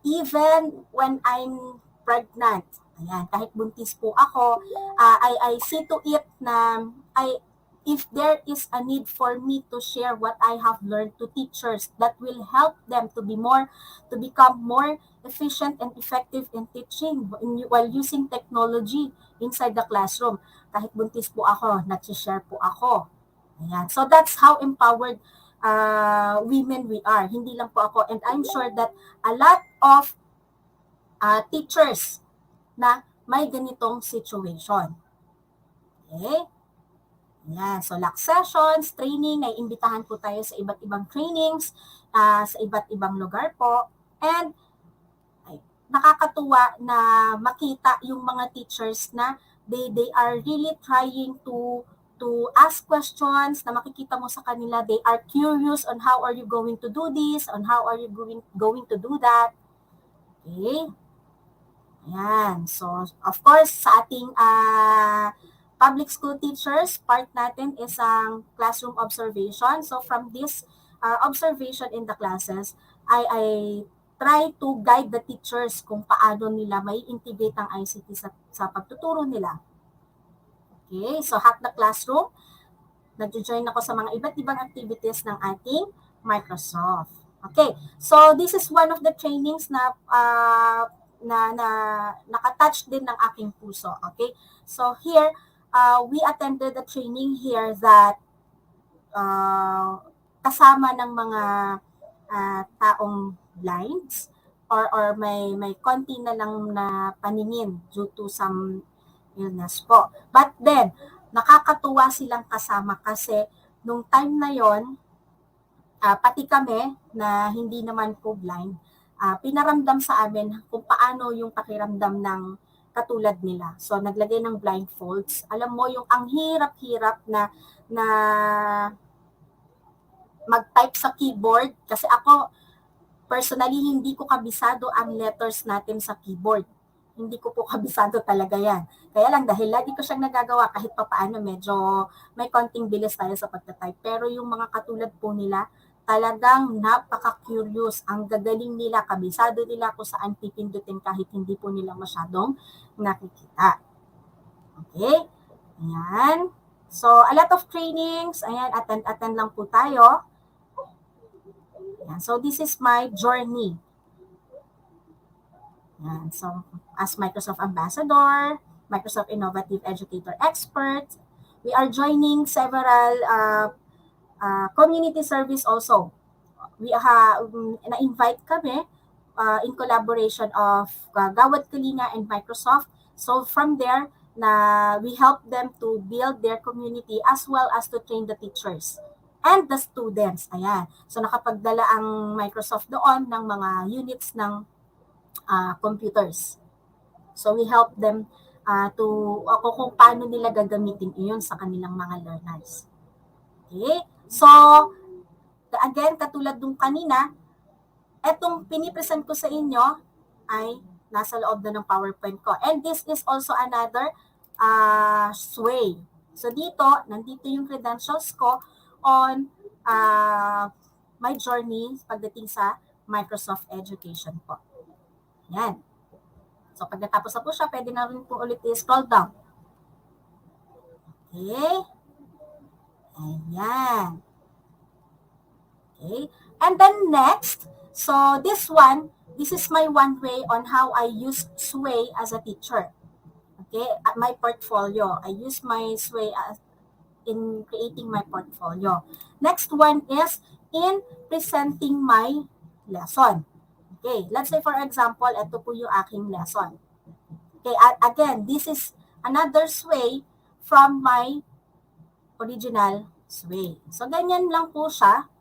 even when I'm pregnant, ayan, kahit buntis po ako, I see to it na if there is a need for me to share what I have learned to teachers that will help them to become more efficient and effective in teaching while using technology inside the classroom. Kahit buntis po ako, nag-share po ako. Ayan. So that's how empowered women we are. Hindi lang po ako. And I'm sure that a lot of teachers na may ganitong situation. Okay? Yan. So, lock sessions, training, naiimbitahan po tayo sa iba't ibang trainings, sa iba't ibang lugar po. And nakakatuwa na makita yung mga teachers na they are really trying to ask questions, na makikita mo sa kanila, they are curious on how are you going to do this, on how are you going to do that. Okay? Ayan. So, of course, sa ating public school teachers, part natin is ang classroom observation. So, from this observation in the classes, I try to guide the teachers kung paano nila may integrate ang ICT sa pagtuturo nila. Okay, so hack the classroom. Nag-join ako sa mga iba't ibang activities ng ating Microsoft. Okay, so this is one of the trainings na nakatouch din ng aking puso. Okay, so here, we attended a training here that kasama ng mga taong blinds or may konti na lang na paningin due to some illness po. But then, nakakatuwa silang kasama kasi nung time na yon, pati kami na hindi naman po blind, pinaramdam sa amin kung paano yung pakiramdam ng katulad nila. So, naglagay ng blindfolds. Alam mo, yung ang hirap-hirap na mag-type sa keyboard. Kasi ako, personally, hindi ko kabisado ang letters natin sa keyboard. Hindi ko po kabisado talaga yan. Kaya lang, dahil lagi ko siyang nagagawa, kahit papaano, medyo may konting bilis tayo sa pagta-type. Pero yung mga katulad po nila, talagang napaka-curious. Ang gagaling nila, kabisado nila kung saan pipindutin kahit hindi po nila masyadong nakikita. Okay? Ayan. So, a lot of trainings. Ayan, attend lang po tayo. Ayan. So, this is my journey. Ayan. So, as Microsoft Ambassador, Microsoft Innovative Educator Expert, we are joining several community service also. We na-invite kami in collaboration of Gawad Kalinga and Microsoft. So from there, we help them to build their community as well as to train the teachers and the students. Ayan. So nakapagdala ang Microsoft doon ng mga units ng computers. So we help them kung paano nila gagamitin iyon sa kanilang mga learners. Okay? So, again, katulad nung kanina, etong pinipresent ko sa inyo ay nasa loob na ng PowerPoint ko. And this is also another sway. So, nandito yung credentials ko on my journey pagdating sa Microsoft Education po. Yan. So, pag natapos na po siya, pwede na rin po ulit i-scroll down. Okay. Ayan. Okay. And then next, so this is my one way on how I use Sway as a teacher. Okay, at my portfolio. I use my Sway in creating my portfolio. Next one is in presenting my lesson. Okay, let's say for example, ito po yung aking lesson. Okay, again, this is another Sway from my original Sway. So, ganyan lang po siya.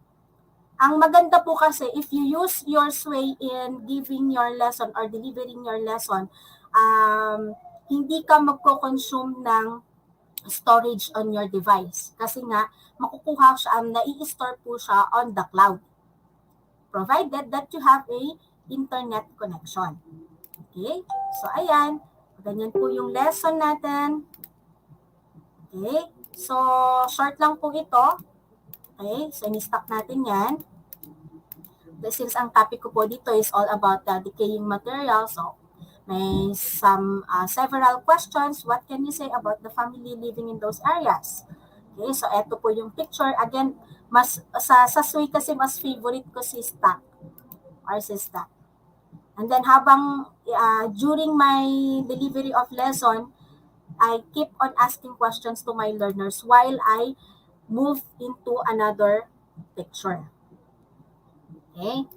Ang maganda po kasi, if you use your Sway in giving your lesson or delivering your lesson, hindi ka magko-consume ng storage on your device. Kasi nga, makukuha siya, nai-store po siya on the cloud. Provided that you have a internet connection. Okay? So, ayan. Ganyan po yung lesson natin. Okay? So, short lang po ito. Okay, so in-stop natin yan. Since ang topic ko po dito is all about the decaying material, so may several questions. What can you say about the family living in those areas? Okay, so eto po yung picture. Again, sa SWAY kasi mas favorite ko si Stack or si Stack. And then habang during my delivery of lesson, I keep on asking questions to my learners while I move into another picture. Okay?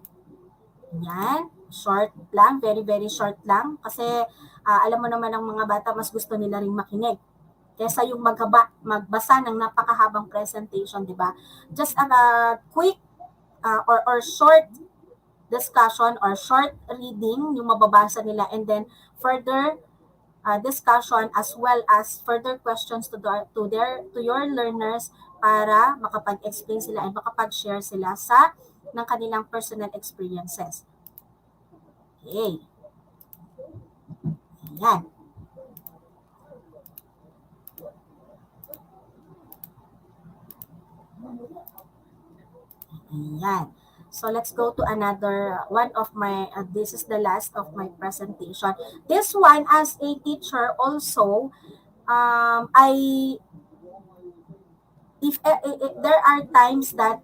Yan. Short lang. Very, very short lang. Kasi alam mo naman ang mga bata, mas gusto nila ring makinig. Kesa yung magbasa ng napakahabang presentation, di ba? Just a quick or short discussion or short reading yung mababasa nila, and then further discussion as well as further questions to your learners para makapag-explain sila and makapag-share sila ng kanilang personal experiences. Okay. Ayan. Ayan. So let's go to another one of my, this is the last of my presentation. This one, as a teacher also, there are times that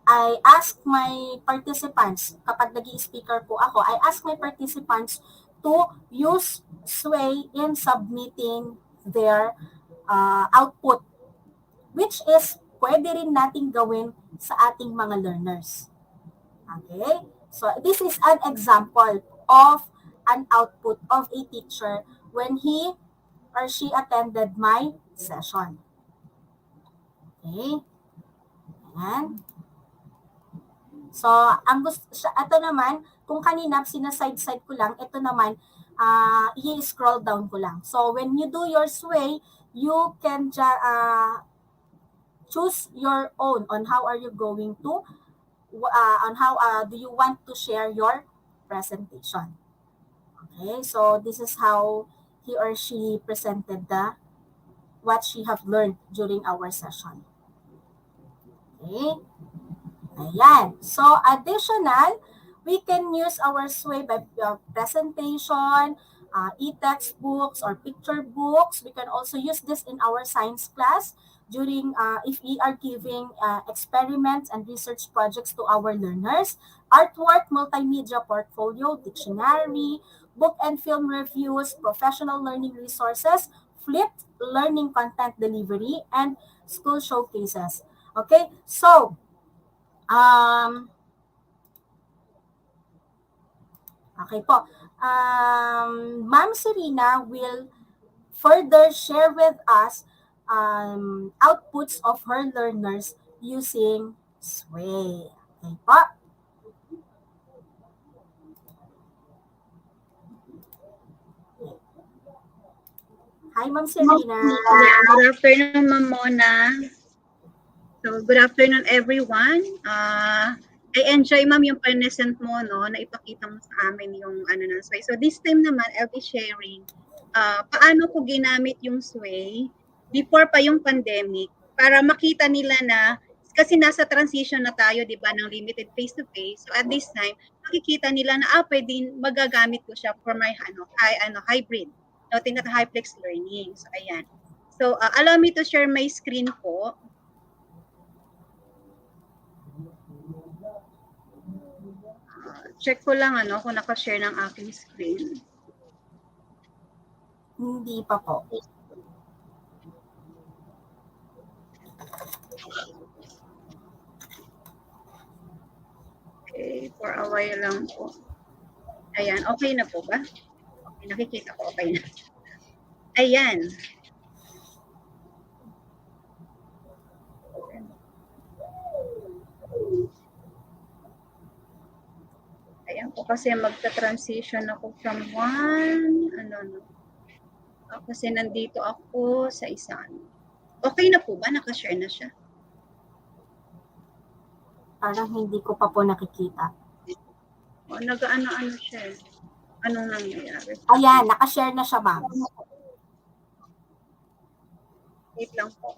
I ask my participants, kapag nag-i-speaker po ako, I ask my participants to use SWAY in submitting their output, which is pwede rin nating gawin sa ating mga learners. Okay? So this is an example of an output of a teacher when he or she attended my session. Okay? Ayan. So, ito naman, kung kanina sinaside-side ko lang, ito naman, i-scroll down ko lang. So, when you do your SWAY, you can choose your own on how are you going to, on how do you want to share your presentation. Okay, so this is how he or she presented what she have learned during our session. Okay. Ayan. So, additional, we can use our SWAY by presentation, e-textbooks or picture books. We can also use this in our science class during, if we are giving experiments and research projects to our learners. Artwork, multimedia portfolio, dictionary, book and film reviews, professional learning resources, flipped learning content delivery, and school showcases. Okay, so, okay po. Ma'am Serena will further share with us outputs of her learners using SWAY. Okay po. Hi, Ma'am Serena. Good afternoon, Ma'am Mona. So, good afternoon, everyone. I enjoy, ma'am, yung present mo, no, na ipakita mo sa amin yung ng SWAY. So, this time naman, I'll be sharing paano ko ginamit yung SWAY before pa yung pandemic para makita nila na, kasi nasa transition na tayo, di ba, ng limited face-to-face. So, at this time, makikita nila na, pwede magagamit ko siya for my hybrid. No, hyplex learning. So, ayan. So, allow me to share my screen po. Check ko lang kung naka-share ng aking screen. Hindi pa po. Okay, for a while lang po. Ayan, okay na po ba? Okay, nakikita ko, okay na. Ayan. Ayan po, kasi magta-transition ako from one, kasi nandito ako sa isa. Okay na po ba? Naka-share na siya? Parang hindi ko pa po nakikita. Nag-ano siya. Anong nangyayari? Ayan, naka-share na siya, ma'am. Wait lang po.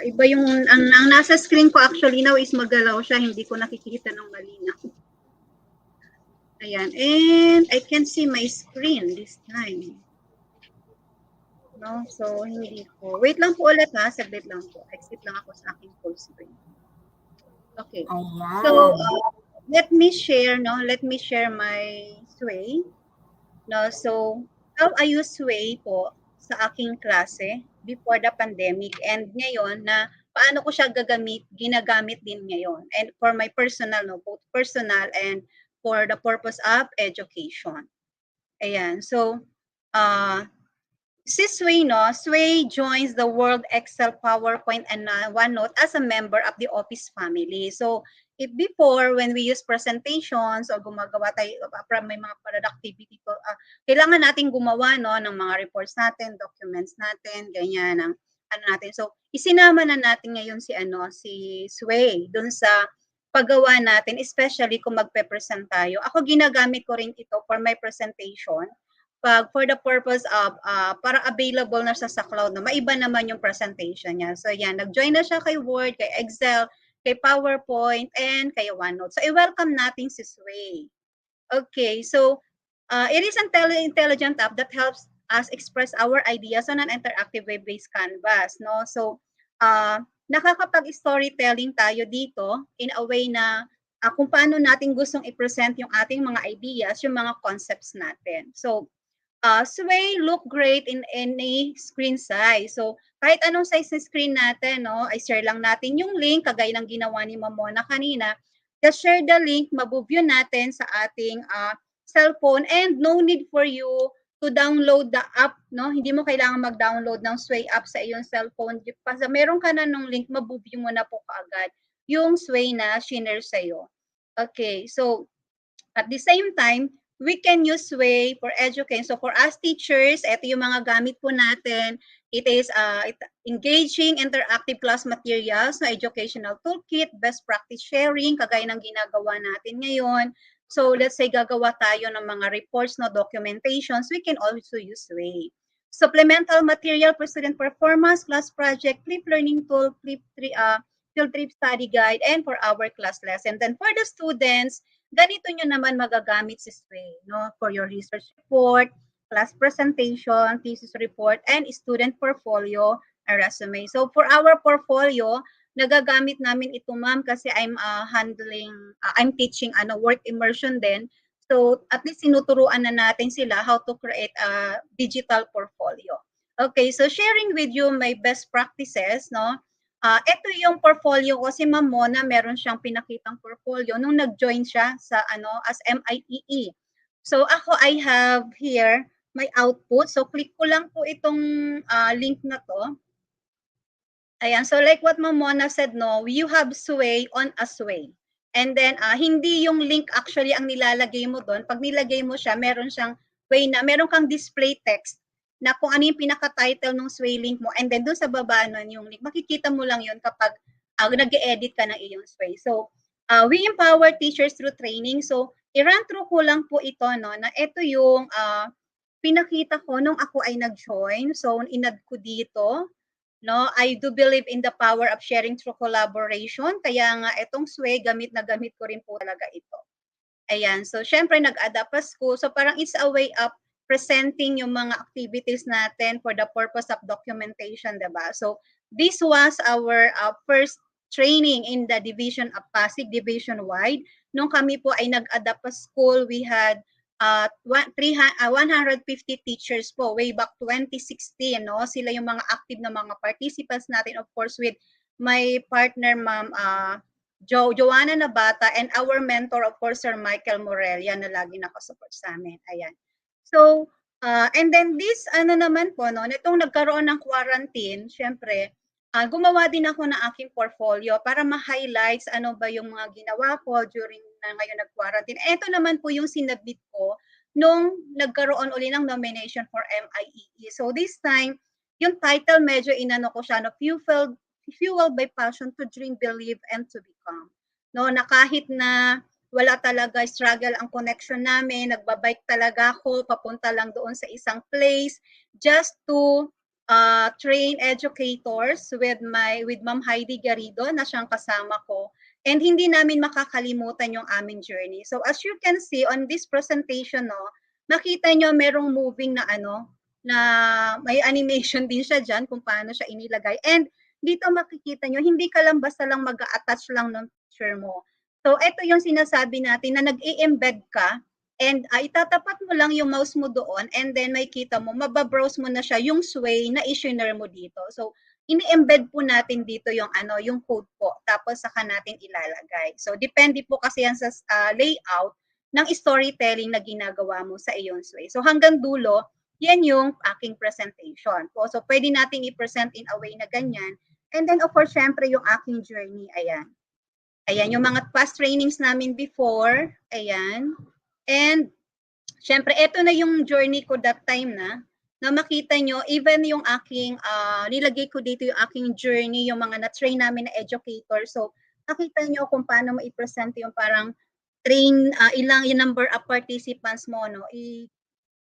Iba yung, ang nasa screen ko actually now is magalaw siya, hindi ko nakikita ng malinaw. Ayan, and I can see my screen this time. No, so hindi ko. Wait lang po ulit ha, saglit lang po. Exit lang ako sa aking full screen. Okay. Ayan. So, let me share my Sway. No, so how I use Sway po sa aking klase before the pandemic and ngayon na paano ko siya ginagamit din ngayon and for my personal, no, both personal and for the purpose of education. Ayan, so si Sway, no, Sway joins the World Excel, PowerPoint, and OneNote as a member of the Office family. So, if before, when we use presentations o gumagawa tayo, may mga productivity po, kailangan natin gumawa, no, ng mga reports natin, documents natin, ganyan, ng ano natin. So, isinama na natin ngayon si Sway dun sa paggawa natin, especially kung magpe-present tayo. Ako ginagamit ko rin ito for my presentation for the purpose of para available na siya sa cloud na maiba naman yung presentation niya. So yan, nag-join na siya kay Word, kay Excel, kay PowerPoint, and kay OneNote. So i-welcome natin si Sway. Okay, so it is an intelligent app that helps us express our ideas on an interactive web-based canvas, no? So nakakapag-storytelling tayo dito in a way na kung paano natin gustong i-present yung ating mga ideas, yung mga concepts natin. So Sway look great in any screen size. So, kahit anong size ng screen natin, no, ay share lang natin yung link, kagaya ng ginawa ni Mamona kanina. Just share the link, mabuview natin sa ating cellphone and no need for you to download the app, no? Hindi mo kailangan mag-download ng Sway app sa iyong cellphone. Basta meron ka na ng link, mabuview mo na po kaagad yung Sway na shinare sa'yo. Okay, so at the same time, we can use Sway for education. So for us teachers, ito yung mga gamit po natin. It is engaging interactive class materials, na educational toolkit, best practice sharing, kagaya ng ginagawa natin ngayon. So let's say gagawa tayo ng mga reports, no, documentations, we can also use Sway. Supplemental material for student performance, class project, flip learning tool, field trip study guide, and for our class lesson. Then for the students, ganito nyo naman magagamit si Sway, no? For your research report, class presentation, thesis report, and student portfolio and resume. So for our portfolio, nagagamit namin ito, ma'am, kasi I'm teaching work immersion din. So at least sinuturuan na natin sila how to create a digital portfolio. Okay, so sharing with you my best practices, no? Ito yung portfolio ko, si Ma'am Mona, meron siyang pinakitang portfolio nung nag-join siya sa as MIEE. So ako, I have here my output. So click ko lang po itong link na to. Ayan, so like what Ma'am Mona said, no, you have Sway on a Sway. And then hindi yung link actually ang nilalagay mo doon. Pag nilagay mo siya, meron siyang way na meron kang display text na kung ano yung pinaka-title ng Sway link mo, and then doon sa baba nun yung link, makikita mo lang yun kapag nag-edit ka ng iyong Sway. So, we empower teachers through training. So, i-run through ko lang po ito, no, na ito yung pinakita ko nung ako ay nag-join. So, inad ko dito, no, I do believe in the power of sharing through collaboration. Kaya nga, itong Sway, gamit na gamit ko rin po talaga ito. Ayan, so syempre nag-adapt pa school. So parang it's a way of presenting yung mga activities natin for the purpose of documentation, diba? So this was our first training in the division of Pasig, division-wide. Nung kami po ay nag-adapt pa school, we had 150 teachers po way back 2016, no? Sila yung mga active na mga participants natin, of course, with my partner, Ma'am Joanna Nabata, and our mentor, of course, Sir Michael Morelia, na lagi nakasupport sa amin. Ayan. So, and then this, naman po, no, nitong nagkaroon ng quarantine, syempre, gumawa din ako ng aking portfolio para ma-highlights ano ba yung mga ginawa ko during na ngayon nag-quarantine. Ito naman po yung sinabit ko nung nagkaroon uli ng nomination for MIEE. So this time, yung title medyo inano ko siya, no, Fueled by Passion to Dream, Believe, and to Become. No, na kahit na wala talaga, struggle ang connection namin, nagbabike talaga ako, papunta lang doon sa isang place, just to train educators with Ma'am Heidi Garrido na siyang kasama ko. And hindi namin makakalimutan yung aming journey. So as you can see on this presentation, no, makita nyo merong moving na na may animation din siya dyan kung paano siya inilagay. And dito makikita nyo, hindi ka lang basta lang mag-a-attach lang ng picture mo. So ito yung sinasabi natin na nag-i-embed ka and itatapat mo lang yung mouse mo doon and then makikita mo, mababrowse mo na siya yung sway na i-share mo dito. So ini-embed po natin dito yung yung code po, tapos saka natin ilalagay. So depende po kasi yan sa layout ng storytelling na ginagawa mo sa iyong sway. So hanggang dulo, yan yung aking presentation po. So pwede nating i-present in a way na ganyan. And then of course, syempre yung aking journey, ayan. Ayan, yung mga past trainings namin before, ayan. And syempre, ito na yung journey ko that time na makita nyo, even yung aking, nilagay ko dito yung aking journey, yung mga na-train namin na educator. So, nakita nyo kung paano mo i-present yung parang train, yung number of participants mo, no?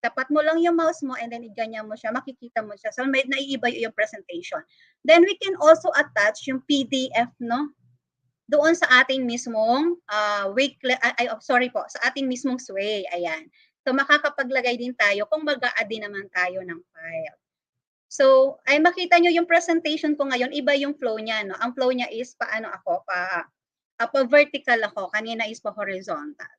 Tapat mo lang yung mouse mo and then iganyan mo siya, makikita mo siya. So, may naiiba yung presentation. Then, we can also attach yung PDF, no? Doon sa ating mismong sa ating mismong sway. Ayan. So makakapaglagay din tayo kung mag-a-add din naman tayo ng file. So ay makita nyo yung presentation ko ngayon, iba yung flow niya. No? Ang flow niya is paano ako, pa-vertical ako, kanina is pa-horizontal.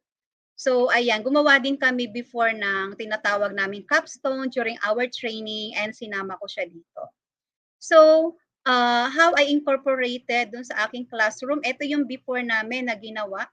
So ayan, gumawa din kami before ng tinatawag namin capstone during our training and sinama ko siya dito. So how I incorporated dun sa aking classroom, ito yung before namin na ginawa.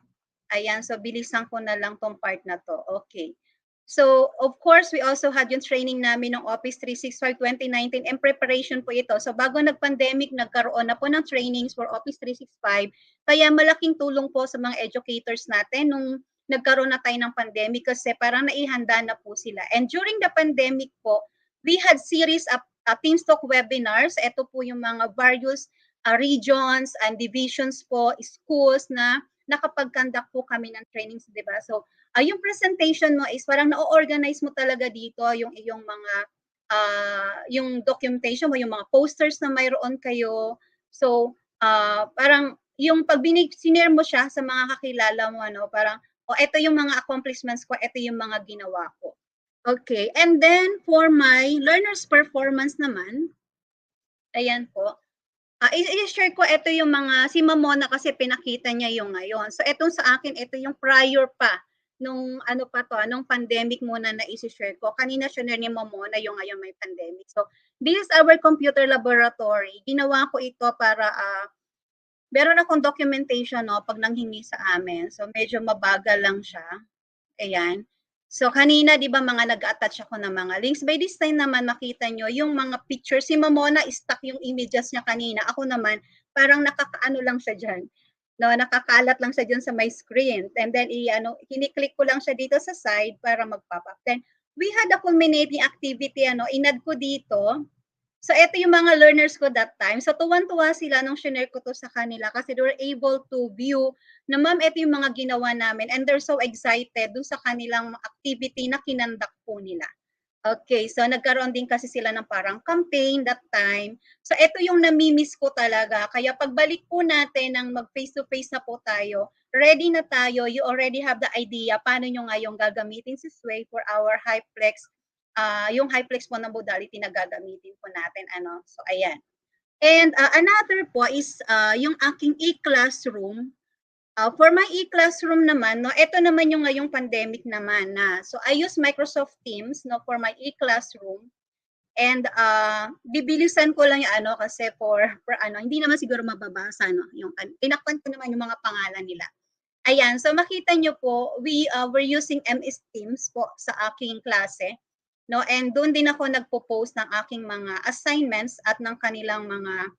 Ayan, so bilisan ko na lang tong part na to. Okay. So, of course, we also had yung training namin ng Office 365 2019 and preparation po ito. So, bago nag-pandemic, nagkaroon na po ng trainings for Office 365. Kaya malaking tulong po sa mga educators natin nung nagkaroon na tayo ng pandemic kasi parang naihanda na po sila. And during the pandemic po, we had series of Techtalk webinars. Ito po yung mga various regions and divisions po, schools na nakapag-conduct po kami ng trainings, di ba? So, yung presentation mo is parang na-organize mo talaga dito yung iyong mga, yung documentation mo, yung mga posters na mayroon kayo. So, parang yung pag sinare mo siya sa mga kakilala mo, parang, ito yung mga accomplishments ko, ito yung mga ginawa ko. Okay, and then for my learner's performance naman, ayan po, i-share ko ito yung mga, si Mamona kasi pinakita niya yung ngayon. So itong sa akin, ito yung prior pa, nung nung pandemic muna na i-share ko. Kanina share ni Mamona yung ngayon may pandemic. So this is our computer laboratory. Ginawa ko ito para, meron akong documentation pag nanghingi sa amin. So medyo mabagal lang siya. Ayan. So kanina, di ba, mga nag-attach ako ng mga links. By this time naman, makita nyo yung mga pictures. Si Mamona, stuck yung images niya kanina. Ako naman, parang nakakaano lang siya dyan. No, nakakalat lang siya dyan sa my screen. And then, kiniklik ko lang siya dito sa side para mag-pop up. Then, we had a culminating activity, inad ko dito. So, ito yung mga learners ko that time. So, tuwan-tuwa sila nung shinare ko to sa kanila kasi they were able to view na, ma'am, ito yung mga ginawa namin and they're so excited dun sa kanilang activity na kinandak po nila. Okay, so nagkaroon din kasi sila ng parang campaign that time. So, ito yung namimiss ko talaga. Kaya pagbalik po natin ng mag-face-to-face na po tayo, ready na tayo, you already have the idea paano nyo ngayong gagamitin si Sway for our HyFlex, yung HyFlex po na modality na gagamitin po natin. So, ayan. And another po is yung aking e-classroom. For my e-classroom naman, ito naman yung ngayong pandemic naman na. So, I use Microsoft Teams for my e-classroom. And bibilisan ko lang yung kasi for hindi naman siguro mababasa. Yung, tinakpan ko naman yung mga pangalan nila. Ayan, so makita nyo po, we're using MS Teams po sa aking klase. And doon din ako nagpo-post ng aking mga assignments at ng kanilang mga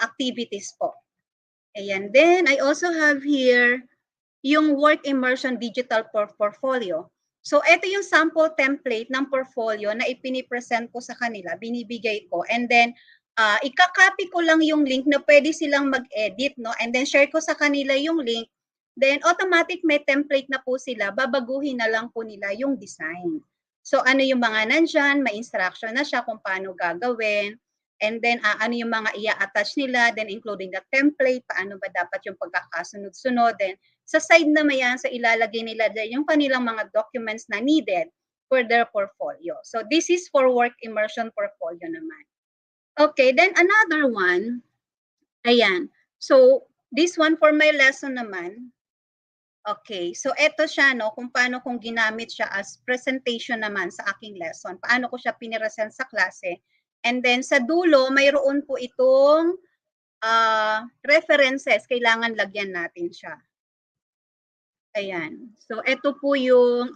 activities po. Ayan. Then, I also have here yung work immersion digital portfolio. So, ito yung sample template ng portfolio na ipinipresent ko sa kanila, binibigay ko. And then, ikakopy ko lang yung link na pwede silang mag-edit, and then share ko sa kanila yung link. Then, automatic may template na po sila, babaguhin na lang po nila yung design. So, ano yung mga nandyan, may instruction na siya kung paano gagawin. And then, ano yung mga i-attach nila, then including the template, paano ba dapat yung pagkakasunod-sunod. Then, sa side naman yan, so ilalagay nila dyan yung kanilang mga documents na needed for their portfolio. So, this is for work immersion portfolio naman. Okay, then another one, ayan. So, this one for my lesson naman, okay, so eto siya, no, kung paano kong ginamit siya as presentation naman sa aking lesson. Paano ko siya piniresent sa klase. And then sa dulo, mayroon po itong references. Kailangan lagyan natin siya. Ayan. So ito po yung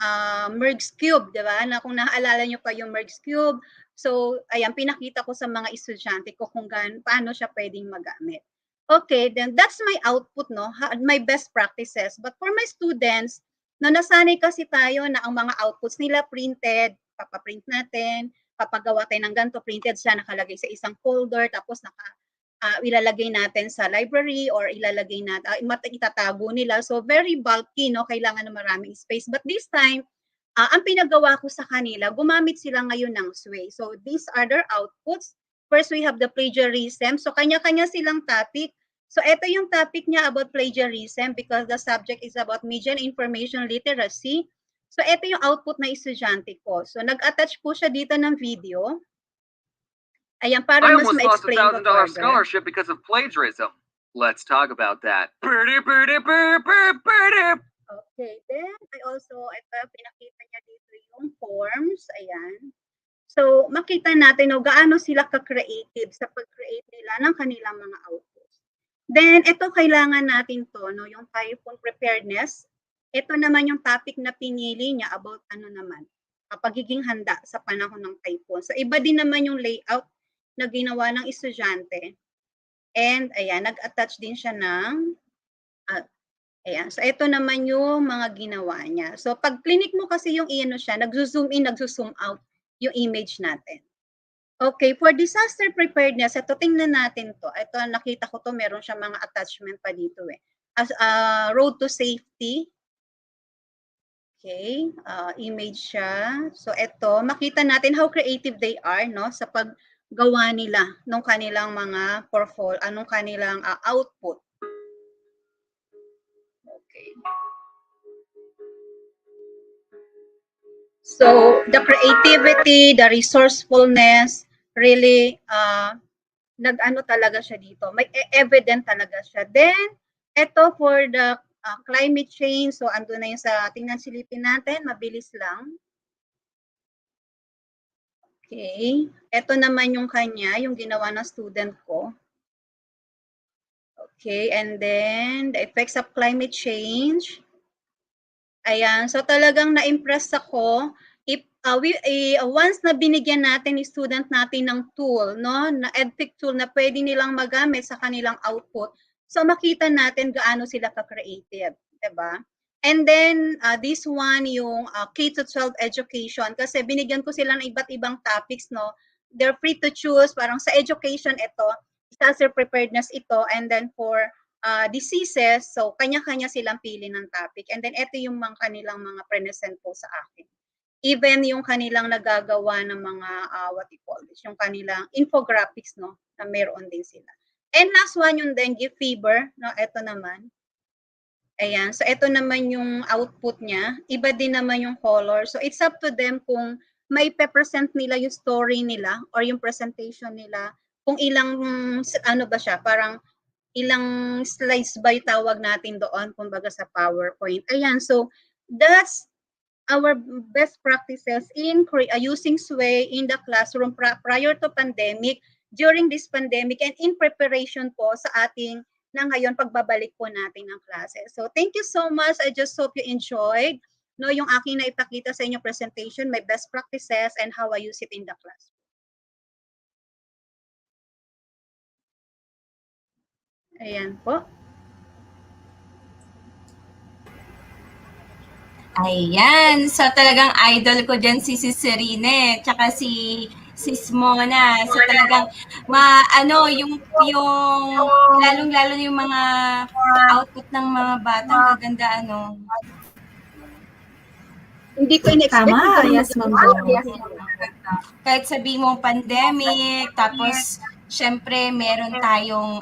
merge cube, di ba? Na kung naaalala nyo pa yung merge cube. So ayan, pinakita ko sa mga estudyante ko kung paano siya pwedeng magamit. Okay, then that's my output, no? My best practices. But for my students, na nasanay kasi tayo na ang mga outputs nila printed, papaprint natin, papagawa tayo ng ganito, printed siya, nakalagay sa isang folder, tapos ilalagay natin sa library or ilalagay natin, itatago nila. So very bulky, no? Kailangan ng maraming space. But this time, ang pinagawa ko sa kanila, gumamit sila ngayon ng Sway. So these are their outputs. First, we have the plagiarism. So kanya-kanya silang topic. So ito yung topic niya about plagiarism because the subject is about media and information literacy. So ito yung output na estudyante ko. So nag-attach po siya dito ng video. Ayan, para I mas almost lost a ma-explain ko $1,000 further. scholarship because of plagiarism. Let's talk about that. Okay, then I also, ito, pinakita niya dito yung forms. Ayan. So, makita natin no, gaano sila ka-creative sa pag-create nila ng kanilang mga outputs. Then, ito kailangan natin to, no, yung typhoon preparedness. Ito naman yung topic na pinili niya about ano naman, pagiging handa sa panahon ng typhoon. So, iba din naman yung layout na ginawa ng estudyante. And, ayan, nag-attach din siya ng, ayan. So, ito naman yung mga ginawa niya. So, pag clinic mo kasi yung i-ano siya, nagzo-zoom in, nagzo-zoom out yung image natin. Okay, for disaster preparedness, ito tingnan natin to. Ito nakita ko to, meron siya mga attachment pa dito eh. As road to safety. Okay, image siya. So ito, makita natin how creative they are, no, sa paggawa nila ng kanilang mga portfolio, anong kanilang output. Okay. So, the creativity, the resourcefulness, really, nag-ano talaga siya dito. May evident talaga siya. Then, ito for the climate change. So, ando na yung sa, tingnan silipin natin, mabilis lang. Okay. Ito naman yung kanya, yung ginawa ng student ko. Okay, and then, the effects of climate change. Ayan, so talagang na-impress ako if once na binigyan natin ni student natin ng tool, no, na EdTech tool na pwede nilang magamit sa kanilang output, so makita natin gaano sila ka-creative, 'di ba? And then this one yung K-12 education kasi binigyan ko sila ng iba't ibang topics, no. They're free to choose, parang sa education ito, disaster preparedness ito, and then for diseases, so kanya-kanya silang pili ng topic. And then ito yung mga kanilang mga present po sa akin. Even yung kanilang nagagawa ng mga, what you call this, yung kanilang infographics, no, na meron din sila. And last one yung dengue fever, no, ito naman. Ayan, so ito naman yung output niya. Iba din naman yung color. So it's up to them kung may pe-present nila yung story nila or yung presentation nila, kung ilang, ano ba siya, parang ilang slides ba yung tawag natin doon, kumbaga sa PowerPoint. Ayan, so that's our best practices in using Sway in the classroom prior to pandemic, during this pandemic, and in preparation po sa ating na ngayon pagbabalik po natin ng klase. So thank you so much. I just hope you enjoyed, no, yung aking naipakita sa inyo presentation, my best practices and how I use it in the class. Ayan po. Ayan. So, talagang idol ko dyan si Serene, tsaka si Sis Mona. So, talagang, yung lalong-lalo yung mga output ng mga bata, maganda, Hindi ko in-expect. Tama, yes, ma'am. Kahit sabihin mo pandemic, tapos Syempre meron tayong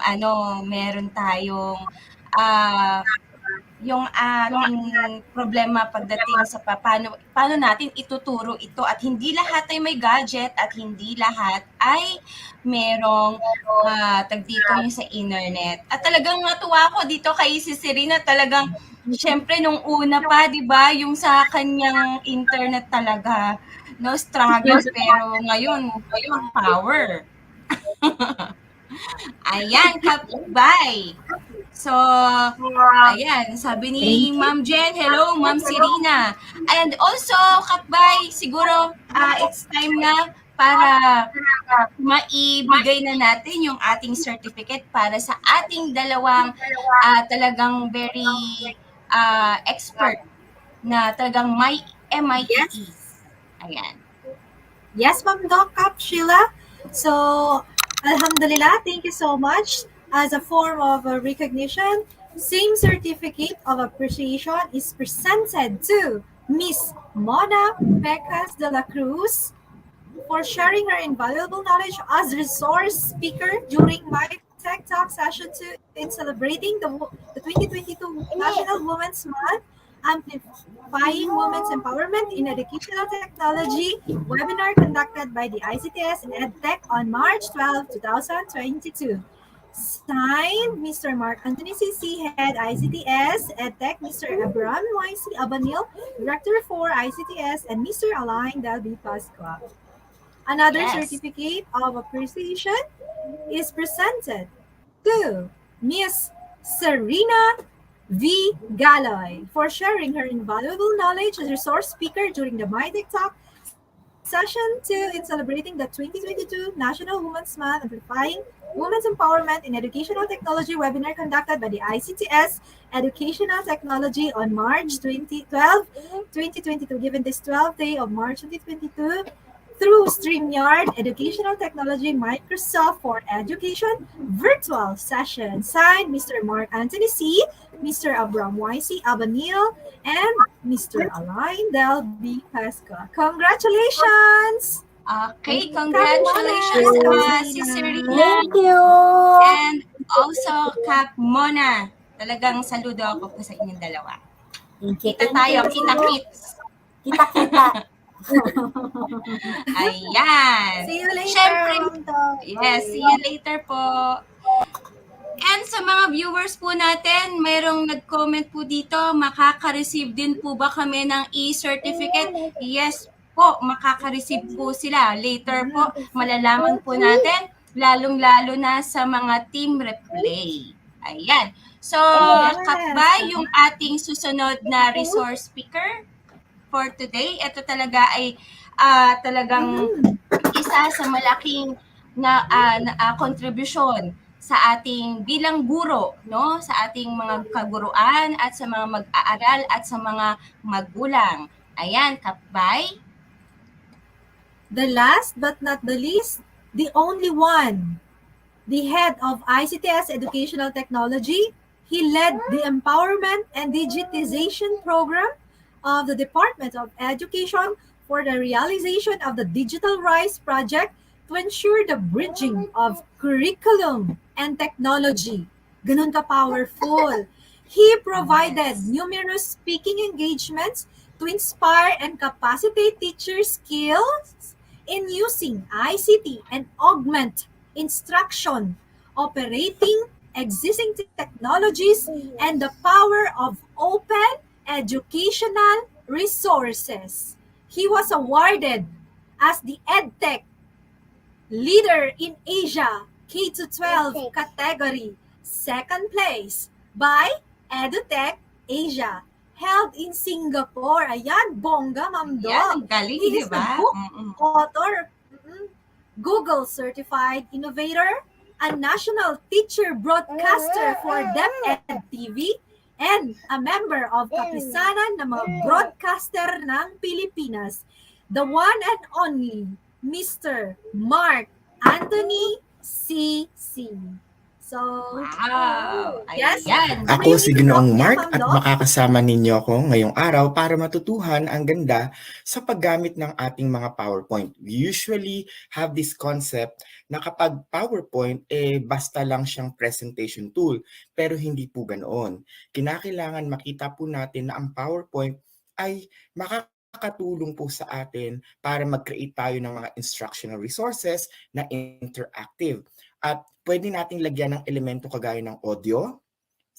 yung ating problema pagdating sa paano natin ituturo ito, at hindi lahat ay may gadget at hindi lahat ay merong yung sa internet. At talagang natuwa ako dito kay si Serena, talagang syempre nung una pa, 'di ba, yung sa kanyang internet talaga no struggle, pero ngayon power. Ayan, kapitbahay. So, ayan, sabi ni Ma'am Jen, hello, Ma'am Serena. And also, kapbay, siguro it's time na para maibigay na natin yung ating certificate para sa ating dalawang talagang very expert na talagang may MITE. Ayan. Yes, Ma'am Doc, Kap Sheila. So, Alhamdulillah, thank you so much. As a form of recognition, same certificate of appreciation is presented to Miss Mona Pecas de la Cruz for sharing her invaluable knowledge as resource speaker during my Techtalk Session 2 in celebrating the 2022 National Women's Month, Amplifying Women's Empowerment in Educational Technology webinar conducted by the ICTS-EdTech on March 12, 2022. Signed, Mr. Mark Anthony CC, Head ICTS, EdTech, Mr. Abraham YC Abanil, Director for ICTS, and Mr. Alain Delby Pasqua. Another certificate of appreciation is presented to Miss Serena V. Galoy for sharing her invaluable knowledge as resource speaker during the My TikTok Session 2 in celebrating the 2022 National Women's Month, Amplifying Women's Empowerment in Educational Technology webinar conducted by the ICTS Educational Technology on March 12, 2022. Given this 12th day of March 2022, through StreamYard Educational Technology Microsoft for Education virtual session. Signed, Mr. Mark Anthony C., Mr. Abraham YC Abanil, and Mr. Alain Del B. Pasca. Congratulations! Okay, congratulations, si Serena. Thank you! And also, Kap Mona. Talagang saludo ako po sa inyong dalawa. Kita tayo, kita-kits. Kita-kita. Ayan. See you later. Syempre, yes, see you later po. And sa mga viewers po natin, mayroong nag-comment po dito, makaka-receive din po ba kami ng e-certificate? Yes po, makaka-receive po sila. Later po, malalaman po natin, lalong-lalo na sa mga team replay. Ayan. So, Kapbay, yung ating susunod na resource speaker for today, ito talaga ay talagang isa sa malaking kontribusyon sa ating bilang guro, no? Sa ating mga kaguruan at sa mga mag-aaral at sa mga magulang. Ayan, Kapbay. The last but not the least, the only one, the head of ICTS Educational Technology. He led the Empowerment and Digitization Program of the Department of Education for the realization of the Digital Rise Project to ensure the bridging of curriculum and technology. Ganun ka-powerful. He provided numerous speaking engagements to inspire and capacitate teachers' skills in using ICT and augment instruction, operating existing technologies, and the power of open educational resources. He was awarded as the EdTech Leader in Asia K-12 category, second place by EduTech Asia, held in Singapore. Ayan, bongga, Ma'am Doc. Yan, galing, He is the diba? book author, Google Certified Innovator, a national teacher broadcaster for DepEd TV, and a member of Kapisanan ng mga broadcaster ng Pilipinas, the one and only Mr. Mark Anthony C.C. So, Wow! yes. Ayan. Ano Ako yung si ito, Ginoong Doc? Mark Ma'am at Doc? makakasama ninyo ako ngayong araw para matutuhan ang ganda sa paggamit ng ating mga PowerPoint. We usually have this concept na kapag PowerPoint, basta lang siyang presentation tool. Pero hindi po ganoon. Kinakailangan makita po natin na ang PowerPoint ay makakatulong po sa atin para mag-create tayo ng mga instructional resources na interactive. At pwede nating lagyan ng elemento kagaya ng audio,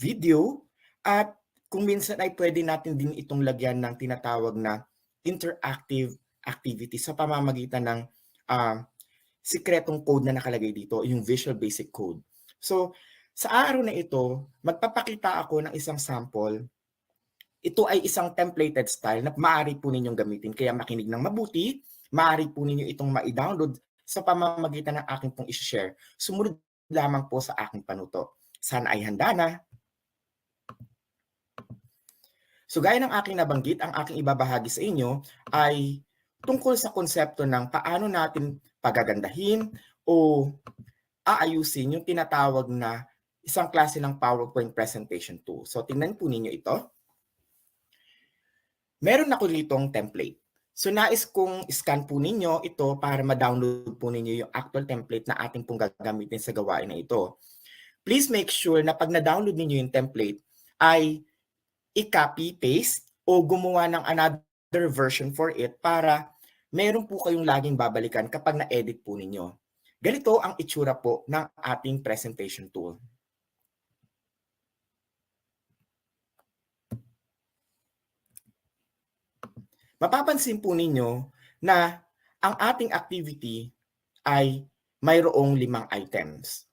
video, at kung minsan ay pwede natin din itong lagyan ng tinatawag na interactive activity sa pamamagitan ng sikretong code na nakalagay dito, yung Visual Basic Code. So, sa araw na ito, magpapakita ako ng isang sample. Ito ay isang templated style na maaari po ninyong gamitin. Kaya makinig ng mabuti, maaari po ninyo itong ma-download sa pamamagitan ng aking pong isi-share. Sumunod lamang po sa aking panuto. Sana ay handa na. So gaya ng aking nabanggit, ang aking ibabahagi sa inyo ay tungkol sa konsepto ng paano natin pagagandahin o aayusin yung tinatawag na isang klase ng PowerPoint presentation tool. So tingnan po ninyo ito. Meron ako ditong template. So nais kong scan po ninyo ito para ma-download po ninyo yung actual template na ating pong gagamitin sa gawain na ito. Please make sure na pag na-download ninyo yung template ay i-copy, paste, o gumawa ng another version for it para meron po kayong laging babalikan kapag na-edit po ninyo. Ganito ang itsura po ng ating presentation tool. Mapapansin po ninyo na ang ating activity ay mayroong 5 items.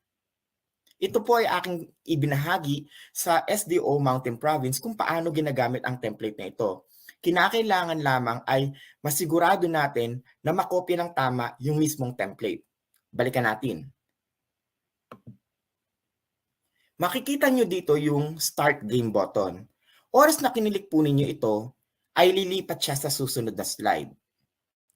Ito po ay aking ibinahagi sa SDO Mountain Province kung paano ginagamit ang template na ito. Kinakailangan lamang ay masigurado natin na makopya ng tama yung mismong template. Balikan natin. Makikita nyo dito yung Start Game button. Oras na kinilik po ninyo ito, ay lilipat siya sa susunod na slide.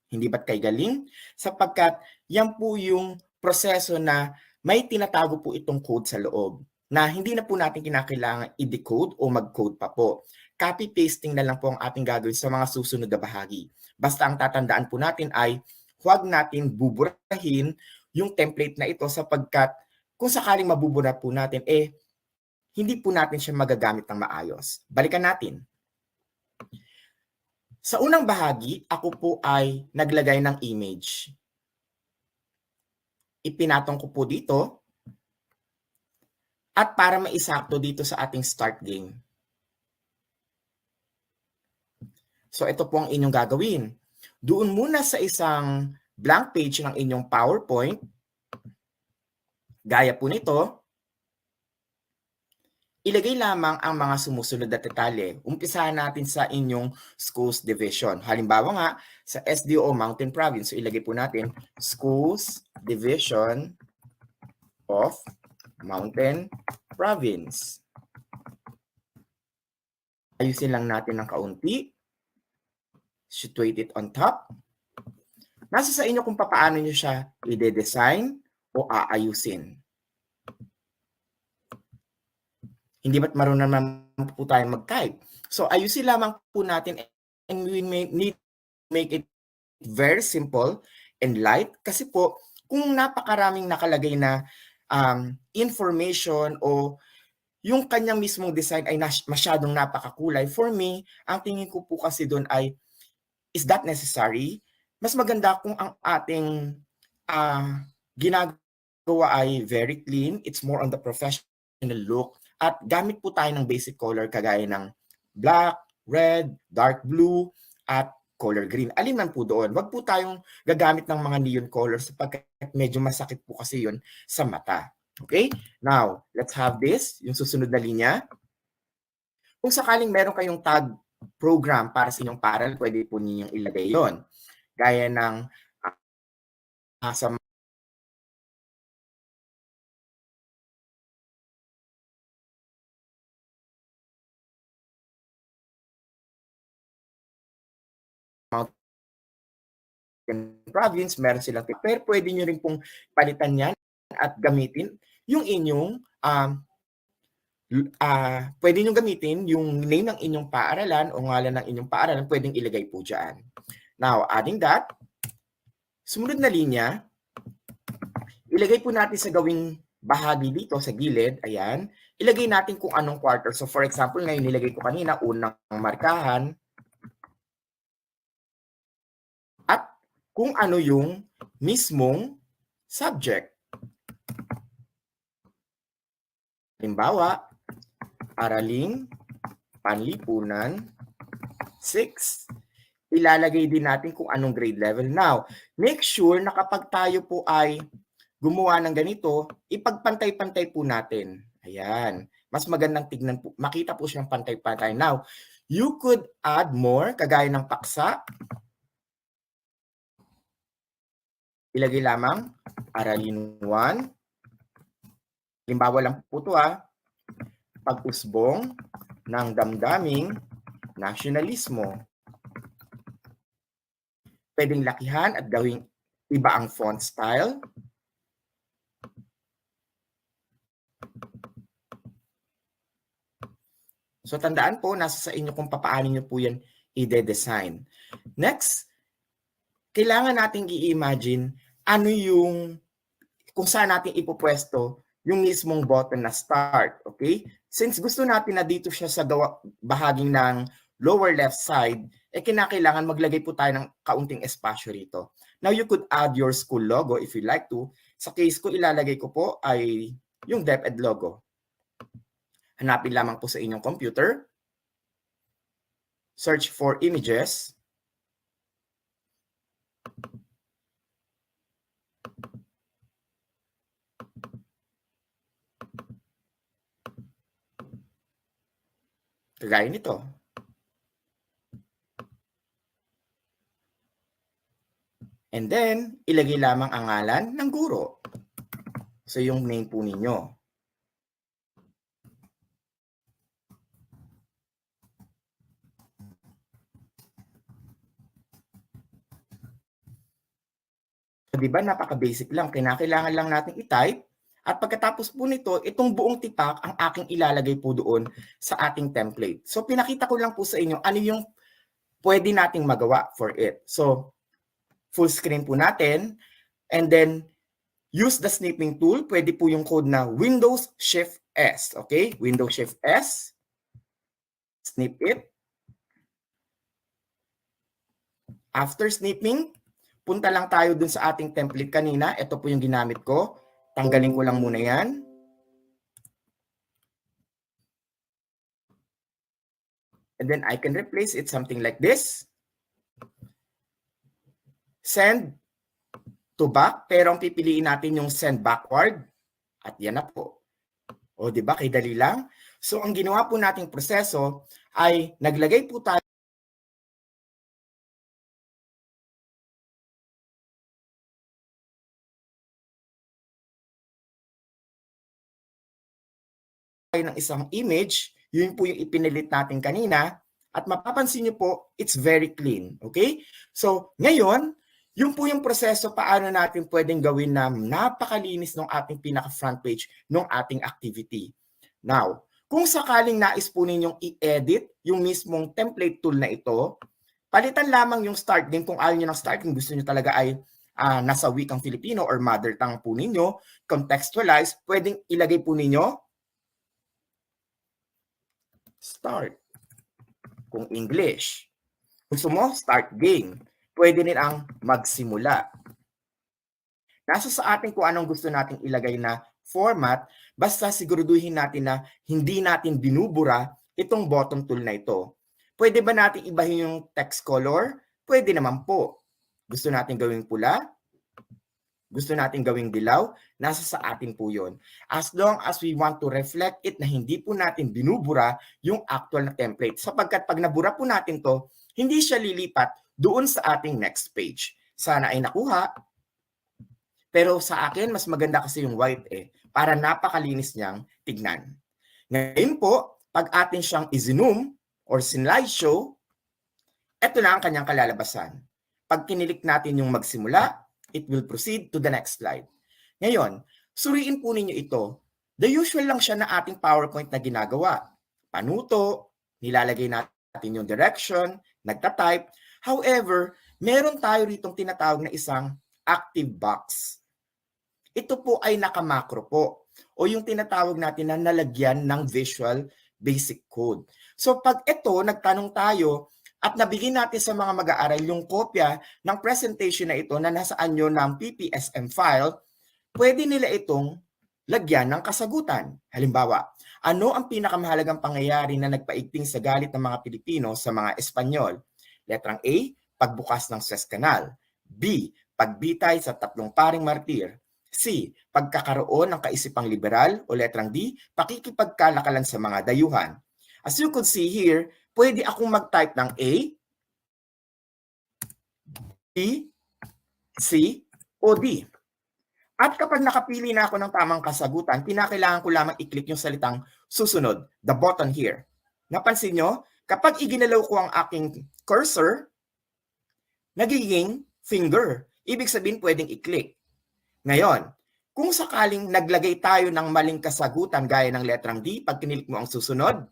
Hindi ba't kay galing? Sapagkat yan po yung proseso na may tinatago po itong code sa loob na hindi na po natin kinakailangan i-decode o mag-code pa po. Copy-pasting na lang po ang ating gagawin sa mga susunod na bahagi. Basta ang tatandaan po natin ay huwag natin buburahin yung template na ito sapagkat kung sakaling mabubura po natin, hindi po natin siya magagamit ng maayos. Balikan natin. Sa unang bahagi, ako po ay naglagay ng image. Ipinatong ko po dito at para maisakto dito sa ating start game. So ito po ang inyong gagawin. Doon muna sa isang blank page ng inyong PowerPoint, gaya po nito, ilagay lamang ang mga sumusunod na detalye. Umpisahan natin sa inyong schools division. Halimbawa nga, sa SDO Mountain Province, so ilagay po natin schools division of Mountain Province. Ayusin lang natin ng kaunti. Situate it on top. Nasa sa inyo kung paano nyo siya i-design o aayusin. Hindi ba't marunong naman po tayo mag-type? So ayusin lamang po natin and we need to make it very simple and light kasi po kung napakaraming nakalagay na information o yung kanyang mismong design ay masyadong napakakulay, for me, ang tingin ko po kasi doon ay, is that necessary? Mas maganda kung ang ating ginagawa ay very clean, it's more on the professional look, at gamit po tayo ng basic color kagaya ng black, red, dark blue, at color green. Alin man po doon. Wag po tayong gagamit ng mga neon colors sapagkat medyo masakit po kasi yun sa mata. Okay? Now, let's have this, yung susunod na linya. Kung sakaling meron kayong tag program para sa inyong paral, pwede po ninyong ilagay yon. Gaya ng sa Mountain Province, meron silang pero pwede nyo rin pong palitan yan at gamitin yung inyong pwede nyo gamitin yung name ng inyong paaralan o ngalan ng inyong paaralan, pwedeng ilagay po dyan. Now, adding that, sumunod na linya, ilagay po natin sa gawing bahagi dito sa gilid, ayan, ilagay natin kung anong quarter. So for example, ngayon nilagay ko kanina, unang markahan, at kung ano yung mismong subject. Halimbawa, Araling Panlipunan 6. Ilalagay din natin kung anong grade level. Now, make sure na kapag tayo po ay gumawa ng ganito, ipagpantay-pantay po natin. Ayan. Mas magandang tignan po. Makita po siyang pantay-pantay. Now, you could add more, kagaya ng paksa. Ilagay lamang, Aralin 1. Halimbawa lang po ito pag-usbong ng damdaming nasyonalismo. Pwedeng lakihan at gawing iba ang font style. So tandaan po, nasa sa inyo kung papaano nyo po yan i-design. Next, kailangan natin i-imagine ano yung, kung saan natin ipopwesto yung mismong button na start. Okay? Since gusto natin na dito siya sa bahaging ng lower left side, kinakailangan maglagay po tayo ng kaunting espasyo rito. Now, you could add your school logo if you like to. Sa case ko, ilalagay ko po ay yung DepEd logo. Hanapin lamang po sa inyong computer. Search for images. Kagaya nito. And then, ilagay lamang ang ngalan ng guro. So, yung name po ninyo. So, diba, napaka-basic lang. Kailangan lang natin i-type. At pagkatapos po nito, itong buong tipak ang aking ilalagay po doon sa ating template. So, pinakita ko lang po sa inyo ano yung pwede nating magawa for it. So, full screen po natin. And then, use the snipping tool. Pwede po yung code na Windows Shift S. Okay? Windows Shift S. Snip it. After snipping, punta lang tayo dun sa ating template kanina. Ito po yung ginamit ko. Tanggalin ko lang muna yan. And then I can replace it something like this. Send to back, pero ang pipiliin natin yung send backward. At yan na po. O diba, kay dali lang. So ang ginawa po nating proseso ay naglagay po tayo ng isang image, yun po yung ipinilit natin kanina, at mapapansin nyo po, it's very clean. Okay? So, ngayon, yun po yung proseso paano natin pwedeng gawin na napakalinis ng ating pinaka-front page ng ating activity. Now, kung sakaling nais po ninyong i-edit yung mismong template tool na ito, palitan lamang yung start game. Kung ayaw nyo ng start, kung gusto nyo talaga ay nasa wikang Filipino or mother tongue po ninyo, contextualize, pwedeng ilagay po ninyo start. Kung English. Gusto mo, start game. Pwede rin ang magsimula. Nasa sa atin kung anong gusto nating ilagay na format, basta siguraduhin natin na hindi natin binubura itong bottom tool na ito. Pwede ba natin ibahin yung text color? Pwede naman po. Gusto natin gawing pula? Gusto natin gawing dilaw? Nasa sa atin po yun. As long as we want to reflect it na hindi po natin binubura yung actual na template. Sapagkat pag nabura po natin to, hindi siya lilipat doon sa ating next page. Sana ay nakuha. Pero sa akin, mas maganda kasi yung white para napakalinis niyang tignan. Ngayon po, pag atin siyang i-zoom or slideshow, ito na ang kanyang kalalabasan. Pag kinilik natin yung magsimula, it will proceed to the next slide. Ngayon, Suriin po ninyo ito. The usual lang siya na ating PowerPoint na ginagawa. Panuto, nilalagay natin yung direction, nagtatype. However, meron tayo ritong tinatawag na isang active box. Ito po ay nakamakro po o yung tinatawag natin na nalagyan ng visual basic code. So pag ito, nagtanong tayo at nabigyan natin sa mga mag-aaral yung kopya ng presentation na ito na nasaan nyo ng PPSM file, pwede nila itong lagyan ng kasagutan. Halimbawa, ano ang pinakamahalagang pangyayari na nagpaigting sa galit ng mga Pilipino sa mga Espanyol? Letrang A, pagbukas ng Suez Canal. B, pagbitay sa 3 paring martir. C, pagkakaroon ng kaisipang liberal. O letrang D, pakikipagkalakalan sa mga dayuhan. As you could see here, pwede akong mag-type ng A, B, C, o D. At kapag nakapili na ako ng tamang kasagutan, pinakailangan ko lamang i-click yung salitang susunod, the button here. Napansin nyo, kapag iginalaw ko ang aking cursor, nagiging finger. Ibig sabihin pwedeng i-click. Ngayon, kung sakaling naglagay tayo ng maling kasagutan gaya ng letrang D, pag kinilik mo ang susunod,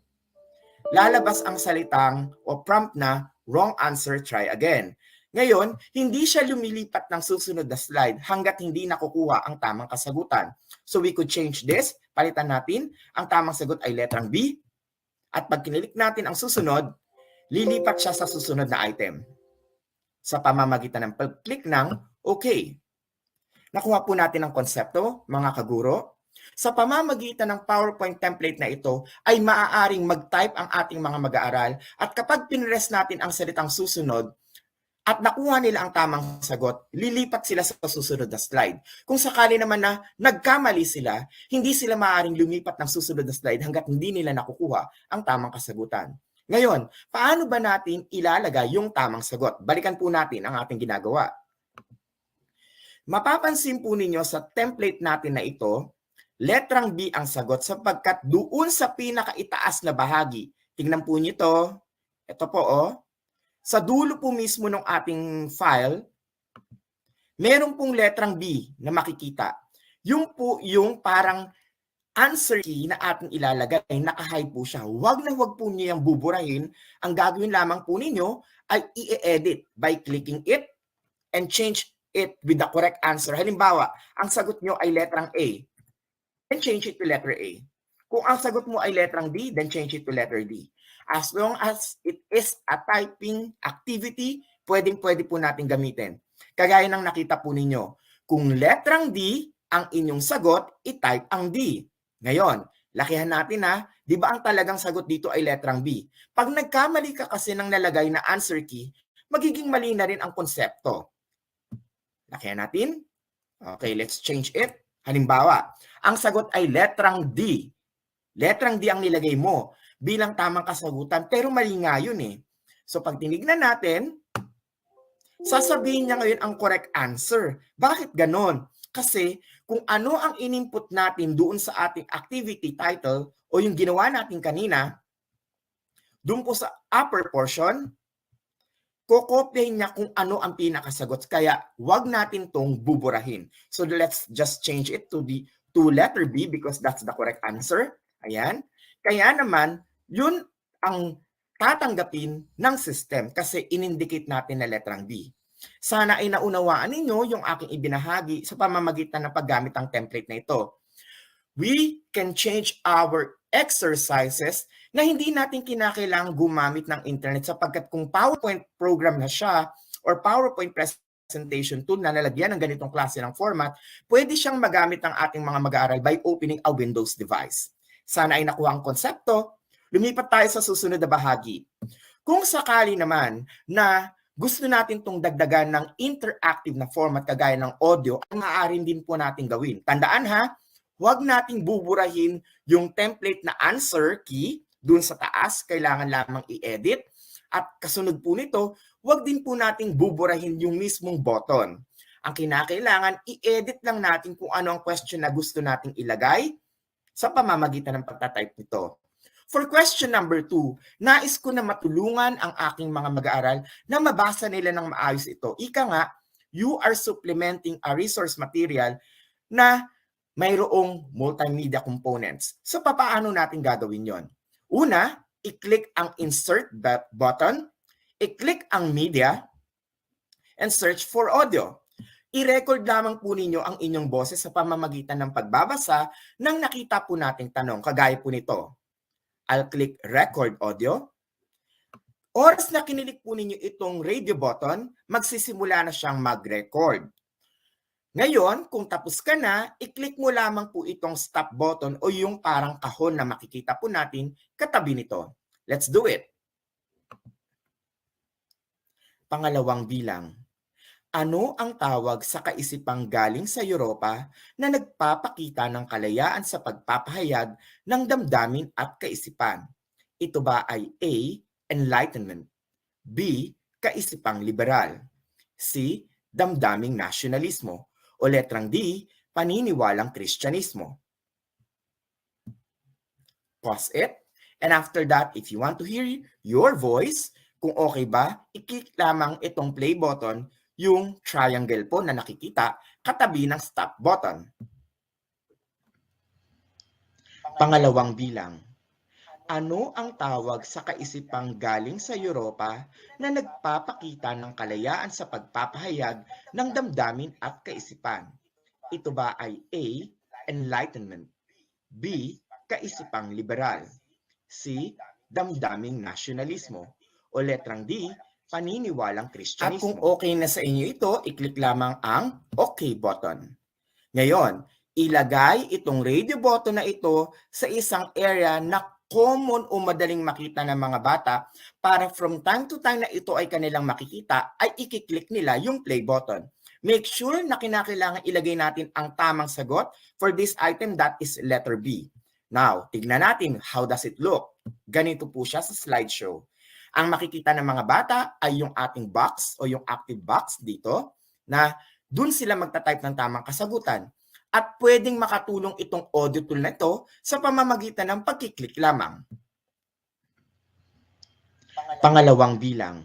lalabas ang salitang o prompt na wrong answer, try again. Ngayon, hindi siya lumilipat ng susunod na slide hanggat hindi nakukuha ang tamang kasagutan. So we could change this. Palitan natin. Ang tamang sagot ay letrang B. At pag kinilik natin ang susunod, lilipat siya sa susunod na item. Sa pamamagitan ng pag-click ng OK. Nakuha po natin ang konsepto, mga kaguro. Sa pamamagitan ng PowerPoint template na ito, ay maaaring mag-type ang ating mga mag-aaral at kapag pinress natin ang salitang susunod, at nakuha nila ang tamang sagot, lilipat sila sa susunod na slide. Kung sakali naman na nagkamali sila, hindi sila maaaring lumipat ng susunod na slide hanggat hindi nila nakukuha ang tamang kasagutan. Ngayon, paano ba natin ilalagay yung tamang sagot? Balikan po natin ang ating ginagawa. Mapapansin po ninyo sa template natin na ito, letrang B ang sagot sapagkat doon sa pinakaitaas na bahagi. Tingnan po niyo ito. Ito po sa dulo po mismo ng ating file, meron pong letrang B na makikita. Yung po yung parang answer key na ating ilalagay, naka-hide po siya. Huwag na huwag po niyo yung buburahin. Ang gagawin lamang po ninyo ay i-edit by clicking it and change it with the correct answer. Halimbawa, ang sagot nyo ay letrang A, then change it to letter A. Kung ang sagot mo ay letrang D, then change it to letter D. As long as it is a typing activity, pwedeng-pwede po natin gamitin. Kagaya ng nakita po ninyo, kung letrang D ang inyong sagot, i-type ang D. Ngayon, lakihan natin di ba ang talagang sagot dito ay letrang B? Pag nagkamali ka kasi ng nalagay na answer key, magiging mali na rin ang konsepto. Lakihan natin. Okay, let's change it. Halimbawa, ang sagot ay letrang D. Letrang D ang nilagay mo bilang tamang kasagutan, pero mali nga yun So pag tinignan natin, sasabihin niya ngayon ang correct answer. Bakit ganon? Kasi kung ano ang in-input natin doon sa ating activity title o yung ginawa natin kanina, doon po sa upper portion, kokopyahin niya kung ano ang pinakasagot. Kaya wag natin tong buburahin. So let's just change it to letter B because that's the correct answer. Ayan. Kaya naman, yun ang tatanggapin ng system kasi in-indicate natin na letrang B. Sana ay naunawaan ninyo yung aking ibinahagi sa pamamagitan ng paggamit ng template na ito. We can change our exercises na hindi natin kinakailangang gumamit ng internet sapagkat kung PowerPoint program na siya or PowerPoint presentation tool na nalagyan ng ganitong klase ng format, pwede siyang magamit ng ating mga mag-aaral by opening a Windows device. Sana ay nakuha ang konsepto. Lumipat tayo sa susunod na bahagi. Kung sakali naman na gusto natin itong dagdagan ng interactive na format kagaya ng audio, ang maaaring din po natin gawin. Tandaan huwag nating buburahin yung template na answer key dun sa taas, kailangan lamang i-edit. At kasunod po nito, huwag din po nating buburahin yung mismong button. Ang kinakailangan, i-edit lang natin kung ano ang question na gusto nating ilagay sa pamamagitan ng pagtatype nito. For question number 2, nais ko na matulungan ang aking mga mag-aaral na mabasa nila ng maayos ito. Ika nga, you are supplementing a resource material na mayroong multimedia components. So, papaano natin gagawin yon? Una, i-click ang insert button, i-click ang media, and search for audio. I-record lamang po ninyo ang inyong boses sa pamamagitan ng pagbabasa ng nakita po nating tanong, kagaya po nito. I'll click record audio. Oras na kinilik po ninyo itong radio button, magsisimula na siyang mag-record. Ngayon, kung tapos ka na, i-click mo lamang po itong stop button o yung parang kahon na makikita po natin katabi nito. Let's do it. Pangalawang bilang. Ano ang tawag sa kaisipang galing sa Europa na nagpapakita ng kalayaan sa pagpapahayag ng damdamin at kaisipan? Ito ba ay A. Enlightenment, B. Kaisipang liberal, C. Damdaming nasyonalismo, o letrang D. Paniniwalang Kristyanismo? Pause it, and after that, if you want to hear your voice, kung okay ba, i-click lamang itong play button, yung triangle po na nakikita katabi ng stop button. Pangalawang bilang. Ano ang tawag sa kaisipang galing sa Europa na nagpapakita ng kalayaan sa pagpapahayag ng damdamin at kaisipan? Ito ba ay A. Enlightenment, B. Kaisipang liberal, C. Damdaming nasyonalismo, o letrang D. Paniniwalang Kristyanismo? At kung okay na sa inyo ito, i-click lamang ang OK button. Ngayon, ilagay itong radio button na ito sa isang area na common o madaling makita ng mga bata para from time to time na ito ay kanilang makikita, ay i-click nila yung play button. Make sure na kinakailangan ilagay natin ang tamang sagot for this item, that is letter B. Now, tignan natin how does it look. Ganito po siya sa slideshow. Ang makikita ng mga bata ay yung ating box o yung active box dito na dun sila magta-type ng tamang kasagutan. At pwedeng makatulong itong audio tool na ito sa pamamagitan ng pagkiklik lamang. Pangalawang bilang.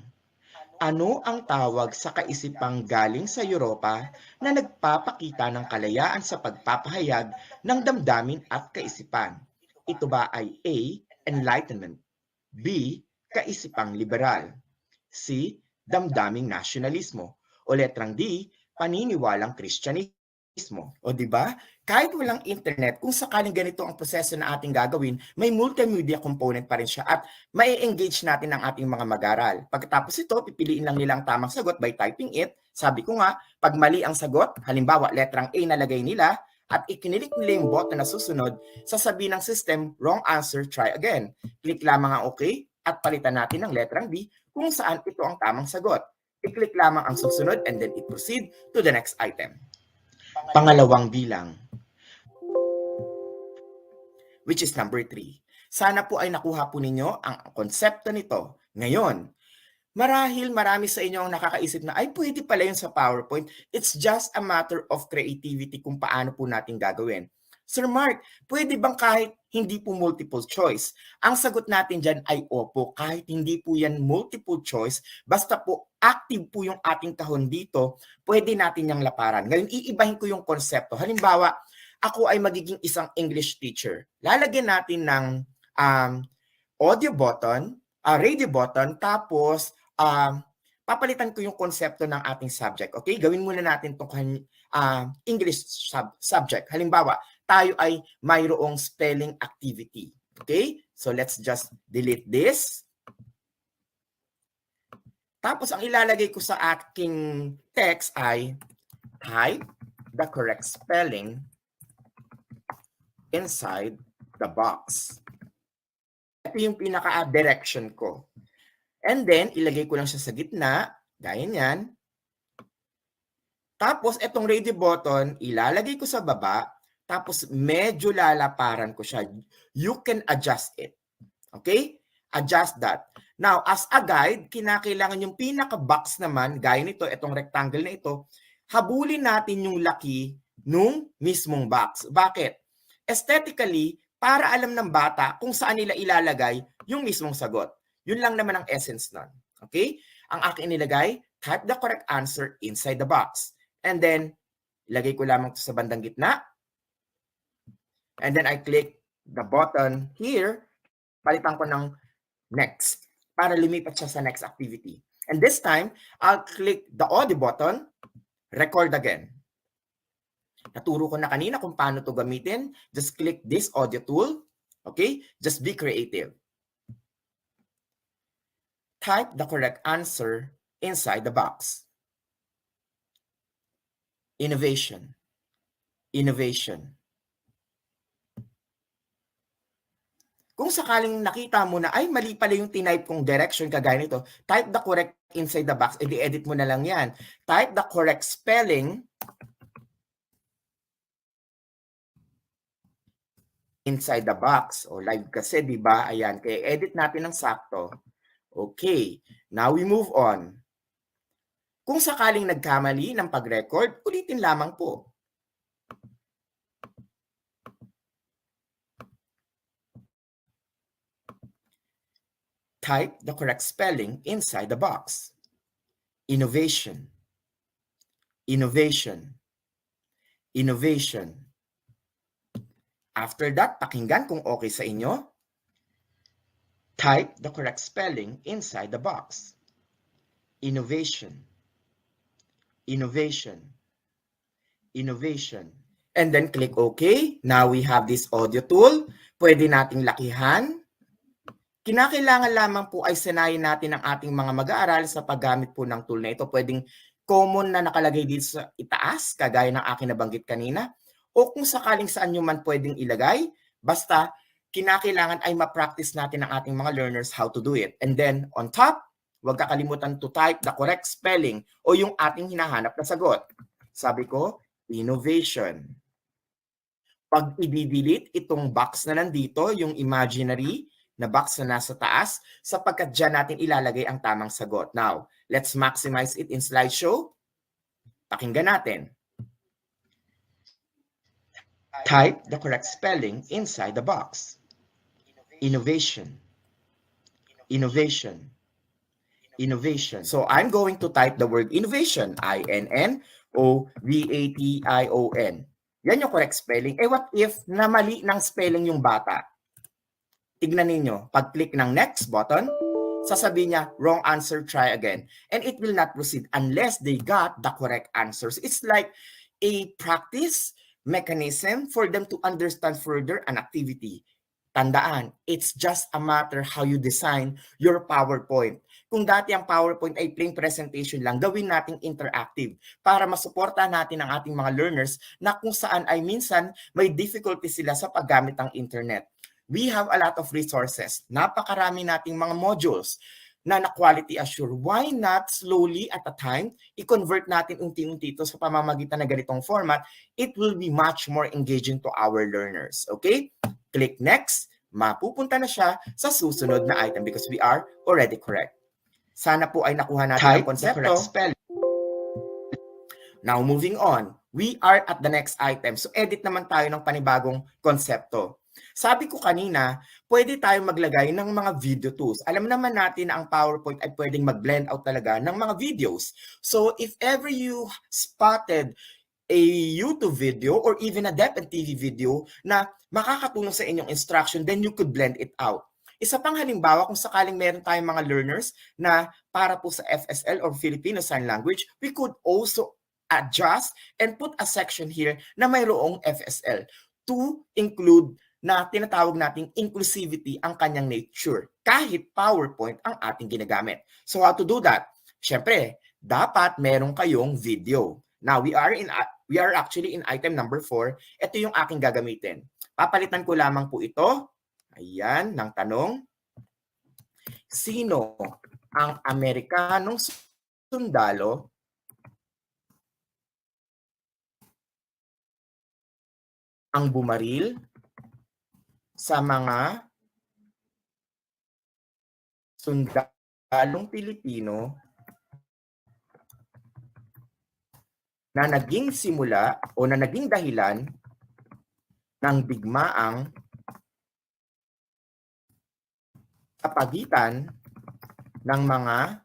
Ano ang tawag sa kaisipang galing sa Europa na nagpapakita ng kalayaan sa pagpapahayag ng damdamin at kaisipan? Ito ba ay A. Enlightenment, B. Kaisipang liberal, C. Damdaming nasyonalismo, o letrang D. Paniniwalang Kristyanismo? O di ba? Kahit walang internet, kung sakaling ganito ang proseso na ating gagawin, may multimedia component pa rin siya at mai-engage natin ang ating mga mag-aral. Pagkatapos ito, pipiliin lang nila ang tamang sagot by typing it. Sabi ko nga, pag mali ang sagot, halimbawa letrang A nalagay nila at ikinilik nila yung button na susunod, sasabihin ng system, wrong answer, try again. Click lamang ang OK at palitan natin ng letrang B kung saan ito ang tamang sagot. I-click lamang ang susunod and then i-proceed to the next item. Pangalawang bilang, which is number 3. Sana po ay nakuha po ninyo ang konsepto nito. Ngayon, marahil marami sa inyo ang nakakaisip na ay pwede pala yun sa PowerPoint. It's just a matter of creativity kung paano po natin gagawin. Sir Mark, pwede bang kahit hindi po multiple choice? Ang sagot natin dyan ay opo, kahit hindi po yan multiple choice, basta po active po yung ating kahon dito, pwede natin yung laparan. Ngayon, iibahin ko yung konsepto. Halimbawa, ako ay magiging isang English teacher. Lalagyan natin ng audio button, radio button, tapos papalitan ko yung konsepto ng ating subject. Okay? Gawin muna natin itong English subject. Halimbawa, tayo ay mayroong spelling activity. Okay? So let's just delete this. Tapos ang ilalagay ko sa aking text ay type the correct spelling inside the box. Ito yung pinaka-direction ko. And then, ilagay ko lang siya sa gitna. Gaya niyan. Tapos, itong radio button, ilalagay ko sa baba. Tapos, medyo lalaparan ko siya. You can adjust it. Okay? Adjust that. Now, as a guide, kinakailangan yung pinaka-box naman, gaya nito, itong rectangle na ito, habulin natin yung laki nung mismong box. Bakit? Aesthetically, para alam ng bata kung saan nila ilalagay yung mismong sagot. Yun lang naman ang essence nun. Okay? Ang aking inilagay, type the correct answer inside the box. And then, ilagay ko lamang ito sa bandang gitna. And then I click the button here, palitan ko ng next para lumipat siya sa next activity. And this time, I'll click the audio button, record again. Naturo ko na kanina kung paano to gamitin. Just click this audio tool. Okay? Just be creative. Type the correct answer inside the box. Innovation. Innovation. Kung sakaling nakita mo na, ay mali pala yung tinype kong direction kagaya nito, type the correct inside the box, edi-edit mo na lang yan. Type the correct spelling inside the box. O live kasi, di ba? Ayan, kaya edit natin ng sakto. Okay, now we move on. Kung sakaling nagkamali ng pag-record, ulitin lamang po. Type the correct spelling inside the box. Innovation. Innovation. Innovation. After that, pakinggan kung okay sa inyo. Type the correct spelling inside the box. Innovation. Innovation. Innovation. And then click OK. Now we have this audio tool. Pwede nating lakihan. Kinakailangan lamang po ay sanayin natin ang ating mga mag-aaral sa paggamit po ng tool na ito. Pwedeng common na nakalagay dito sa itaas, kagaya ng aking nabanggit kanina, o kung sakaling saan nyo man pwedeng ilagay, basta kinakailangan ay ma-practice natin ang ating mga learners how to do it. And then on top, huwag kakalimutan to type the correct spelling o yung ating hinahanap na sagot. Sabi ko, innovation. Pag i-delete itong box na nandito, yung imaginary na box na nasa taas, sapagkat dyan natin ilalagay ang tamang sagot. Now, let's maximize it in slideshow. Pakinggan natin. Type the correct spelling inside the box. Innovation. Innovation. Innovation. So I'm going to type the word innovation. I-N-N-O-V-A-T-I-O-N. Yan yung correct spelling. Eh what if na mali ng spelling yung bata? Tignan ninyo, pag-click ng next button, sasabihin niya, wrong answer, try again. And it will not proceed unless they got the correct answers. It's like a practice mechanism for them to understand further an activity. Tandaan, it's just a matter how you design your PowerPoint. Kung dati ang PowerPoint ay plain presentation lang, gawin nating interactive para masuporta natin ang ating mga learners na kung saan ay minsan may difficulty sila sa paggamit ng internet. We have a lot of resources. Napakarami nating mga modules na quality assure. Why not slowly at a time, i-convert natin unti-unti ito sa pamamagitan ng ganitong format? It will be much more engaging to our learners. Okay? Click next. Mapupunta na siya sa susunod na item because we are already correct. Sana po ay nakuha natin ang konsepto. Now, moving on. We are at the next item. So, edit naman tayo ng panibagong konsepto. Sabi ko kanina, pwede tayo maglagay ng mga video tools. Alam naman natin na ang PowerPoint ay pwedeng mag-blend out talaga ng mga videos. So if ever you spotted a YouTube video or even a DepEd TV video na makakatulong sa inyong instruction, then you could blend it out. Isa pang halimbawa, kung sakaling meron tayong mga learners na para po sa FSL or Filipino Sign Language, we could also adjust and put a section here na mayroong FSL to include na tinatawag nating inclusivity ang kanyang nature kahit PowerPoint ang ating ginagamit. So how to do that? Siyempre, dapat meron kayong video. Now we are actually in item number 4. Ito yung aking gagamitin. Papalitan ko lamang po ito. Ayan, ng tanong. Sino ang Amerikanong sundalo ang bumaril sa mga sundalong Pilipino na naging simula o na naging dahilan ng digmaang sa pagitan ng mga,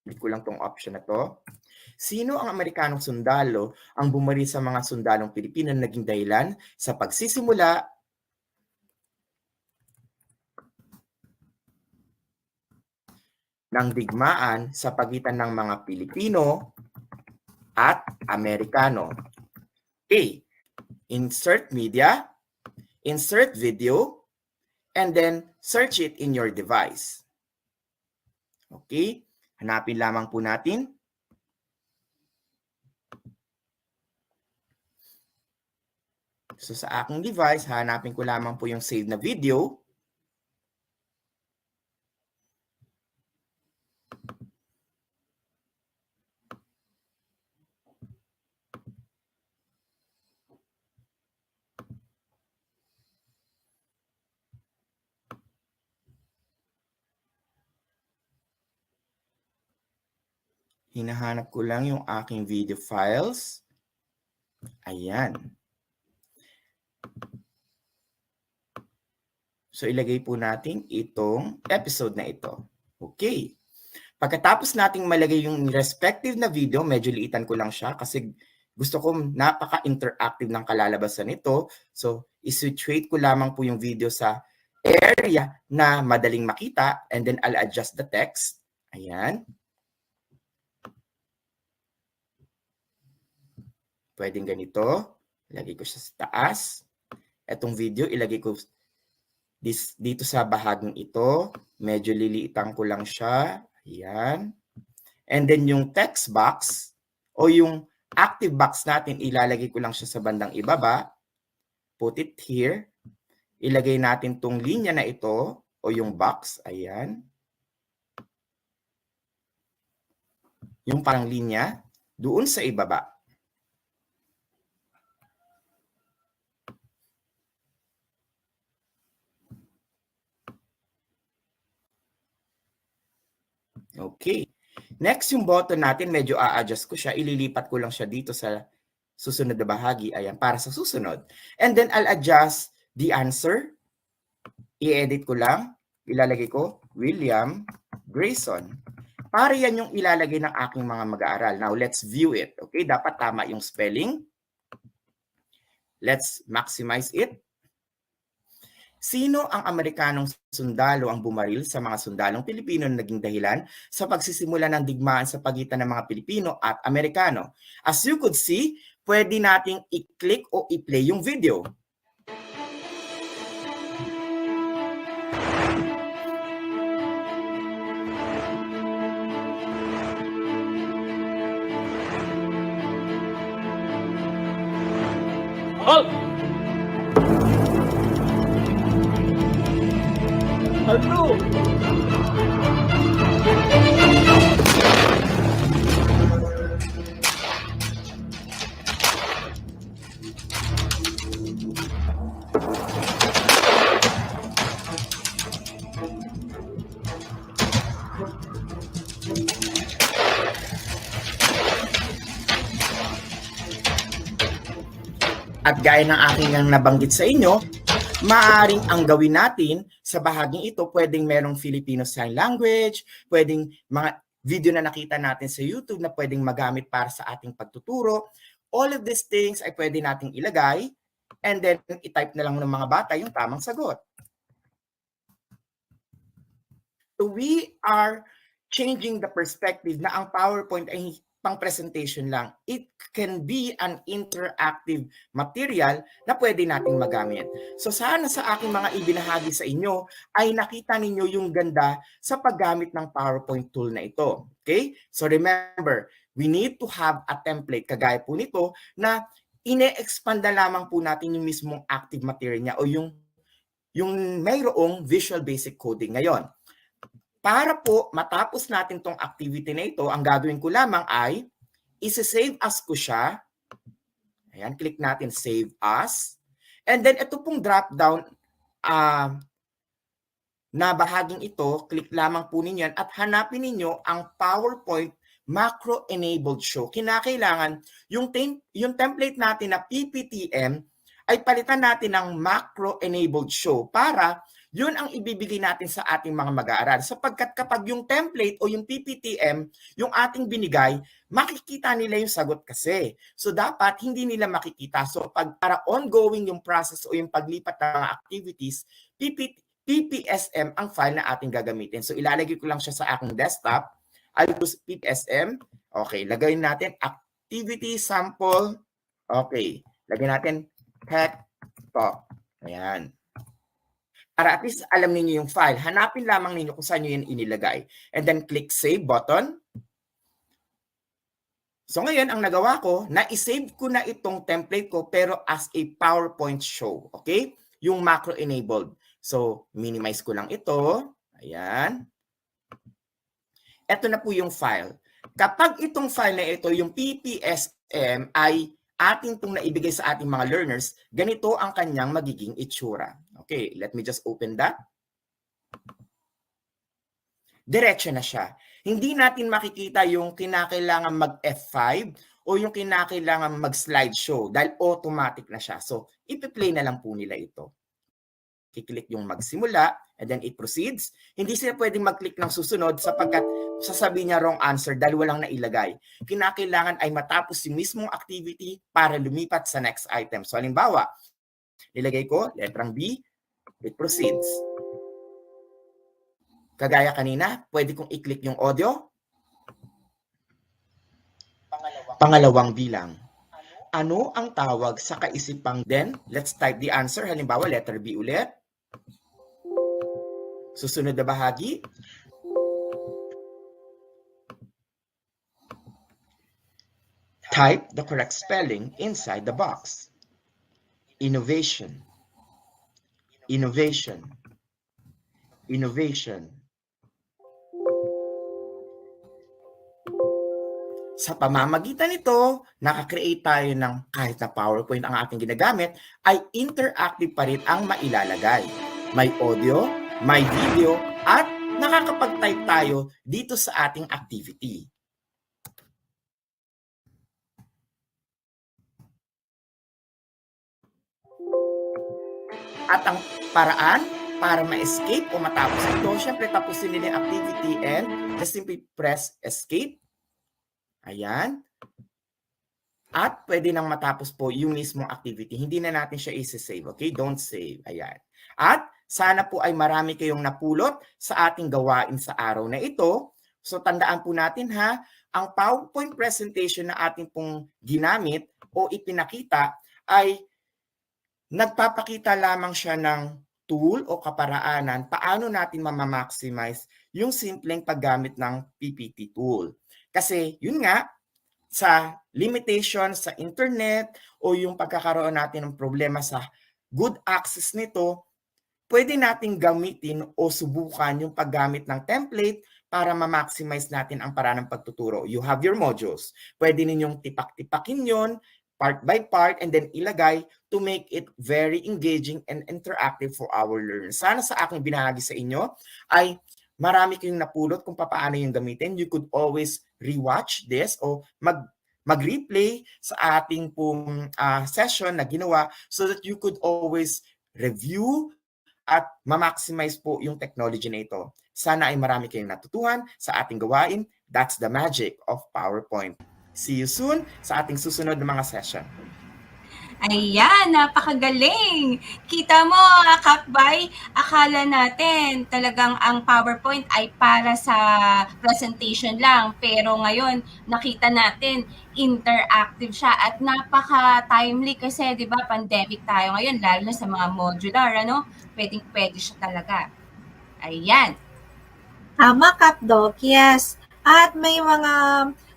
hindi ko lang tong option na to, Sino ang Amerikanong sundalo ang bumaril sa mga sundalong Pilipino na naging dahilan sa pagsisimula ng digmaan sa pagitan ng mga Pilipino at Amerikano? A. Insert media, insert video, and then search it in your device. Okay? Hanapin lamang po natin. So sa aking device, hanapin ko lamang po yung save na video. Hinahanap ko lang yung aking video files. Ayan. So ilagay po natin itong episode na ito. Okay. Pagkatapos nating malagay yung respective na video, medyo liitan ko lang siya kasi gusto ko napaka-interactive ng kalalabasan nito. So i-situate ko lamang po yung video sa area na madaling makita and then I'll adjust the text. Ayan. Pwedeng ganito. Ilagay ko siya sa taas. Etong video, ilagay ko dito sa bahaging ito. Medyo liliitan ko lang siya. Ayan. And then yung text box o yung active box natin, ilalagay ko lang siya sa bandang ibaba. Put it here. Ilagay natin tong linya na ito o yung box. Ayan. Yung parang linya doon sa ibaba. Okay. Next, yung button natin, medyo a-adjust ko siya. Ililipat ko lang siya dito sa susunod na bahagi. Ayan, para sa susunod. And then, I'll adjust the answer. I-edit ko lang. Ilalagay ko, William Grayson. Para yan yung ilalagay ng aking mga mag-aaral. Now, let's view it. Okay, dapat tama yung spelling. Let's maximize it. Sino ang Amerikanong sundalo ang bumaril sa mga sundalong Pilipino na naging dahilan sa pagsisimula ng digmaan sa pagitan ng mga Pilipino at Amerikano? As you could see, pwede nating i-click o i-play yung video. Halt! Hello! At gaya ng aking nabanggit sa inyo, maaaring ang gawin natin sa bahaging ito, pwedeng merong Filipino Sign Language, pwedeng mga video na nakita natin sa YouTube na pwedeng magamit para sa ating pagtuturo. All of these things ay pwede nating ilagay and then i-type na lang ng mga bata yung tamang sagot. So we are changing the perspective na ang PowerPoint ay pang presentation lang. It can be an interactive material na pwede nating magamit. So sana sa aking mga ibinahagi sa inyo ay nakita ninyo yung ganda sa paggamit ng PowerPoint tool na ito. Okay? So remember, we need to have a template kagaya po nito na ine-expand na lamang po natin yung mismong active material niya o yung mayroong Visual Basic Coding ngayon. Para po matapos natin tong activity na ito, ang gagawin ko lamang ay isi-save as ko siya. Ayan, click natin Save As. And then ito pong drop down na bahaging ito, click lamang po ninyo at hanapin ninyo ang PowerPoint Macro Enabled Show. Kinakailangan yung template natin na PPTM ay palitan natin ng Macro Enabled Show para Yun ang ibibigay natin sa ating mga mag-aaral. Sapagkat kapag yung template o yung PPTM, yung ating binigay, makikita nila yung sagot kasi. So dapat hindi nila makikita. So para ongoing yung process o yung paglipat ng mga activities, PPSM ang file na ating gagamitin. So ilalagay ko lang siya sa aking desktop. I'll use PPSM. Okay, lagay natin activity sample. Okay, lagay natin Techtalk. Ayan. Para at least alam niyo yung file. Hanapin lamang ninyo kung saan nyo yan inilagay. And then click Save button. So ngayon, ang nagawa ko, na-save ko na itong template ko pero as a PowerPoint show. Okay? Yung macro-enabled. So, minimize ko lang ito. Ayan. Ito na po yung file. Kapag itong file na ito, yung PPSM, ay ating pong naibigay sa ating mga learners, ganito ang kanyang magiging itsura. Okay, let me just open that. Diretso na siya. Hindi natin makikita yung kinakailangan mag-F5 o yung kinakailangan mag-slideshow dahil automatic na siya. So, ipi-play na lang po nila ito. I-click yung magsimula and then it proceeds. Hindi sila pwedeng mag-click ng susunod sapagkat sasabihin niya wrong answer dahil walang nailagay. Kinakailangan ay matapos yung mismong activity para lumipat sa next item. So, halimbawa, nilagay ko, letrang B, it proceeds. Kagaya kanina, pwede kong i-click yung audio. Pangalawang bilang. Ano ang tawag sa kaisipang then? Let's type the answer. Halimbawa, letter B ulit. Susunod na bahagi. Type the correct spelling inside the box. Innovation. Innovation. Innovation. Sa pamamagitan nito, nakakreate tayo ng kahit na PowerPoint ang ating ginagamit, ay interactive pa rin ang mailalagay. May audio, may video, at nakakapag-type tayo dito sa ating activity. At ang paraan para ma-escape o matapos ito, syempre tapusin nila yung activity and just simply press escape. Ayan. At pwede nang matapos po yung mismong activity. Hindi na natin siya i-save. Okay? Don't save. Ayan. At sana po ay marami kayong napulot sa ating gawain sa araw na ito. So tandaan po natin ha, ang PowerPoint presentation na ating pong ginamit o ipinakita ay nagpapakita lamang siya ng tool o kaparaanan paano natin mamamaximize yung simpleng paggamit ng PPT tool. Kasi yun nga, sa limitation sa internet o yung pagkakaroon natin ng problema sa good access nito, pwede nating gamitin o subukan yung paggamit ng template para ma-maximize natin ang paraan ng pagtuturo. You have your modules. Pwede ninyong tipak-tipakin yun, part by part, and then ilagay to make it very engaging and interactive for our learners. Sana sa aking binahagi sa inyo ay marami kayong napulot kung paano yung gamitin. You could always rewatch this o mag-replay sa ating pong session na ginawa so that you could always review at ma-maximize po yung technology na ito. Sana ay marami kayong natutuhan sa ating gawain. That's the magic of PowerPoint. See you soon sa ating susunod na mga session. Ayan, napakagaling. Kita mo, Kakbay, akala natin talagang ang PowerPoint ay para sa presentation lang. Pero ngayon, nakita natin, interactive siya at napaka-timely kasi, di ba, pandemic tayo ngayon, lalo na sa mga modular, ano? Pwedeng-pwede siya talaga. Ayan. Tama, Kapdoc. Yes. At may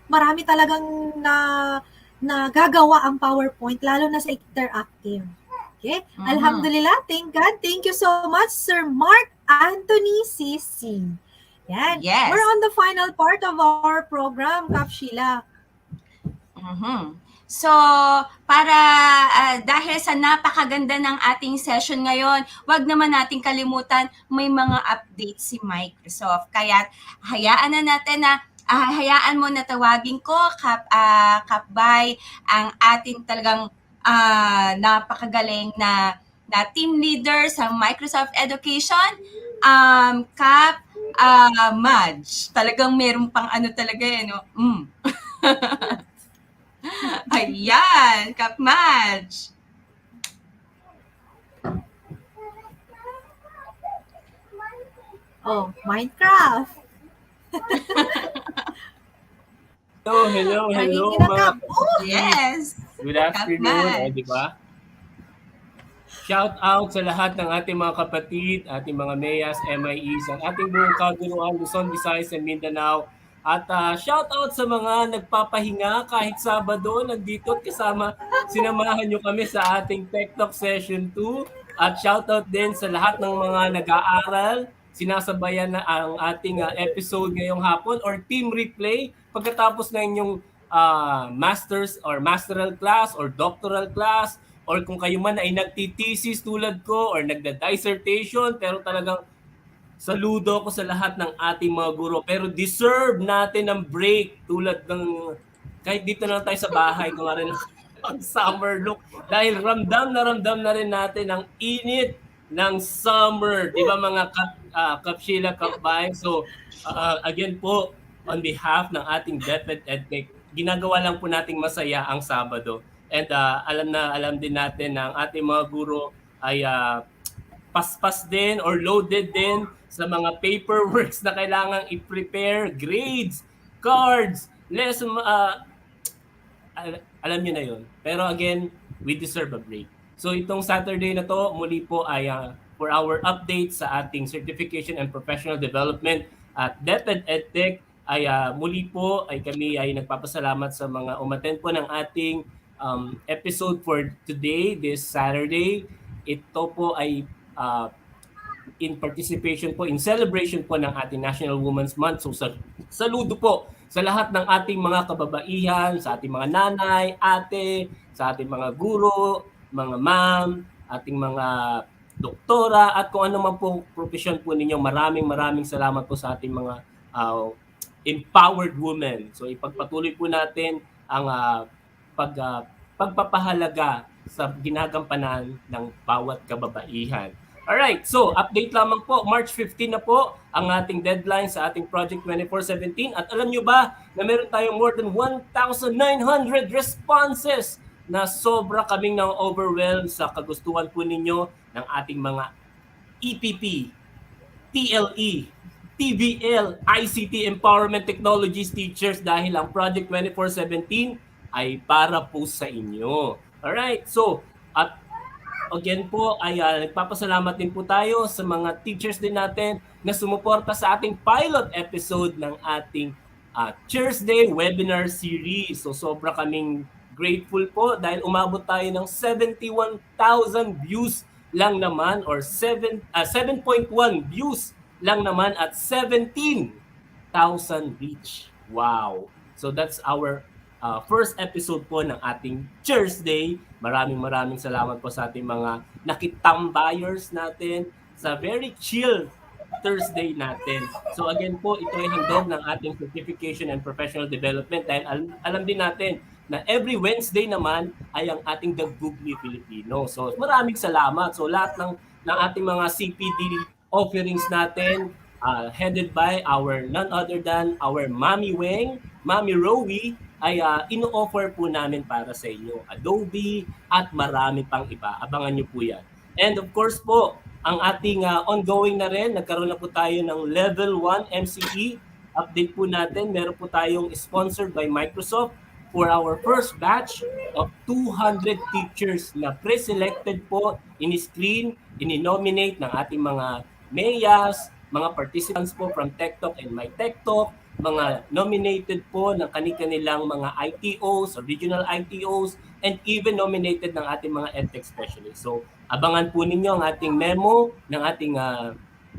marami talagang nagagawa ang PowerPoint, lalo na sa interactive. Okay? Alhamdulillah, thank God. Thank you so much, Sir Mark Anthony CC. Yan. Yes. We're on the final part of our program, Kap Sheila. So, dahil sa napakaganda ng ating session ngayon, wag naman nating kalimutan, may mga updates si Microsoft. Kaya hayaan na natin na hayaan mo na tawagin ko, Kapbay, ang ating talagang napakagaling na na team leader sa Microsoft Education, Kap Madge. Talagang meron pang ano talaga eh, no? Ayan, Kap Madge. Oh, Minecraft. Hello Naging mga kinakap. kapatid. Yes. Good afternoon, Kapatid. di ba? Shout out sa lahat ng ating mga kapatid, ating mga MEAs, MIEs, ang ating buong kaguluhan, Luzon, Visayas, and Mindanao. At shout out sa mga nagpapahinga kahit Sabado, nandito at kasama, sinamahan nyo kami sa ating Techtalk Session 2. At shout out din sa lahat ng mga nag-aaral, sinasabayan na ang ating episode ngayong hapon or team replay pagkatapos na inyong master's or masteral class or doctoral class, or kung kayo man ay nagtitesis tulad ko or nagda-dissertation, pero talagang saludo ko sa lahat ng ating mga guro. Pero deserve natin ng break tulad ng kahit dito na lang tayo sa bahay, kung rin ang summer look. Dahil ramdam na rin natin ang init ng summer. Di ba mga Kapshila, Kapbay? So again po, on behalf ng ating DepEd-EdTech, ginagawa lang po nating masaya ang Sabado. And alam din natin na ang ating mga guro ay paspas din or loaded din sa mga paperworks na kailangang i-prepare, grades, cards, lesson, alam niyo na yun. Pero again, we deserve a break. So itong Saturday na to, muli po ay for our update sa ating certification and professional development at DepEd-EdTech, ay muli po ay kami ay nagpapasalamat sa mga umattend po ng ating episode for today, this Saturday. Ito po ay in participation po, in celebration po ng ating National Women's Month. So saludo po sa lahat ng ating mga kababaihan, sa ating mga nanay, ate, sa ating mga guro, mga ma'am, ating mga doktora, at kung ano man po profession po ninyo. Maraming salamat po sa ating mga empowered women. So ipagpatuloy po natin ang pagpapahalaga sa ginagampanan ng bawat kababaihan. Alright, so update lamang po, March 15 na po ang ating deadline sa ating Project 2417. At alam nyo ba na meron tayong more than 1,900 responses na sobra kaming na-overwhelm sa kagustuhan po ninyo ng ating mga EPP, TLE, TVL, ICT Empowerment Technologies teachers, dahil ang Project 2417 ay para po sa inyo. Alright, so at again po ay nagpapasalamat din po tayo sa mga teachers din natin na sumuporta sa ating pilot episode ng ating Cheers Day webinar series. So sobra kaming grateful po dahil umabot tayo ng 71,000 views lang naman, or 7.1 views lang naman at 17,000 reach. Wow! So that's our first episode po ng ating Cheers Day. Maraming salamat po sa ating mga nakitambayers natin sa very chill Thursday natin. So again po, ito ay handog ng ating certification and professional development dahil alam din natin na every Wednesday naman ay ang ating Dagugli Filipino. So maraming salamat. So lahat ng ating mga CPD offerings natin, headed by our none other than our Mami Weng, Mami Rowie, ay ino-offer po namin para sa inyo. Adobe at marami pang iba. Abangan nyo po yan. And of course po, ang ating ongoing na rin, nagkaroon na po tayo ng Level 1 MCE. Update po natin, meron po tayong sponsored by Microsoft for our first batch of 200 teachers na pre-selected po, in-screen, in-nominate ng ating mga MEAs, mga participants po from Techtalk and My Techtalk, mga nominated po ng kanilang mga ITOs, original ITOs, and even nominated ng ating mga EdTech specialists. So, abangan po ninyo ang ating memo ng ating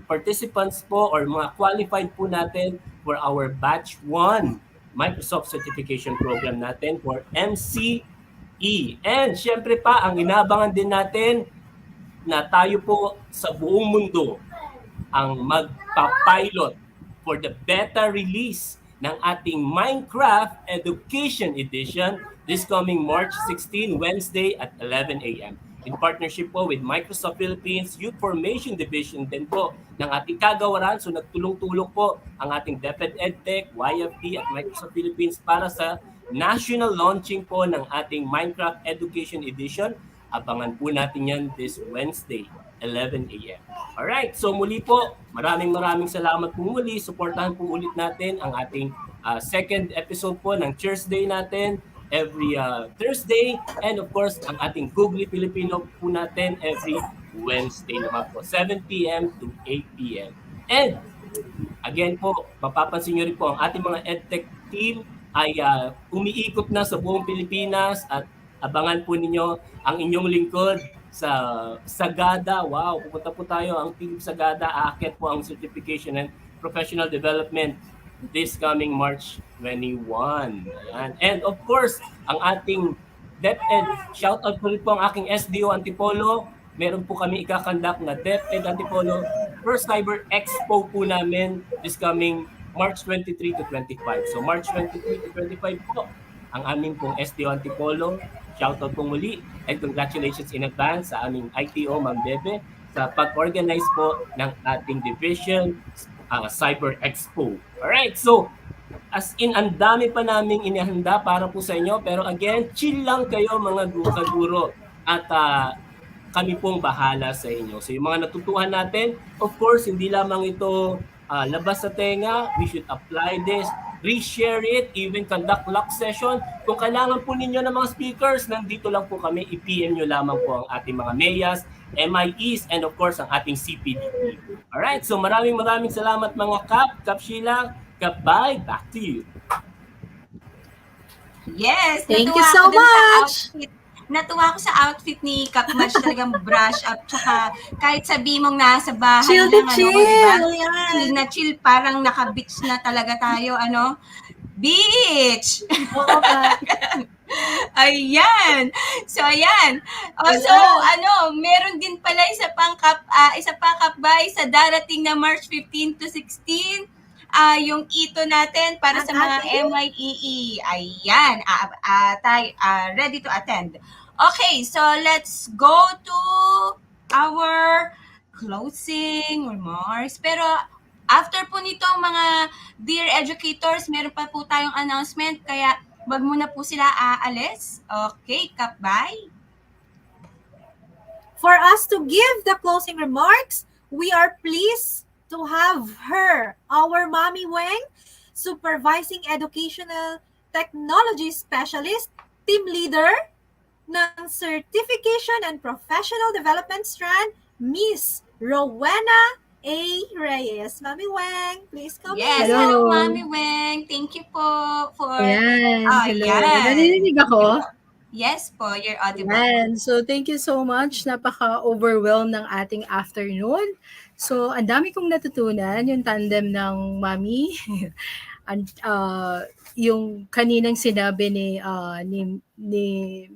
participants po or mga qualified po natin for our Batch 1 Microsoft Certification Program natin for MCE. And syempre pa, ang inaabangan din natin na tayo po sa buong mundo ang magpa-pilot for the beta release ng ating Minecraft Education Edition this coming March 16, Wednesday at 11 a.m. in partnership po with Microsoft Philippines Youth Formation Division din po ng ating kagawaran. So nagtulong-tulong po ang ating DepEd-EdTech, YFT at Microsoft Philippines para sa national launching po ng ating Minecraft Education Edition. Abangan po natin yan this Wednesday, 11 a.m. Alright, so muli po, maraming salamat po muli. Supportahan po ulit natin ang ating second episode po ng Cheers Day natin every Thursday, and of course ang ating Google Filipino po natin every Wednesday naman po, 7 p.m. to 8 p.m. And again po, mapapansin nyo rin po ang ating mga EdTech team ay umiikot na sa buong Pilipinas at abangan po ninyo ang inyong lingkod sa Sagada. Wow, pupunta po tayo ang Team Sagada, aakyat po ang certification and professional development this coming March 21. Ayan. And of course, ang ating DepEd, shoutout po rin po ang aking SDO Antipolo. Meron po kami ikakandak na DepEd Antipolo First Cyber Expo po namin this coming March 23 to 25. So March 23 to 25 po ang aming pong SDO Antipolo. Shoutout po muli and congratulations in advance sa aming ITO Ma'am Bebe sa pag-organize po ng ating division Cyber Expo. Alright, so as in, ang dami pa naming inihanda para po sa inyo. Pero again, chill lang kayo mga kaguro. At kami pong bahala sa inyo. So yung mga natutuhan natin, of course, hindi lamang ito labas sa tenga. We should apply this, reshare it, even conduct lock session. Kung kailangan po ninyo ng mga speakers, nandito lang po kami. I-PM nyo lamang po ang ating mga MEAs, MIEs, and of course, ang ating CPDP. Alright, so maraming salamat mga Kap Sheila, Kap Bay, back to you. Yes, Thank you so much. Natuwa ako sa outfit ni Kap Match, talagang brush up, tsaka kahit sabi mong nasa bahay Chill lang, to chill, diba? yan. Chill na chill, parang naka-beach na talaga tayo, beach! Oo ba? Ayan. So ayan. So meron din pala isa pang kapbay sa darating na March 15 to 16. Yung ito natin para sa mga MIEE. Ayan. Ready to attend. Okay, so let's go to our closing remarks. Pero after po nito mga dear educators, meron pa po tayong announcement, kaya wag muna po sila aalis. Okay, Kapbay. For us to give the closing remarks, we are pleased to have her, our Mommy Weng, Supervising Educational Technology Specialist, Team Leader ng Certification and Professional Development Strand, Miss Rowena A. Reyes. Mami Weng, please come Yes, in. hello Mami Weng. Thank you po for... Ayan, hello. Ayan. Narinig ako? Yes po, you're audible. Ayan. So, thank you so much. Napaka-overwhelmed ng ating afternoon. So, ang dami kong natutunan, yung tandem ng Mami. And, yung kaninang sinabi ni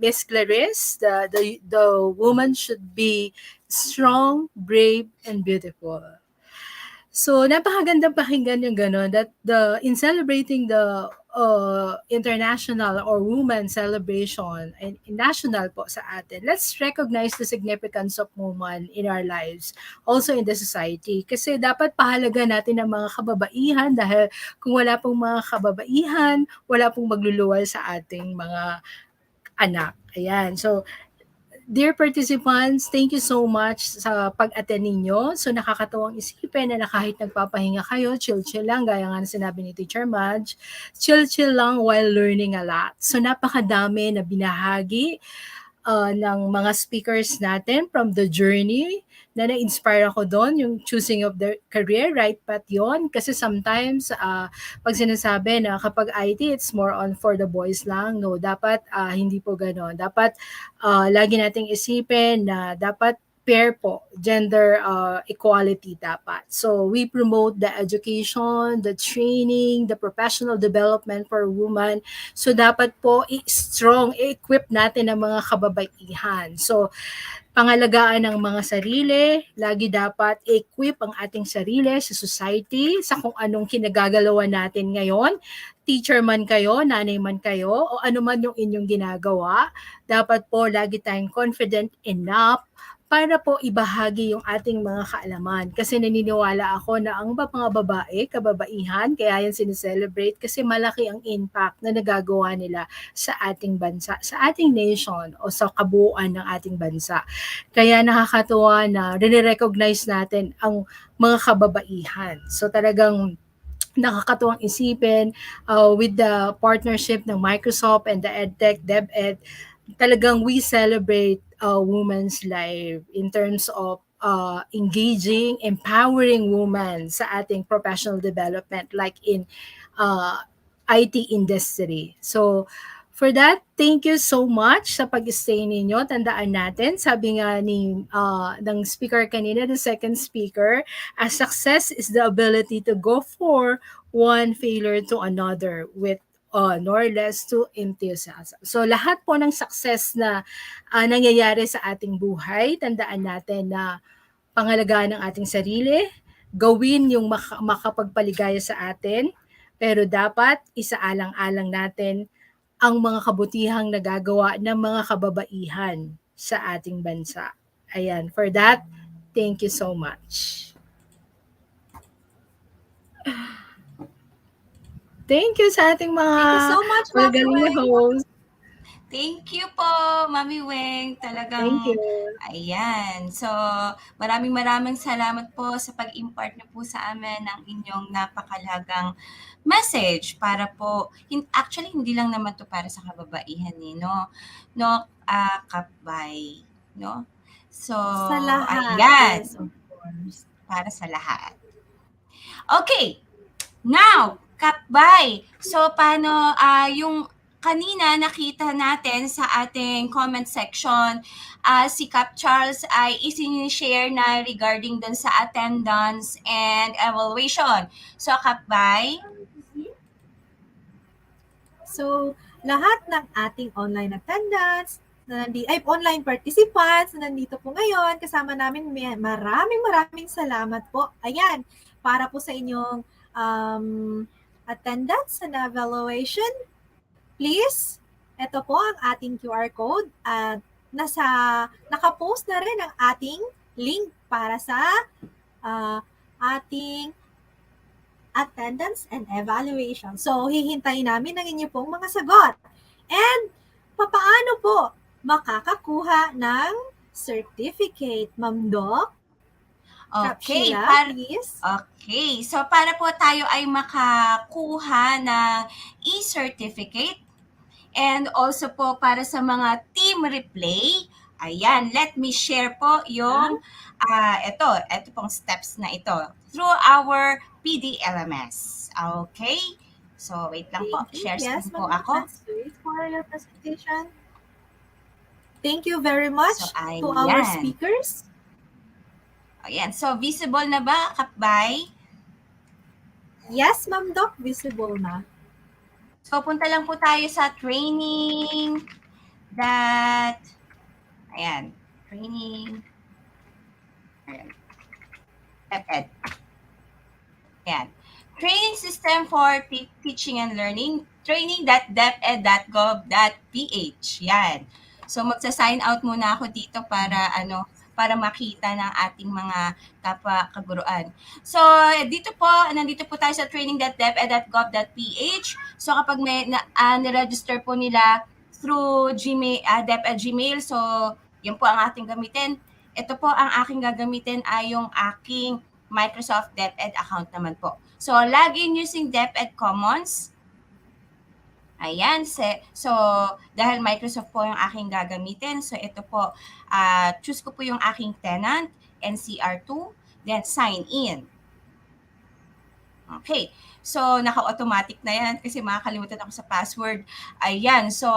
Miss Clarice, the woman should be strong, brave, and beautiful. So, napakagandang pakinggan yung gano'n that in celebrating the international or woman celebration and national po sa atin, let's recognize the significance of woman in our lives, also in the society. Kasi dapat pahalaga natin ang mga kababaihan dahil kung wala pong mga kababaihan, wala pong magluluwal sa ating mga anak. Ayan. So, dear participants, thank you so much sa pag-attend ninyo. So nakakatuwang isipin na kahit nagpapahinga kayo, chill-chill lang, gaya nga na sinabi ni Teacher Madge, chill-chill lang while learning a lot. So napakadami na binahagi ng mga speakers natin from the journey na na-inspire ako doon, yung choosing of their career, right path yun. Kasi sometimes, pag sinasabi na kapag IT, it's more on for the boys lang. No, dapat hindi po gano'n. Dapat lagi nating isipin na dapat pair po, gender equality dapat. So we promote the education, the training, the professional development for women. So dapat po strong, equip natin ang mga kababaihan. So pangalagaan ng mga sarili, lagi dapat equip ang ating sarili sa society, sa kung anong kinagagalawan natin ngayon. Teacher man kayo, nanay man kayo, o ano man yung inyong ginagawa, dapat po lagi tayong confident enough para po ibahagi yung ating mga kaalaman. Kasi naniniwala ako na ang mga babae, kababaihan, kaya yan sineselebrate kasi malaki ang impact na nagagawa nila sa ating bansa, sa ating nation o sa kabuuan ng ating bansa. Kaya nakakatuwa na rini-recognize natin ang mga kababaihan. So talagang nakakatuwang isipin with the partnership ng Microsoft and the EdTech, DepEd, talagang we celebrate women's life in terms of engaging, empowering women sa ating professional development like in IT industry. So, for that, thank you so much sa pag-stay ninyo. Tandaan natin, sabi nga ng speaker kanina, the second speaker, a success is the ability to go for one failure to another with nor less to enthusiasm. So lahat po ng success na nangyayari sa ating buhay, tandaan natin na pangalagaan ng ating sarili, gawin yung makapagpaligaya sa atin, pero dapat isaalang-alang natin ang mga kabutihang nagagawa ng mga kababaihan sa ating bansa. Ayan, for that, thank you so much. Thank you sa ating mga Thank you so much, Mami Weng. host. Thank you po, Mami Weng. Talagang, Thank you. Ayan. So, maraming salamat po sa pag-impart niyo po sa amin ng inyong napakalagang message para po, actually, hindi lang naman to para sa kababaihan no, kapbay, no? So, Sa lahat. ayan. Yes, of course. Para sa lahat. Okay. Now, kapbay. So, paano yung kanina nakita natin sa ating comment section, si Cap Charles ay isin-share na regarding dun sa attendance and evaluation. So, Kapbay? So, lahat ng ating online attendance, online participants na nandito po ngayon, kasama namin, maraming salamat po. Ayan, para po sa inyong attendance and evaluation, please, ito po ang ating QR code at nakapost na rin ang ating link para sa ating attendance and evaluation. So, hihintayin namin ang inyo pong mga sagot. And, papaano po makakakuha ng certificate, Ma'am Doc? Okay, please. Okay, so para po tayo ay makakuha ng e-certificate and also po para sa mga team replay, ayan, let me share po yung ito pong steps na ito through our PDLMS. Okay? So, wait lang po. Share screen po ako. Let's wait for your presentation. Thank you very much to our speakers. Ayan. So, visible na ba, Kapbay? Yes, Ma'am Doc, visible na. So, punta lang po tayo sa training training. Ayan. DepEd. Ayan. Training system for teaching and learning, training.deped.gov.ph. Yan. So, magsa-sign out muna ako dito para makita ng ating mga kapwa-kaguruan. So, nandito po tayo sa training.deped.gov.ph. So, kapag may na-register po nila through Gmail, DepEd Gmail, so, yun po ang ating gamitin. Ito po ang aking gagamitin ay yung aking Microsoft DepEd account naman po. So, login using DepEd Commons. Ayan. So, dahil Microsoft po yung aking gagamitin, so ito po, choose ko po yung aking tenant, NCR2, then sign in. Okay. So, naka-automatic na yan kasi makakalimutan ako sa password. Ayan. So,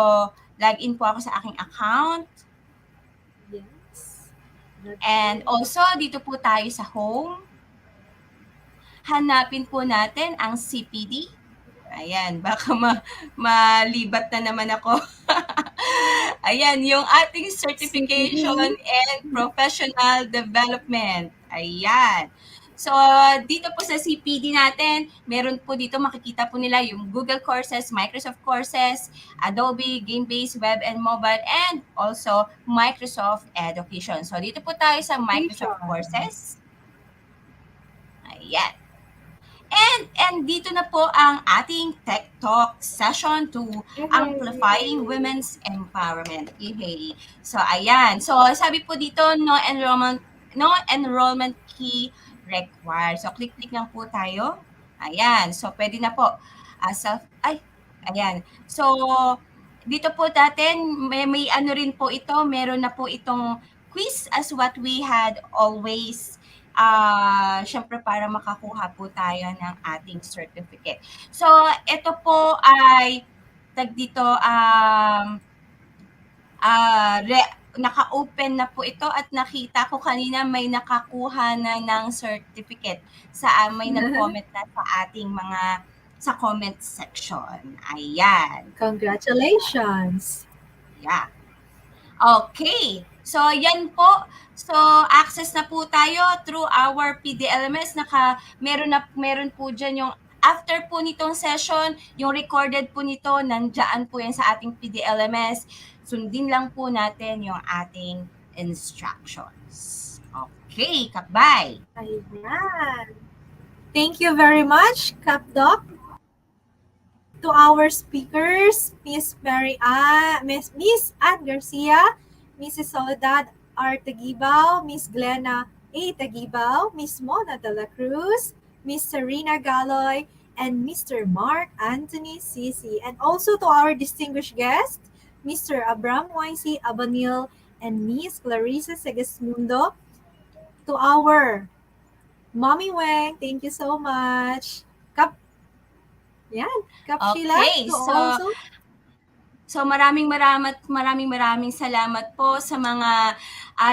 login po ako sa aking account. Yes. And also, dito po tayo sa home. Hanapin po natin ang CPD. Ayan, baka malibat na naman ako. Ayan, yung ating certification and professional development. Ayan. So, dito po sa CPD natin, meron po dito makikita po nila yung Google Courses, Microsoft Courses, Adobe, Game-Based Web and Mobile, and also Microsoft Education. So, dito po tayo sa Microsoft Courses. Ayan. And dito na po ang ating Techtalk Session to Amplifying Women's Empowerment. Yay! So, ayan. So, sabi po dito, no enrollment key required. So, click lang po tayo. Ayan. So, pwede na po. Ayan. So, dito po natin, may ano rin po ito, meron na po itong quiz as what we had always syempre para makakuha po tayo ng ating certificate. So, ito po ay naka-open na po ito at nakita ko kanina may nakakuha na ng certificate may nag-comment na sa ating sa comment section. Ayan. Congratulations! Yeah. Okay. So, yan po. So, access na po tayo through our PDLMS. Meron po dyan yung after po nitong session, yung recorded po nito, nandyan po yan sa ating PDLMS. Sundin lang po natin yung ating instructions. Okay, Kapbay. Ayan. Thank you very much, Kapdoc. To our speakers, Miss Ann Garcia, Mrs. Soledad R. Taguibao, Miss Glenna A. Taguibao, Miss Mona de la Cruz, Miss Serena Galoy, and Mr. Mark Anthony Sisi. And also to our distinguished guest, Mr. Abram Y.C. Abanil and Miss Clarissa Segismundo. To our Mommy Weng, thank you so much. Sheila, So maraming salamat po sa mga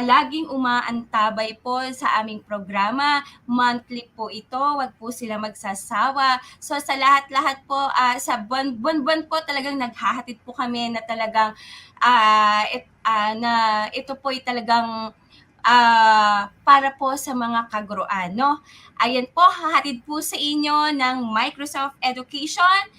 laging umaantabay po sa aming programa. Monthly po ito, wag po sila magsasawa. So sa lahat-lahat po, sa buwan-buwan po talagang naghahatid po kami na talagang na ito po ay talagang para po sa mga kaguruan, no? Ayan po, hahatid po sa inyo ng Microsoft Education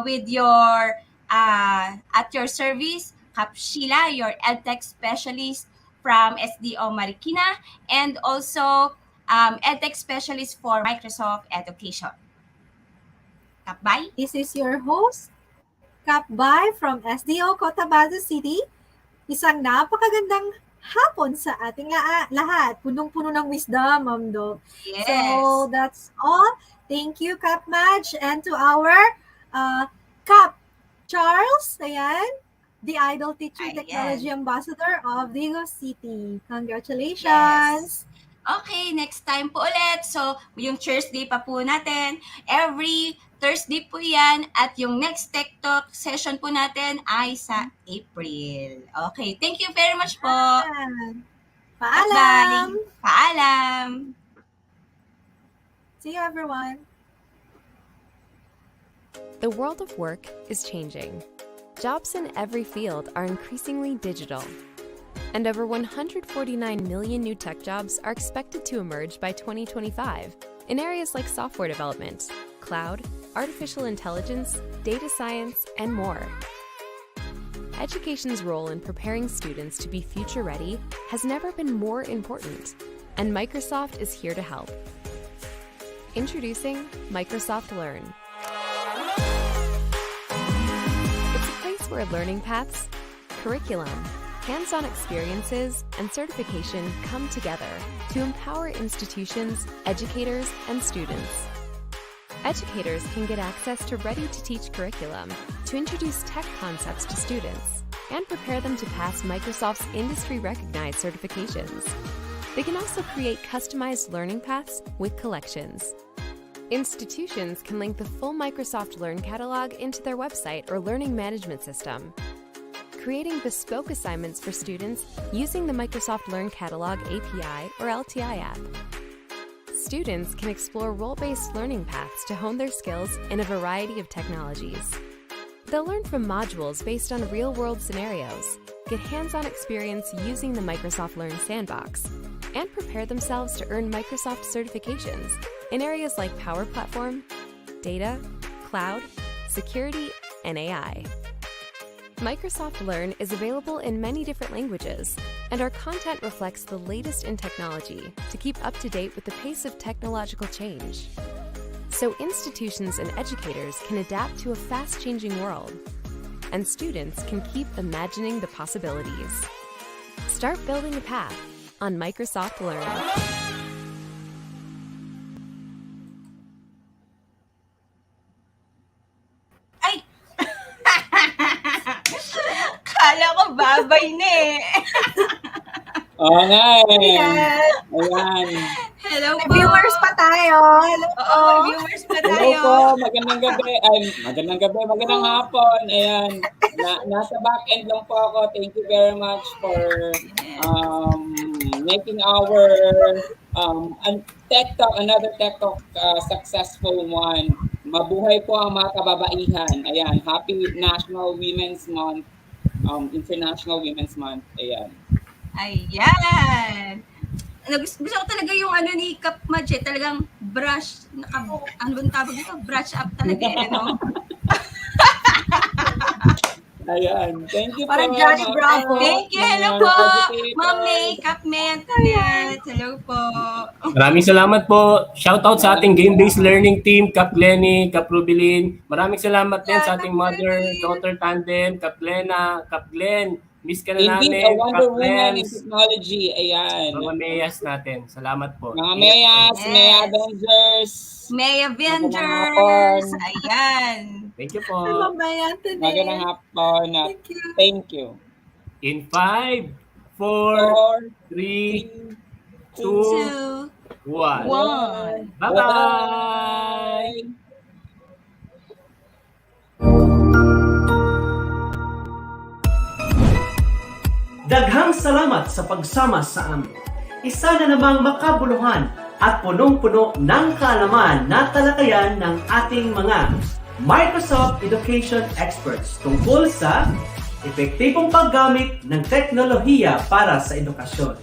with your at your service, Kap Sheila, your EdTech specialist from SDO Marikina, and also EdTech specialist for Microsoft Education. Kapbay? This is your host, Kapbay from SDO Cotabato City. Isang napakagandang hapon sa ating lahat. Punong-puno ng wisdom, Ma'am Doc. Yes. So that's all. Thank you, Kap Madge, and to our Kap Charles, ayan, the Idol Teacher Technology Ambassador of Vigo City. Congratulations! Yes. Okay, next time po ulit. So, yung Thursday pa po natin. Every Thursday po yan. At yung next Tech Talk session po natin ay sa April. Okay, thank you very much po. Paalam! Bye. Paalam! See you, everyone. The world of work is changing. Jobs in every field are increasingly digital. And over 149 million new tech jobs are expected to emerge by 2025 in areas like software development, cloud, artificial intelligence, data science, and more. Education's role in preparing students to be future-ready has never been more important, and Microsoft is here to help. Introducing Microsoft Learn. It's a place where learning paths, curriculum, hands-on experiences, and certification come together to empower institutions, educators, and students. Educators can get access to ready-to-teach curriculum to introduce tech concepts to students and prepare them to pass Microsoft's industry-recognized certifications. They can also create customized learning paths with collections. Institutions can link the full Microsoft Learn catalog into their website or learning management system, creating bespoke assignments for students using the Microsoft Learn Catalog API or LTI app. Students can explore role-based learning paths to hone their skills in a variety of technologies. They'll learn from modules based on real-world scenarios get hands-on experience using the Microsoft Learn Sandbox and prepare themselves to earn Microsoft certifications in areas like Power Platform, data, cloud, security, and AI. Microsoft Learn is available in many different languages, and our content reflects the latest in technology to keep up to date with the pace of technological change. So institutions and educators can adapt to a fast-changing world, and students can keep imagining the possibilities. Start building a path on Microsoft Learn. Kala ko babay na eh. Oo nga eh. Ayan. Ayan. Hello po. Viewers pa tayo. Hello po. Oo, viewers pa Hello tayo. po, magandang gabi. Ay, magandang gabi, magandang hapon. Ayan. Nasa back end lang po ako. Thank you very much for making our Techtalk, another Techtalk successful one. Mabuhay po ang mga kababaihan. Ayan, happy National Women's Month, International Women's Month. Ayan. Ayan. Gusto ko talaga yung ano ni Kap Madge, talagang brush, ano bang tawag dito? Brush up talaga eh, no? Ayan. Thank you Parang po. Johnny Bravo. Thank you. Hello po. Educators. Ma'am May, Kap May, Antoinette. Hello po. Maraming salamat po. Shoutout sa ating game-based learning team, Kap Lenny, Kap Rubilin. Maraming salamat din sa ating mother-daughter tandem, Kap Lena, Kap Glenn. Miss ka na Indeed, namin. a Wonder Kap Woman in Lens. technology. Ayan. Mga Mayas natin. Salamat po. Mga Mayas, May Avengers. May Avengers. Ayan. Thank you po. Magandang hapon. Thank you. In 5, 4, 3, 2, 1. Bye-bye! Daghang salamat sa pagsama sa amin. Isa na namang makabuluhan at punong-puno ng kaalaman na talakayan ng ating mga Microsoft Education Experts tungkol sa epektibong paggamit ng teknolohiya para sa edukasyon.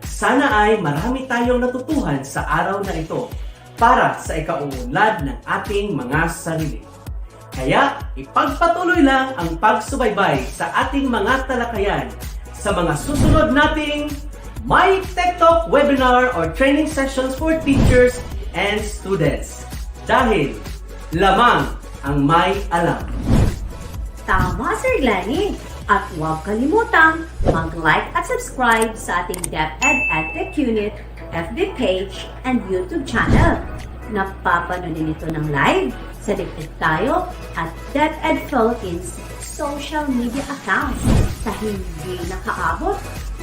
Sana ay marami tayong natutuhan sa araw na ito para sa ikauunlad ng ating mga sarili. Kaya ipagpatuloy lang ang pagsubaybay sa ating mga talakayan sa mga susunod nating My Techtalk webinar or training sessions for teachers and students. Dahil lamang ang may alam. Tama, Sir Glenny. At huwag kalimutang mag-like at subscribe sa ating DepEd-EdTech Unit, FB page, and YouTube channel. Napapanoodin ito ng live sa Deped Tayo at DepEd Philippines social media accounts. Sa hindi nakaabot,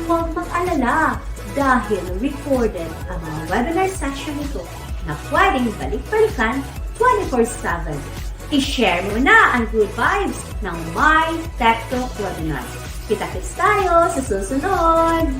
huwag mag-alala dahil recorded ang mga webinar session nito na pwedeng balik-balikan 24/7. I-share mo na ang good vibes ng My Techtalk webinar. Kita-kits tayo sa susunod!